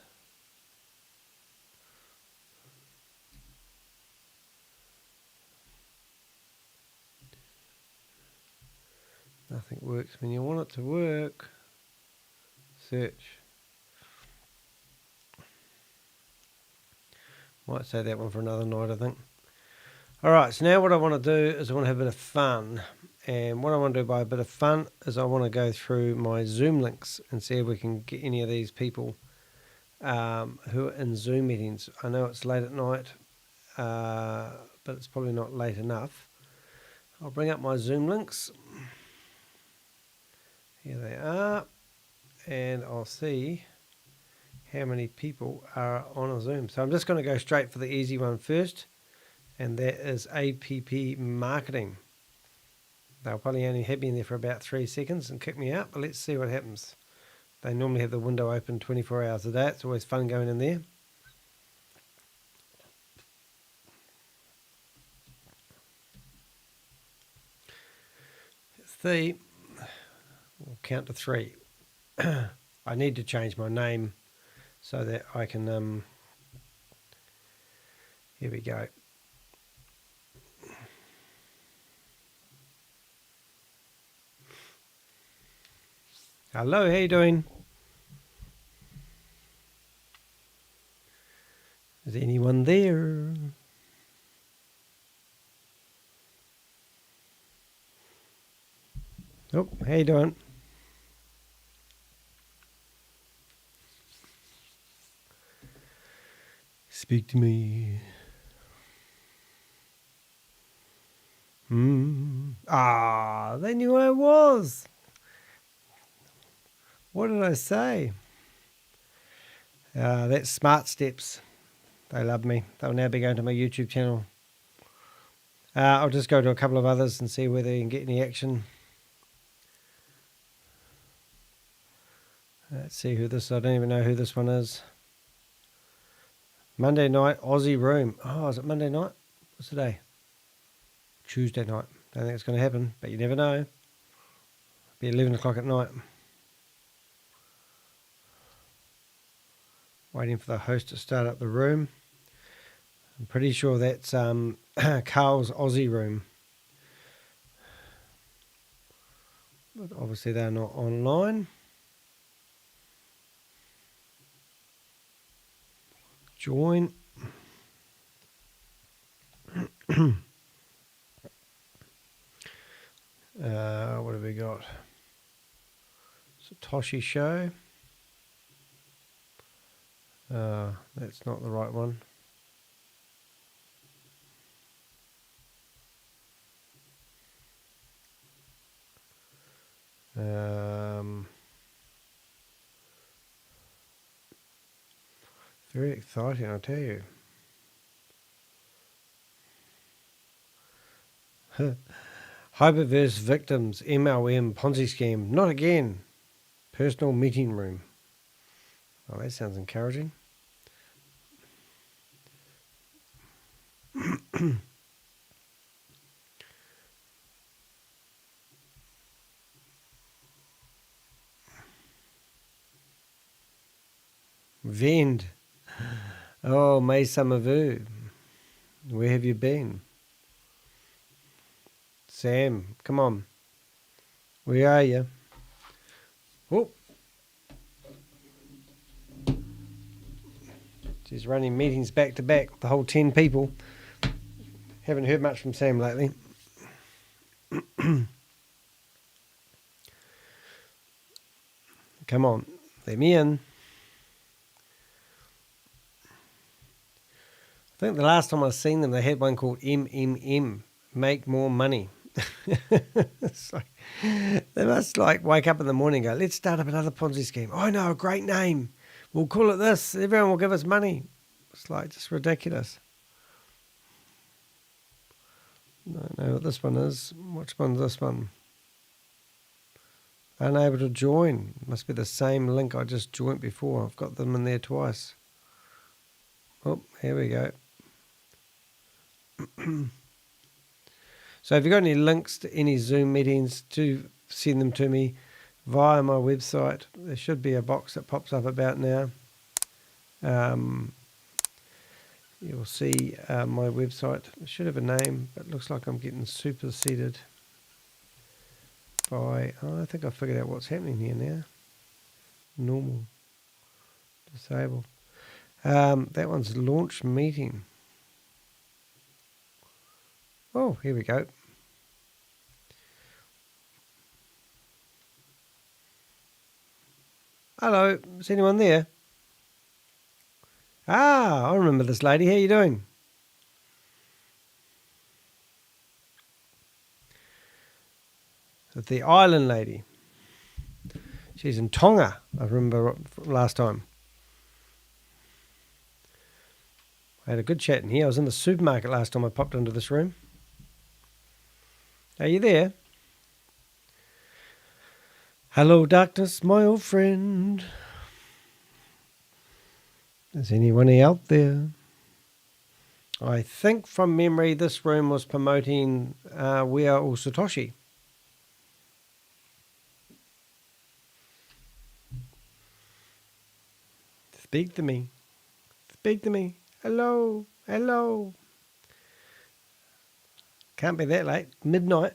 Nothing works when you want it to work. Search. Might say that one for another night, I think. All right, so now what I want to do is I want to have a bit of fun. And what I want to do by a bit of fun is I want to go through my Zoom links and see if we can get any of these people who are in Zoom meetings. I know it's late at night, but it's probably not late enough. I'll bring up my Zoom links. Here they are. And I'll see how many people are on a Zoom. So I'm just going to go straight for the easy one first, and that is APP marketing. They'll probably only have me in there for about 3 seconds and kick me out, but let's see what happens. They normally have the window open 24 hours a day. It's always fun going in there. We'll count to 3. I need to change my name so that I can, here we go. Hello, how you doing? Is anyone there? Oh, how you doing? Speak to me. They knew I was. What did I say? That's Smart Steps. They love me. They'll now be going to my YouTube channel. I'll just go to a couple of others and see whether you can get any action. Let's see who this. I don't even know who this one is. Monday night Aussie room. Oh, is it Monday night? What's the day? Tuesday night. Don't think it's going to happen, but you never know. Be 11 o'clock at night. Waiting for the host to start up the room. I'm pretty sure that's Carl's Aussie room. But obviously they're not online. Join. What have we got? Satoshi show. That's not the right one. Very exciting, I'll tell you. Hyperverse victims, MLM, Ponzi scheme, not again. Personal meeting room. Oh, that sounds encouraging. Vend. Oh, May Summervu. Where have you been? Sam, come on. Where are you? Oh. She's running meetings back to back, the whole 10 people. Haven't heard much from Sam lately. Come on, let me in. I think the last time I've seen them, they had one called MMM, Make More Money. It's like, they must like wake up in the morning and go, let's start up another Ponzi scheme. Oh, no, a great name. We'll call it this. Everyone will give us money. It's like just ridiculous. I don't know what this one is. Which one's this one? Unable to join. Must be the same link I just joined before. I've got them in there twice. Oh, here we go. So if you've got any links to any Zoom meetings, do send them to me via my website. There should be a box that pops up about now. You'll see my website. It should have a name, but it looks like I'm getting superseded by... Oh, I think I figured out what's happening here now. Normal. Disabled. That one's launch meeting. Oh, here we go. Hello, is anyone there? Ah, I remember this lady. How you doing? The island lady. She's in Tonga, I remember last time. I had a good chat in here. I was in the supermarket last time I popped into this room. Are you there? Hello, darkness, my old friend. Is anyone out there? I think from memory this room was promoting We Are All Satoshi. Speak to me. Speak to me. Hello. Hello. Can't be that late. Midnight.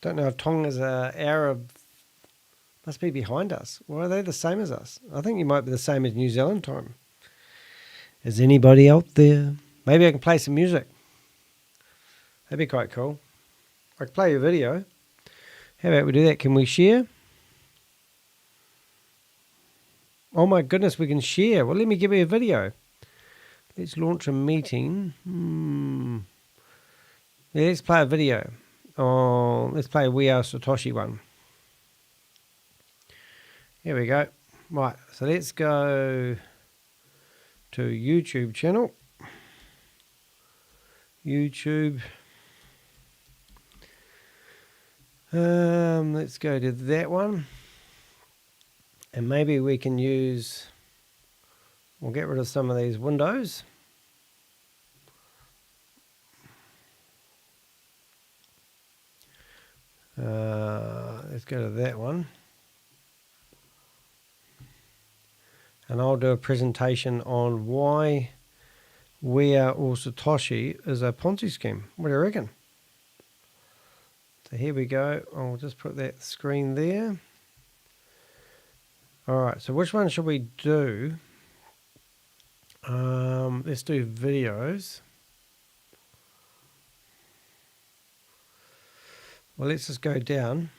Don't know if Tonga's Arab. Must be behind us. Why are they the same as us? I think you might be the same as New Zealand time. Is anybody out there? Maybe I can play some music. That'd be quite cool. I could play a video. How about we do that? Can we share? Oh my goodness, we can share. Well, let me give you a video. Let's launch a meeting. Yeah, let's play a video. Oh, let's play a We Are Satoshi one. Here we go. Right, so let's go to YouTube channel. YouTube. Let's go to that one. And maybe we can use, we'll get rid of some of these windows. Let's go to that one. And I'll do a presentation on why We Are All Satoshi is a Ponzi scheme. What do you reckon? So here we go. I'll just put that screen there. Alright, so which one should we do? Let's do videos. Well, let's just go down.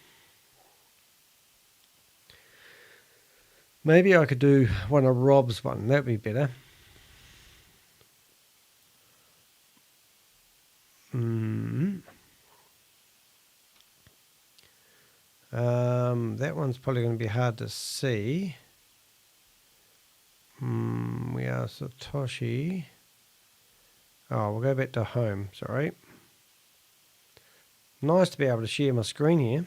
Maybe I could do one of Rob's one. That'd be better. That one's probably going to be hard to see. We are Satoshi. Oh, we'll go back to home. Sorry. Nice to be able to share my screen here.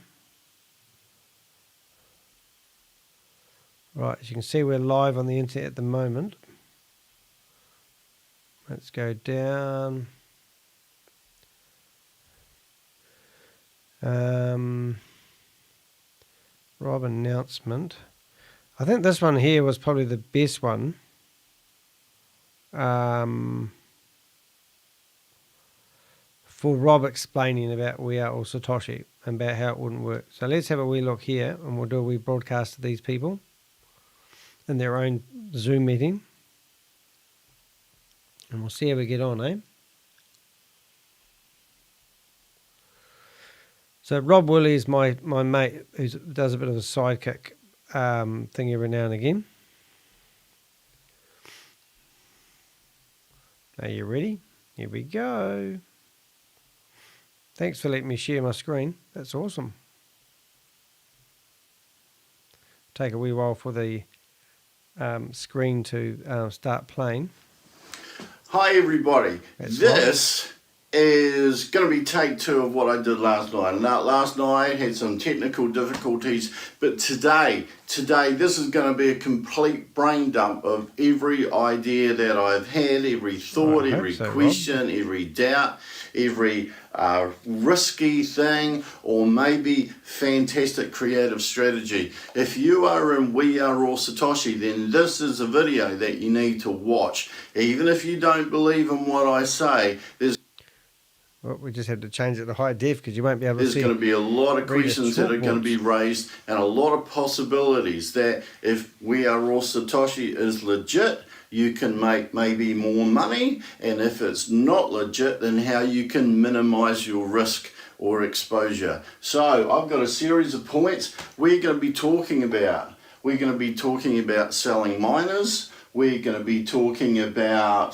Right, as you can see, we're live on the internet at the moment. Let's go down. Rob announcement. I think this one here was probably the best one. For Rob explaining about We Are All Satoshi and about how it wouldn't work. So let's have a wee look here and we'll do a wee broadcast to these people in their own Zoom meeting. And we'll see how we get on, eh? So Rob Woolley is my mate who does a bit of a sidekick thing every now and again. Are you ready? Here we go. Thanks for letting me share my screen. That's awesome. Take a wee while for the screen to start playing. Hi everybody. That's This is going to be take 2 of what I did last night. Now, last night had some technical difficulties, but today this is going to be a complete brain dump of every idea that I've had, every thought, every question, every doubt, every risky thing, or maybe fantastic creative strategy. If you are in We Are All Satoshi, then this is a video that you need to watch. Even if you don't believe in what I say, Well, we just had to change it to high def because you won't be able to see. There's going to be a lot of questions that are going to be raised and a lot of possibilities that if We Are All Satoshi is legit, you can make maybe more money, and if it's not legit, then how you can minimize your risk or exposure. So I've got a series of points we're going to be talking about. We're going to be talking about selling miners. We're going to be talking about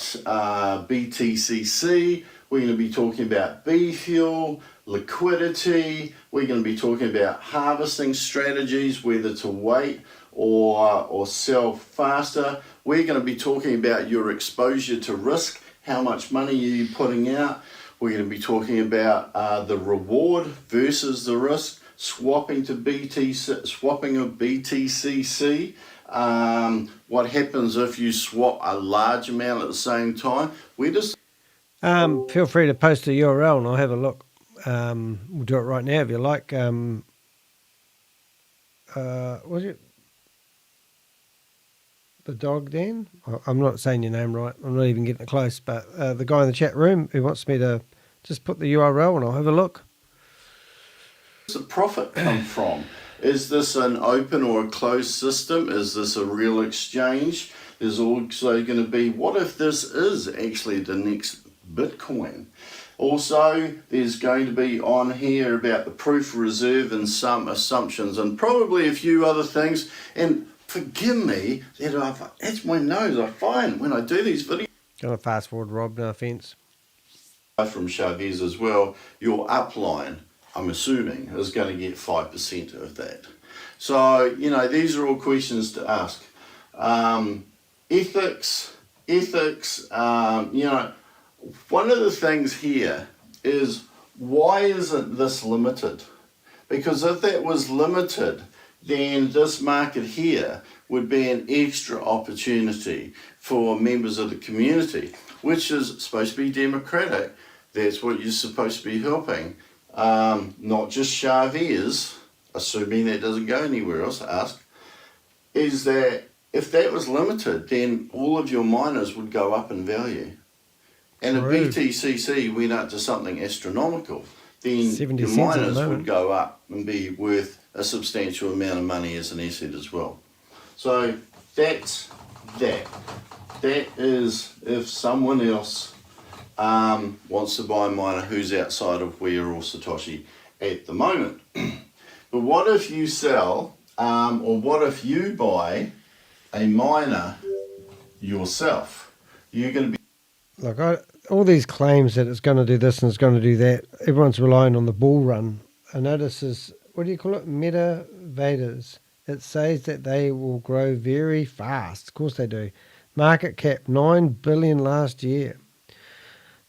BTCC. We're going to be talking about B-fuel, liquidity. We're going to be talking about harvesting strategies, whether to wait or sell faster. We're going to be talking about your exposure to risk, how much money are you putting out. We're going to be talking about the reward versus the risk, swapping of BTCC. What happens if you swap a large amount at the same time? Feel free to post a URL and I'll have a look. We'll do it right now if you like. Was it the dog, Dan? I'm not saying your name right. I'm not even getting it close. But the guy in the chat room who wants me to just put the URL and I'll have a look. Where's the profit come from? Is this an open or a closed system? Is this a real exchange? There's also going to be, what if this is actually the next Bitcoin? Also, there's going to be on here about the proof of reserve and some assumptions and probably a few other things. And forgive me, that's my nose. I find when I do these videos. Going to fast forward, Rob, no offence. From Chavez as well, your upline, I'm assuming, is going to get 5% of that. So, these are all questions to ask. Ethics, ethics, one of the things here is, why isn't this limited? Because if that was limited, then this market here would be an extra opportunity for members of the community, which is supposed to be democratic. That's what you're supposed to be helping, not just Shaviers, assuming that doesn't go anywhere else, is that if that was limited, then all of your miners would go up in value. And if BTCC went up to something astronomical, then your miners would go up and be worth a substantial amount of money as an asset as well. So that's that. That is if someone else wants to buy a miner who's outside of Where or Satoshi at the moment. But what if you sell, or what if you buy a miner yourself? You're going to be... Look, all these claims that it's going to do this and it's going to do that, everyone's relying on the bull run. I notice is, what do you call it? Metavaders. It says that they will grow very fast. Of course they do. Market cap, 9 billion last year.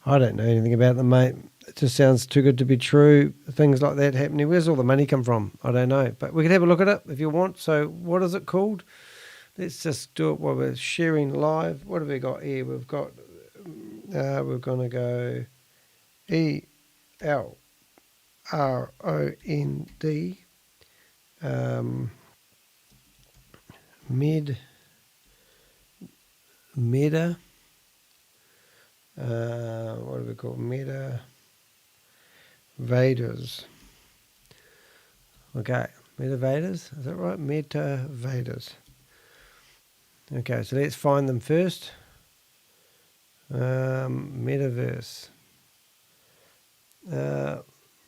I don't know anything about them, mate. It just sounds too good to be true. Things like that happening. Where's all the money come from? I don't know. But we can have a look at it if you want. So what is it called? Let's just do it while we're sharing live. What have we got here? We've got, we're going to go ELROND. Meta. What do we call Meta Vaders? Okay, Metavaders, is that right? Metavaders. Okay, so let's find them first. Metaverse.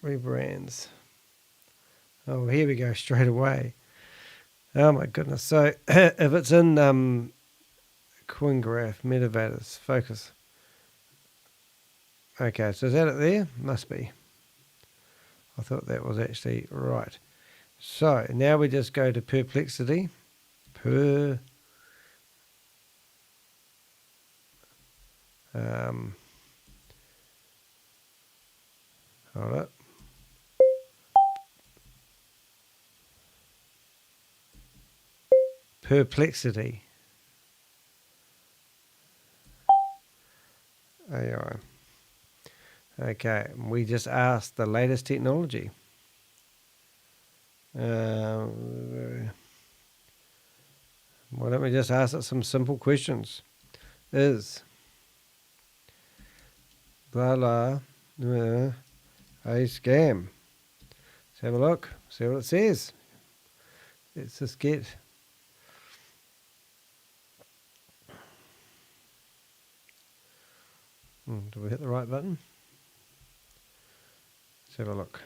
Rebrands. Oh, here we go, straight away. Oh my goodness. So if it's in CoinGraph, Metavaders, focus. Okay, so is that it there? Must be. I thought that was actually right. So now we just go to Perplexity. Hold up. Perplexity. AI. Okay, we just asked the latest technology. Why don't we just ask it some simple questions? Is blah blah a scam? Let's have a look, see what it says. Let's just get... do we hit the right button? Let's have a look.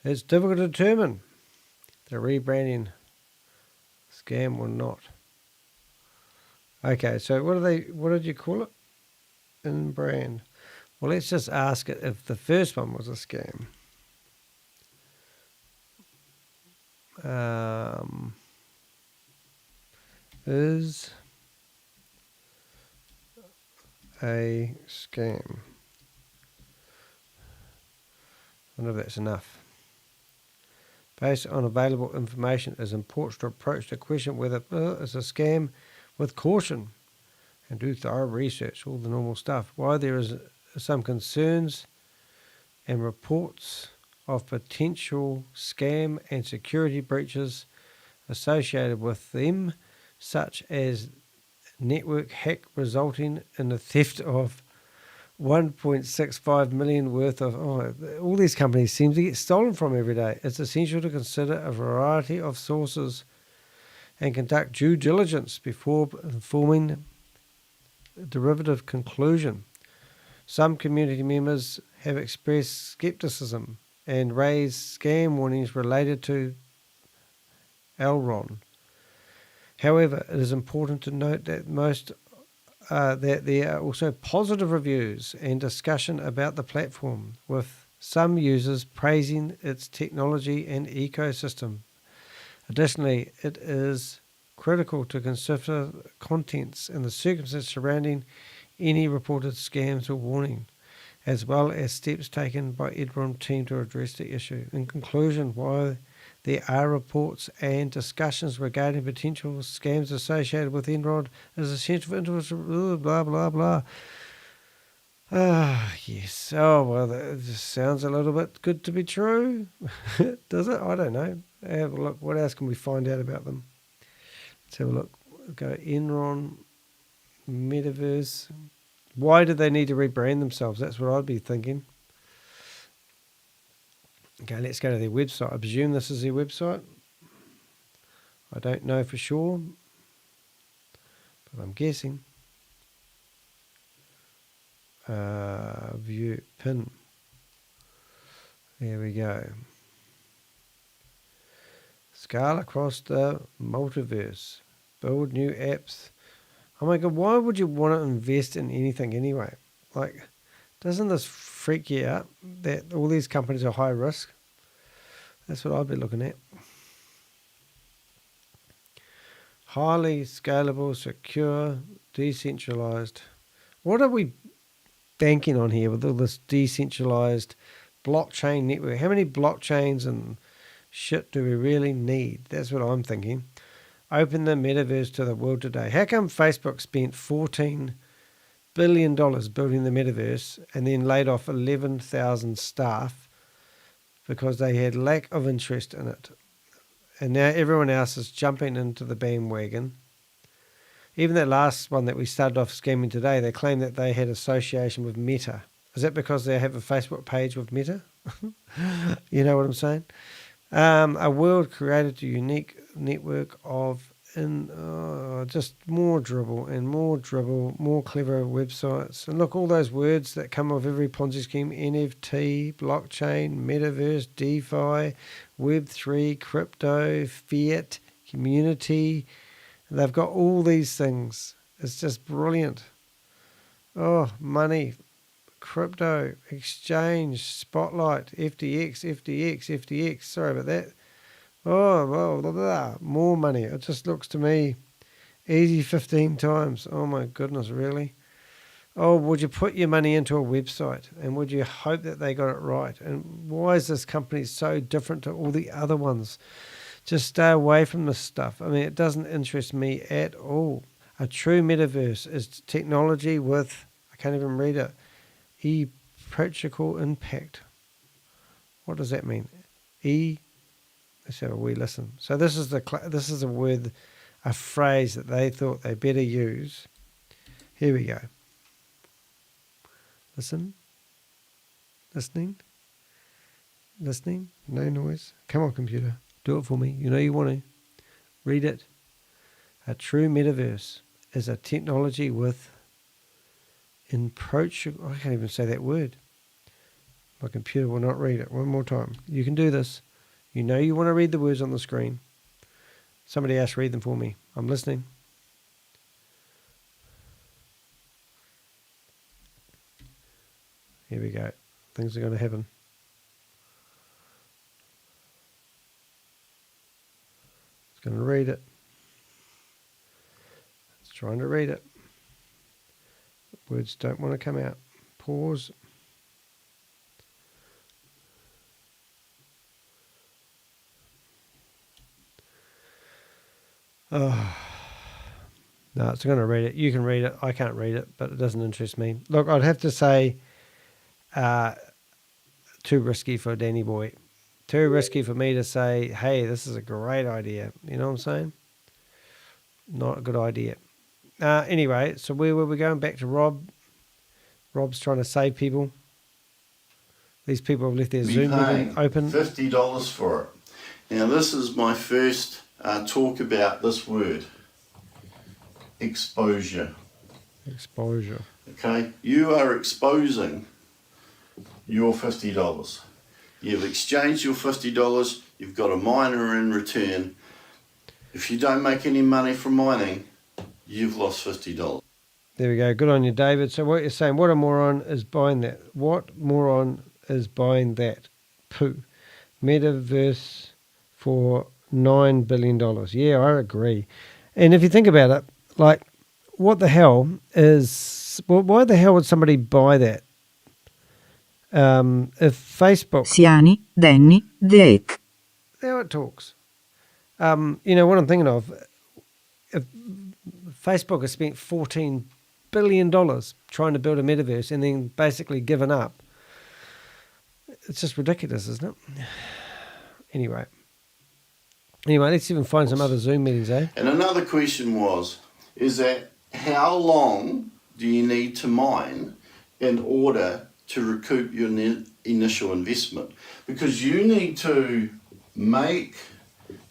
It's difficult to determine the rebranding scam or not. Okay, so what did you call it? In brand. Well, let's just ask it if the first one was a scam. Is a scam. I wonder if that's enough. Based on available information, it is important to approach the question whether it's a scam with caution and do thorough research, all the normal stuff. Why there is some concerns and reports of potential scam and security breaches associated with them, such as network hack resulting in the theft of 1.65 million worth of... all these companies seem to get stolen from every day. It's essential to consider a variety of sources and conduct due diligence before forming a derivative conclusion. Some community members have expressed skepticism and raised scam warnings related to Elrond. However, it is important to note that that there are also positive reviews and discussion about the platform, with some users praising its technology and ecosystem. Additionally, it is critical to consider contents and the circumstances surrounding any reported scams or warning, as well as steps taken by Enron team to address the issue. In conclusion, while there are reports and discussions regarding potential scams associated with Enron, it is essential for individuals, blah, blah, blah. Ah, yes. Oh, well, that just sounds a little bit good to be true. Does it? I don't know. Have a look. What else can we find out about them? Let's have a look. Go Enron, Metaverse. Why do they need to rebrand themselves? That's what I'd be thinking. Okay, let's go to their website. I presume this is their website. I don't know for sure, but I'm guessing. View pin. There we go. Scale across the multiverse. Build new apps. Oh my God, why would you want to invest in anything anyway? Like, doesn't this freak you out that all these companies are high risk? That's what I'd be looking at. Highly scalable, secure, decentralized. What are we banking on here with all this decentralized blockchain network? How many blockchains and shit do we really need? That's what I'm thinking. Open the metaverse to the world today. How come Facebook spent $14 billion building the metaverse and then laid off 11,000 staff because they had lack of interest in it? And now everyone else is jumping into the bandwagon. Even that last one that we started off scamming today, they claim that they had association with Meta. Is that because they have a Facebook page with Meta? You know what I'm saying? A world created a unique network of just more dribble, more clever websites. And look, all those words that come with every Ponzi scheme: NFT, blockchain, metaverse, DeFi, Web3, crypto, fiat, community. They've got all these things. It's just brilliant. Oh, money, crypto, exchange, spotlight, FTX. Sorry about that. Oh, well, blah, blah, more money. It just looks to me easy 15 times. Oh, my goodness, really? Oh, would you put your money into a website and would you hope that they got it right? And why is this company so different to all the other ones? Just stay away from this stuff. I mean, it doesn't interest me at all. A true metaverse is technology with, I can't even read it, practical impact. What does that mean? Let's have a wee listen. So this is a word, a phrase that they thought they better use. Here we go. Listening. No noise. Come on, computer. Do it for me. You know you want to. Read it. A true metaverse is a technology with approachable. I can't even say that word. My computer will not read it. One more time. You can do this. You know you want to read the words on the screen. Somebody else read them for me. I'm listening. Here we go. Things are going to happen. It's going to read it. It's trying to read it. Words don't want to come out. Pause. Oh, no, it's going to read it. You can read it. I can't read it, but it doesn't interest me. Look, I'd have to say too risky for Danny boy. Too risky for me to say, hey, this is a great idea. You know what I'm saying? Not a good idea. Anyway, so where were we going? Back to Rob. Rob's trying to save people. These people have left their Zoom meeting open. $50 for it. Now, this is my first talk about this word. Exposure. Okay, you are exposing your $50. You've exchanged your $50, you've got a miner in return. If you don't make any money from mining, you've lost $50. There we go. Good on you, David. So what you're saying, what a moron is buying that? What moron is buying that? Pooh. Metaverse for $9 billion. Yeah, I agree. And if you think about it, like, what the hell is... Well, why the hell would somebody buy that? If Facebook... Siani, Danny de Hek. How it talks. You know, what I'm thinking of, if Facebook has spent $14 billion trying to build a metaverse and then basically given up, it's just ridiculous, isn't it? Anyway, let's even find some other Zoom meetings, eh? And another question is that how long do you need to mine in order to recoup your initial investment? Because you need to make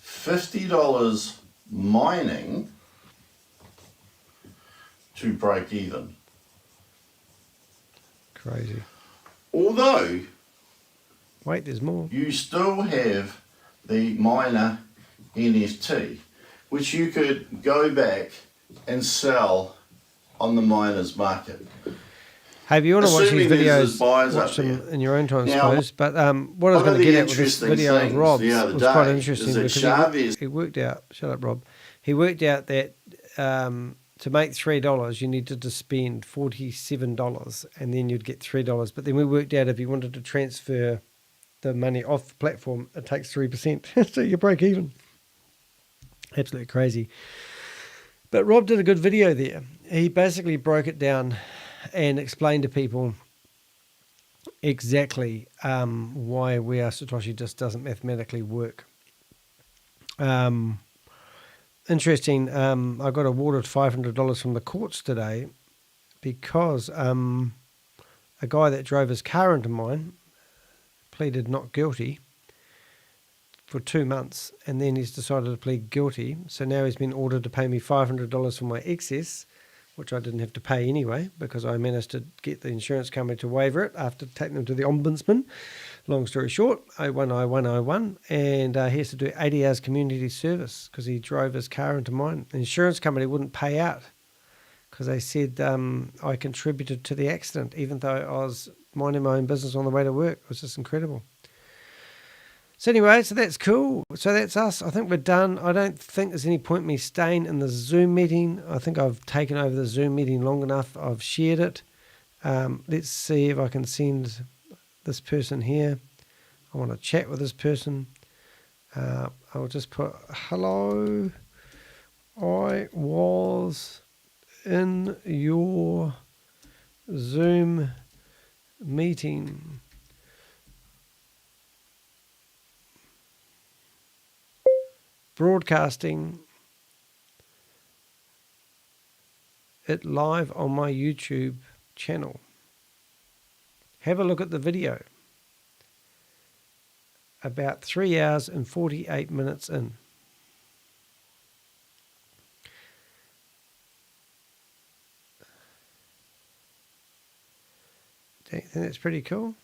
$50 mining to break even. Crazy. Although Wait, there's more. you still have the miner NFT, which you could go back and sell on the miners market. Hey, if you want to watch these Assuming there's videos, buyers watch up them there. in your own time, I Now, suppose. But what I was one going of to the get at with this interesting video of things Rob's the other was quite day interesting is that because Chavez- he worked out, shut up, Rob, he worked out that to make $3, you needed to spend $47 and then you'd get $3. But then we worked out if you wanted to transfer the money off the platform, it takes 3%. So you break even. Absolutely crazy. But Rob did a good video there. He basically broke it down and explained to people exactly why where Satoshi just doesn't mathematically work. Interesting. I got awarded $500 from the courts today because a guy that drove his car into mine pleaded not guilty for 2 months, and then he's decided to plead guilty. So now he's been ordered to pay me $500 for my excess, which I didn't have to pay anyway because I managed to get the insurance company to waiver it after taking them to the ombudsman. Long story short, I won, and he has to do 80 hours community service because he drove his car into mine. The insurance company wouldn't pay out because they said I contributed to the accident even though I was minding my own business on the way to work. It was just incredible. So anyway, so that's cool. So that's us. I think we're done. I don't think there's any point me staying in the Zoom meeting. I think I've taken over the Zoom meeting long enough. I've shared it. Let's see if I can send this person here. I want to chat with this person. I'll just put, hello, I was in your Zoom meeting. Broadcasting it live on my YouTube channel. Have a look at the video. About 3 hours and 48 minutes in. Do you think that's pretty cool?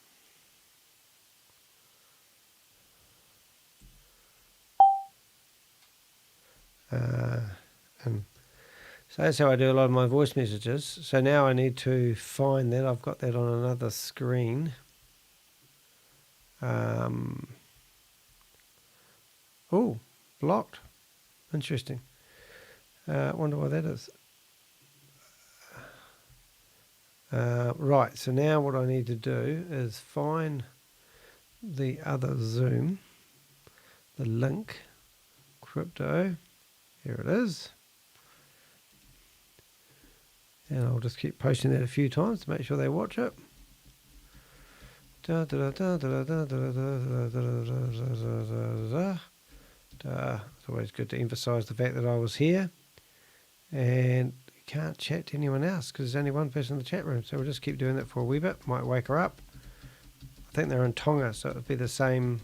And so that's how I do a lot of my voice messages. So now I need to find that. I've got that on another screen. Oh, blocked. Interesting. I wonder why that is. Right, so now what I need to do is find the other Zoom, the link, crypto. Here it is. And I'll just keep posting that a few times to make sure they watch it. It's always good to emphasize the fact that I was here. And you can't chat to anyone else because there's only one person in the chat room. So we'll just keep doing that for a wee bit. Might wake her up. I think they're in Tonga, so it'll be the same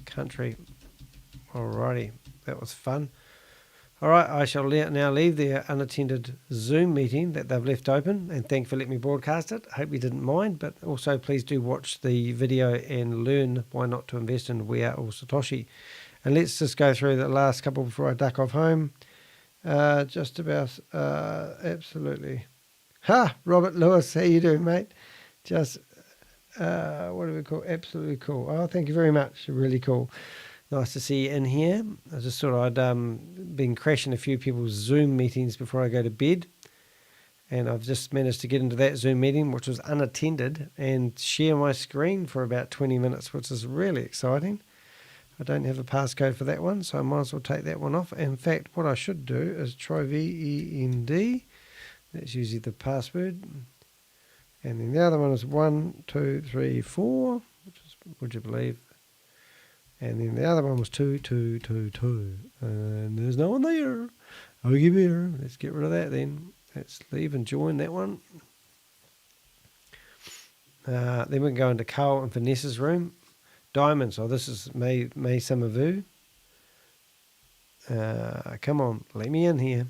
country. Alrighty, that was fun. All right, I shall now leave their unattended Zoom meeting that they've left open, and thank you for letting me broadcast it. I hope you didn't mind, but also please do watch the video and learn why not to invest in We Are All Satoshi. And let's just go through the last couple before I duck off home. Just about, absolutely. Ha! Robert Lewis, how you doing, mate? Just, what do we call? Absolutely cool. Oh, thank you very much. Really cool. Nice to see you in here. I just thought I'd been crashing a few people's Zoom meetings before I go to bed. And I've just managed to get into that Zoom meeting, which was unattended, and share my screen for about 20 minutes, which is really exciting. I don't have a passcode for that one, so I might as well take that one off. In fact, what I should do is try VEND. That's usually the password. And then the other one is 1, 2, 3, 4, which is, would you believe? And then the other one was 2, 2, 2, 2. And there's no one there. I'll give you. Let's get rid of that then. Let's leave and join that one. Then we can go into Carl and Vanessa's room. Diamonds. Oh, this is May Samavu. Come on, let me in here.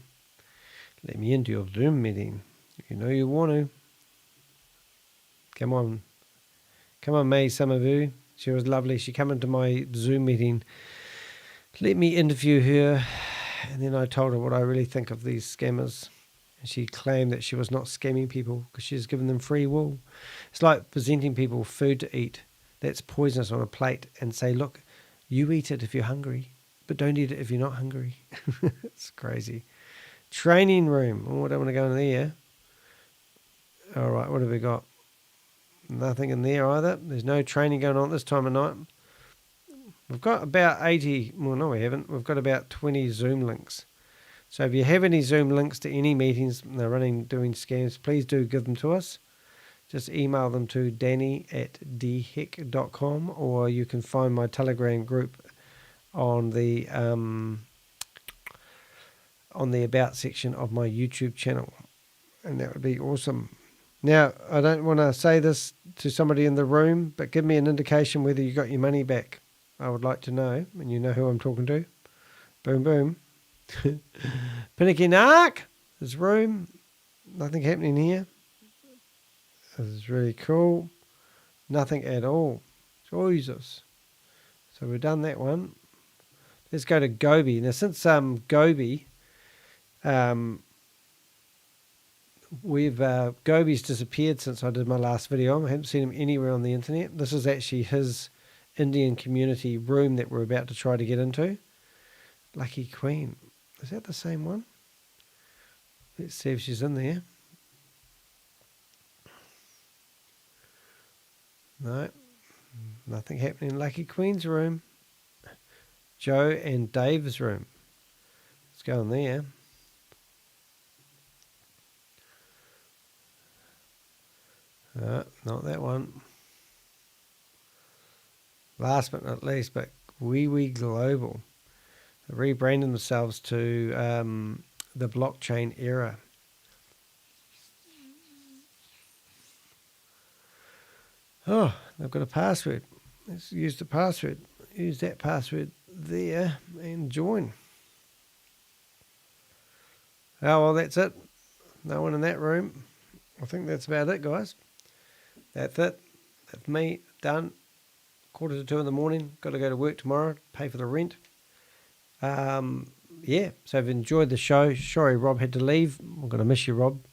Let me into your Zoom meeting. You know you want to. Come on. Come on, May Samavu. She was lovely. She came into my Zoom meeting. Let me interview her. And then I told her what I really think of these scammers. And she claimed that she was not scamming people because she's given them free will. It's like presenting people food to eat that's poisonous on a plate and say, look, you eat it if you're hungry, but don't eat it if you're not hungry. It's crazy. Training room. Oh, I don't want to go in there. All right, what have we got? Nothing in there either. There's no training going on at this time of night. We've got about 80, well, no, we haven't. We've got about 20 Zoom links. So if you have any Zoom links to any meetings they're doing scams, please do give them to us. Just email them to danny@dhek.com, or you can find my Telegram group on the About section of my YouTube channel. And that would be awesome. Now, I don't want to say this to somebody in the room, but give me an indication whether you got your money back. I would like to know, and you know who I'm talking to. Boom, boom. Pinnaky Nark, his room. Nothing happening here. This is really cool. Nothing at all. Jesus. So we've done that one. Let's go to Gobi. Now, since Gobi, Gobi's disappeared since I did my last video. I haven't seen him anywhere on the internet. This is actually his Indian community room that we're about to try to get into. Lucky Queen. Is that the same one? Let's see if she's in there. No. Nothing happening in Lucky Queen's room. Joe and Dave's room. Let's go in there. Not that one. Last but not least, but Wee Global. They rebranded themselves to the blockchain era. Oh, they've got a password. Let's use the password. Use that password there and join. Oh, well, that's it. No one in that room. I think that's about it, guys. That's it. That's me. Done. 1:45 in the morning. Got to go to work tomorrow. Pay for the rent. Yeah. So I've enjoyed the show. Sorry, Rob had to leave. I'm going to miss you, Rob.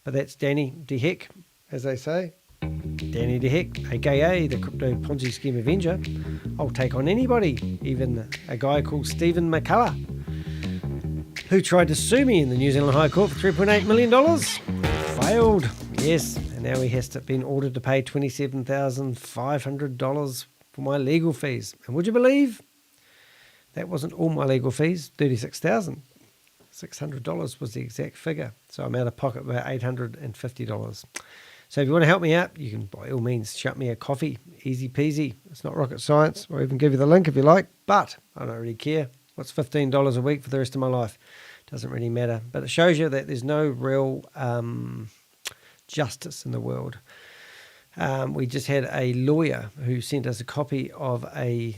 But that's Danny de Hek, as they say. Danny de Hek, a.k.a. the Crypto Ponzi Scheme Avenger. I'll take on anybody, even a guy called Stephen McCullough, who tried to sue me in the New Zealand High Court for $3.8 million. Failed, yes, and now he has been ordered to pay $27,500 for my legal fees. And would you believe that wasn't all my legal fees? $36,600 was the exact figure. So I'm out of pocket about $850. So if you want to help me out, you can by all means shut me a coffee. Easy peasy. It's not rocket science. I'll even give you the link if you like, but I don't really care. What's $15 a week for the rest of my life? Doesn't really matter. But it shows you that there's no real justice in the world. We just had a lawyer who sent us a copy of a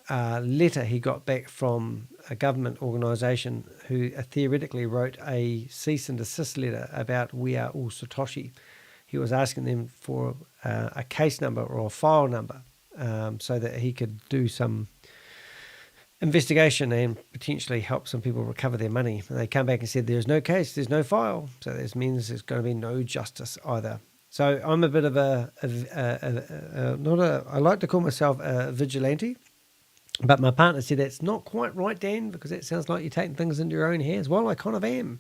letter he got back from a government organisation who theoretically wrote a cease and desist letter about We Are All Satoshi. He was asking them for a case number or a file number so that he could do some investigation and potentially help some people recover their money. And they come back and said, there's no case, there's no file. So this means there's going to be no justice either. So I'm a bit of I like to call myself a vigilante, But my partner said, that's not quite right, Dan, because that sounds like you're taking things into your own hands. Well, I kind of am.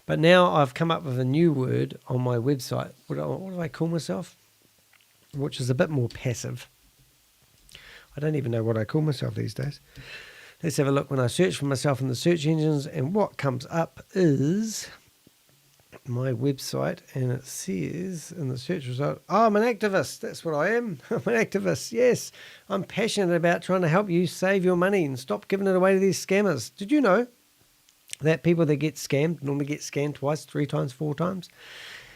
But now I've come up with a new word on my website. What do I call myself? Which is a bit more passive. I don't even know what I call myself these days. Let's have a look when I search for myself in the search engines, and what comes up is my website, and it says in the search result, oh, I'm an activist. That's what I am. I'm an activist. Yes, I'm passionate about trying to help you save your money and stop giving it away to these scammers. Did you know that people that get scammed normally get scammed twice, 3 times, 4 times?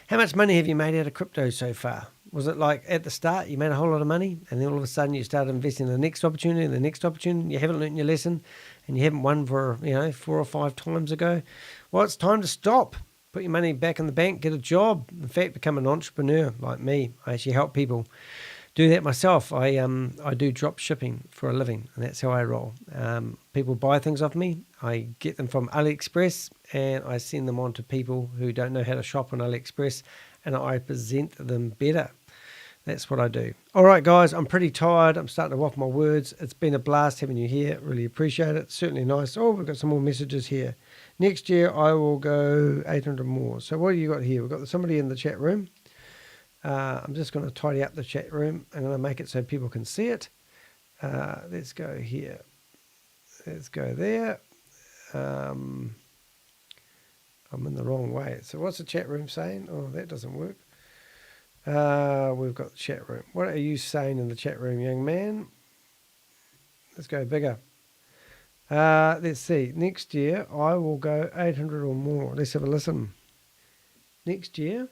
How much money have you made out of crypto so far? Was it like at the start you made a whole lot of money and then all of a sudden you started investing in the next opportunity and the next opportunity? You haven't learned your lesson and you haven't won for 4 or 5 times ago? Well, it's time to stop. Put your money back in the bank, get a job. In fact, become an entrepreneur like me. I actually help people do that myself. I do drop shipping for a living, and that's how I roll. People buy things off me. I get them from AliExpress, and I send them on to people who don't know how to shop on AliExpress, and I present them better. That's what I do. All right, guys, I'm pretty tired. I'm starting to waffle my words. It's been a blast having you here. Really appreciate it. Certainly nice. Oh, we've got some more messages here. Next year, I will go 800 more. So what do you got here? We've got somebody in the chat room. I'm just going to tidy up the chat room. I'm going to make it so people can see it. Let's go here. Let's go there. I'm in the wrong way. So what's the chat room saying? Oh, that doesn't work. We've got the chat room. What are you saying in the chat room, young man? Let's go bigger. Let's see. Next year, I will go 800 or more. Let's have a listen. Next year,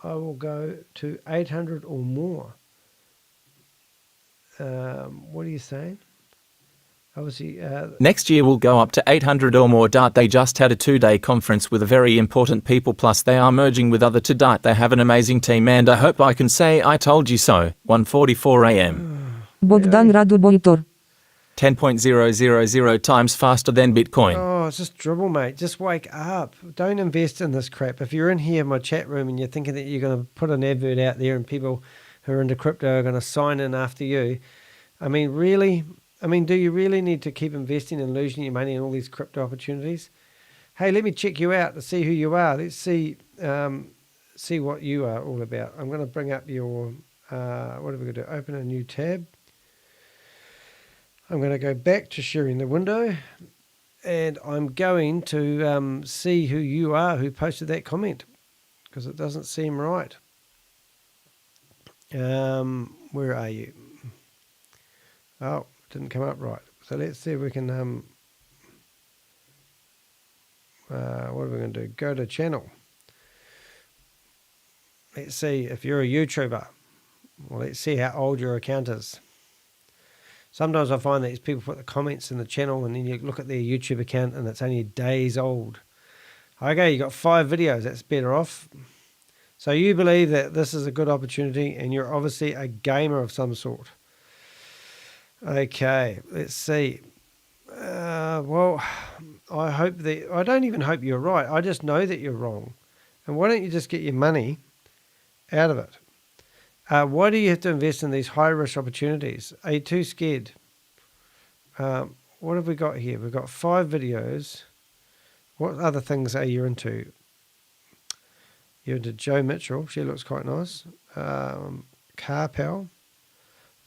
I will go to 800 or more. What are you saying? Obviously, Next year will go up to 800 or more. They just had a 2-day conference with a very important people, plus they are merging with other to date. They have an amazing team, and I hope I can say I told you so. 1:44 a.m. Bogdan Radu Bontor. 10.000 times faster than Bitcoin. oh, it's just dribble, mate. Just wake up. Don't invest in this crap. If you're in here in my chat room and you're thinking that you're going to put an advert out there and people who are into crypto are going to sign in after you, I mean, really? I mean, do you really need to keep investing and losing your money in all these crypto opportunities? Hey, let me check you out to see who you are. Let's see what you are all about. I'm going to bring up your, what are we going to do? Open a new tab. I'm going to go back to sharing the window, and I'm going to see who you are who posted that comment, because it doesn't seem right. Where are you? Oh, didn't come up right. So let's see if we can, what are we going to do? Go to channel. Let's see if you're a YouTuber. Well, let's see how old your account is. Sometimes I find that these people put the comments in the channel and then you look at their YouTube account and it's only days old. Okay, you got 5 videos. That's better off. So you believe that this is a good opportunity and you're obviously a gamer of some sort. Okay, let's see. Well, I don't even hope you're right. I just know that you're wrong. And why don't you just get your money out of it? Why do you have to invest in these high-risk opportunities? Are you too scared? What have we got here? We've got 5 videos. What other things are you into? You're into Joe Mitchell. She looks quite nice. Carpal.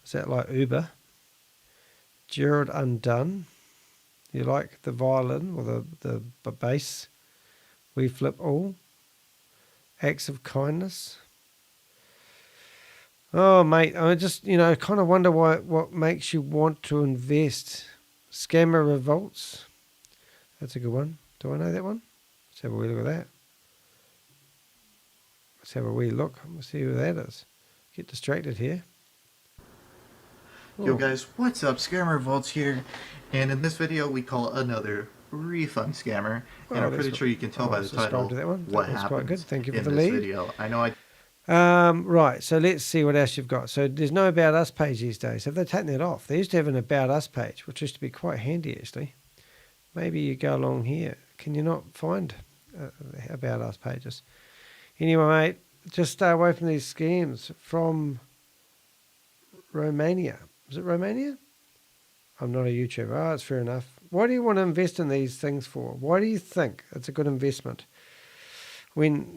Is that like Uber? Gerald Undone. You like the violin or the bass? We flip all. Acts of kindness. Oh, mate, I just, kind of wonder what makes you want to invest. Scammer revolts. That's a good one. Do I know that one? Let's have a wee look at that. Let's have a wee look. Let's see who that is. Get distracted here. Yo guys, what's up? Scammer Revolts here, and in this video we call another refund scammer, and I'm pretty sure you can tell by the title what happened quite good. Thank you for in the this lead. video. I know I right, so let's see what else you've got. So there's no About Us page these days. Have they taken that off? They used to have an About Us page, which used to be quite handy, actually. Maybe you go along here. Can you not find About Us pages? Anyway, mate, just stay away from these scams from Romania. Is it Romania? I'm not a YouTuber. Oh, that's fair enough. Why do you want to invest in these things for? Why do you think it's a good investment? When,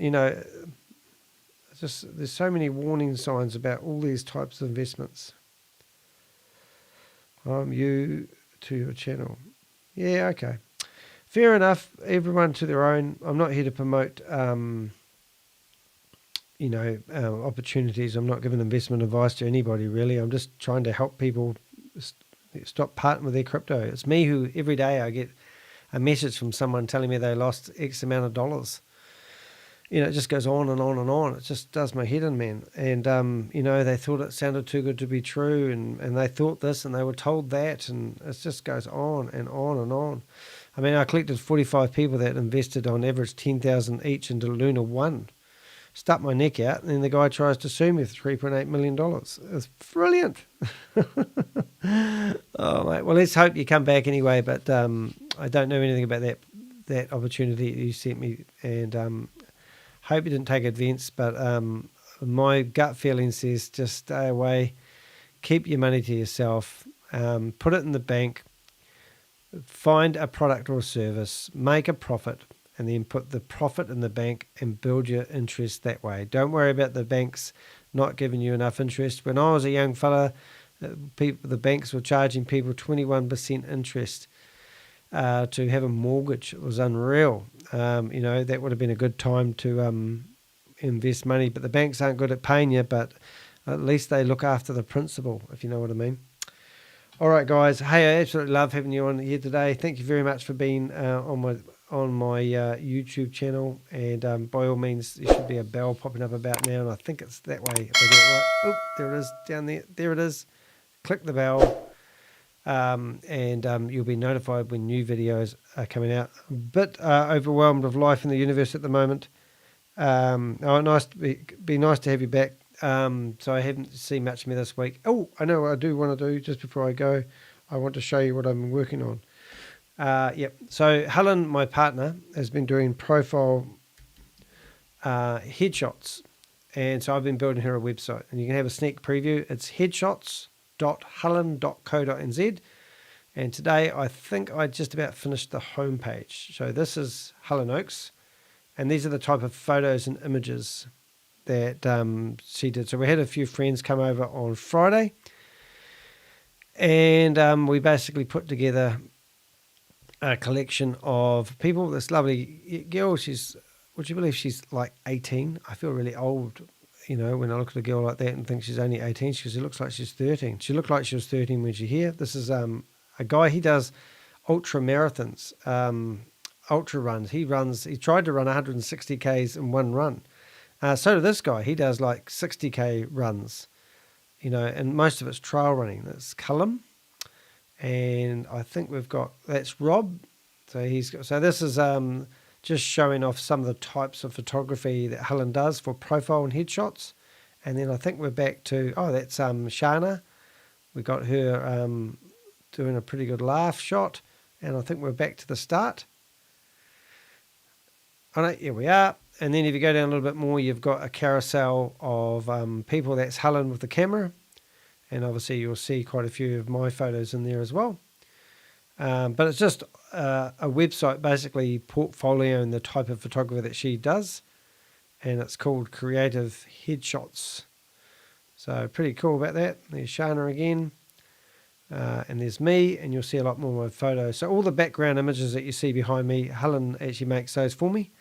there's so many warning signs about all these types of investments. I'm you to your channel. Yeah, okay. Fair enough. Everyone to their own. I'm not here to promote, opportunities. I'm not giving investment advice to anybody, really. I'm just trying to help people stop parting with their crypto. It's me who every day I get a message from someone telling me they lost X amount of dollars. It just goes on and on and on. It just does my head in, man. And, they thought it sounded too good to be true, and they thought this and they were told that, and it just goes on and on and on. I mean, I collected 45 people that invested on average 10,000 each into Luna 1. Stuck my neck out, and then the guy tries to sue me for $3.8 million. It's brilliant. Oh, mate. Well, let's hope you come back anyway, but I don't know anything about that opportunity you sent me, and hope you didn't take advance, but my gut feeling says just stay away, keep your money to yourself, put it in the bank, find a product or service, make a profit, and then put the profit in the bank and build your interest that way. Don't worry about the banks not giving you enough interest. When I was a young fella, the banks were charging people 21% interest to have a mortgage. It was unreal. That would have been a good time to invest money, but the banks aren't good at paying you, but at least they look after the principal, if you know what I mean. All right, guys. Hey, I absolutely love having you on here today. Thank you very much for being on my YouTube channel, and by all means, there should be a bell popping up about now, and I think it's that way. If I get it right. Oh, there it is down there. There it is. Click the bell. And you'll be notified when new videos are coming out. A bit overwhelmed with life in the universe at the moment. Be nice to have you back. So I haven't seen much of me this week. Oh, I know what I do want to do just before I go. I want to show you what I'm working on. Yep. So Helen, my partner, has been doing profile headshots. And so I've been building her a website. And you can have a sneak preview. It's headshots.helen.co.nz. And today I think I just about finished the homepage. So this is Helen Oakes. And these are the type of photos and images that she did. So we had a few friends come over on Friday. And we basically put together a collection of people. This lovely girl, would you believe she's like 18? I feel really old, when I look at a girl like that and think she's only 18. She looks like she's 13. She looked like she was 13 when she's here. This is a guy, he does ultra marathons, ultra runs. He tried to run 160 Ks in one run. So did this guy. He does like 60K runs, and most of it's trail running. That's Cullum. And I think that's Rob. So this is just showing off some of the types of photography that Helen does for profile and headshots. And then I think we're back to, that's Shana. We got her doing a pretty good laugh shot. And I think we're back to the start. Here we are. And then if you go down a little bit more, you've got a carousel of people. That's Helen with the camera. And obviously you'll see quite a few of my photos in there as well. But it's just a website, basically portfolioing the type of photography that she does. And it's called Creative Headshots. So pretty cool about that. There's Shana again. And there's me, and you'll see a lot more of my photos. So all the background images that you see behind me, Helen actually makes those for me.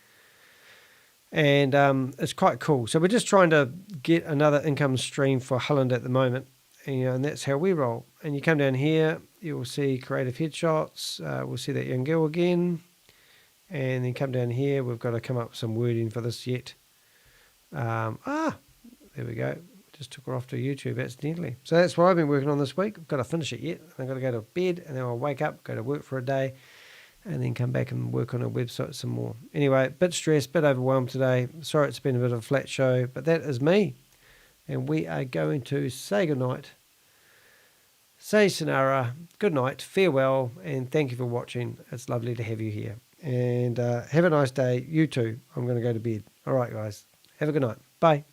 And it's quite cool. So we're just trying to get another income stream for Helen at the moment. And that's how we roll. And you come down here, you will see Creative Headshots. We'll see that young girl again. And then come down here, we've got to come up with some wording for this yet. There we go. Just took her off to YouTube accidentally. So that's what I've been working on this week. I've got to finish it yet. I've got to go to bed, and then I'll wake up, go to work for a day, and then come back and work on a website some more. Anyway, bit stressed, bit overwhelmed today. Sorry it's been a bit of a flat show, but that is me. And we are going to say goodnight, say Sanara, good night, farewell, and thank you for watching. It's lovely to have you here. And have a nice day. You too. I'm going to go to bed. All right, guys. Have a good night. Bye.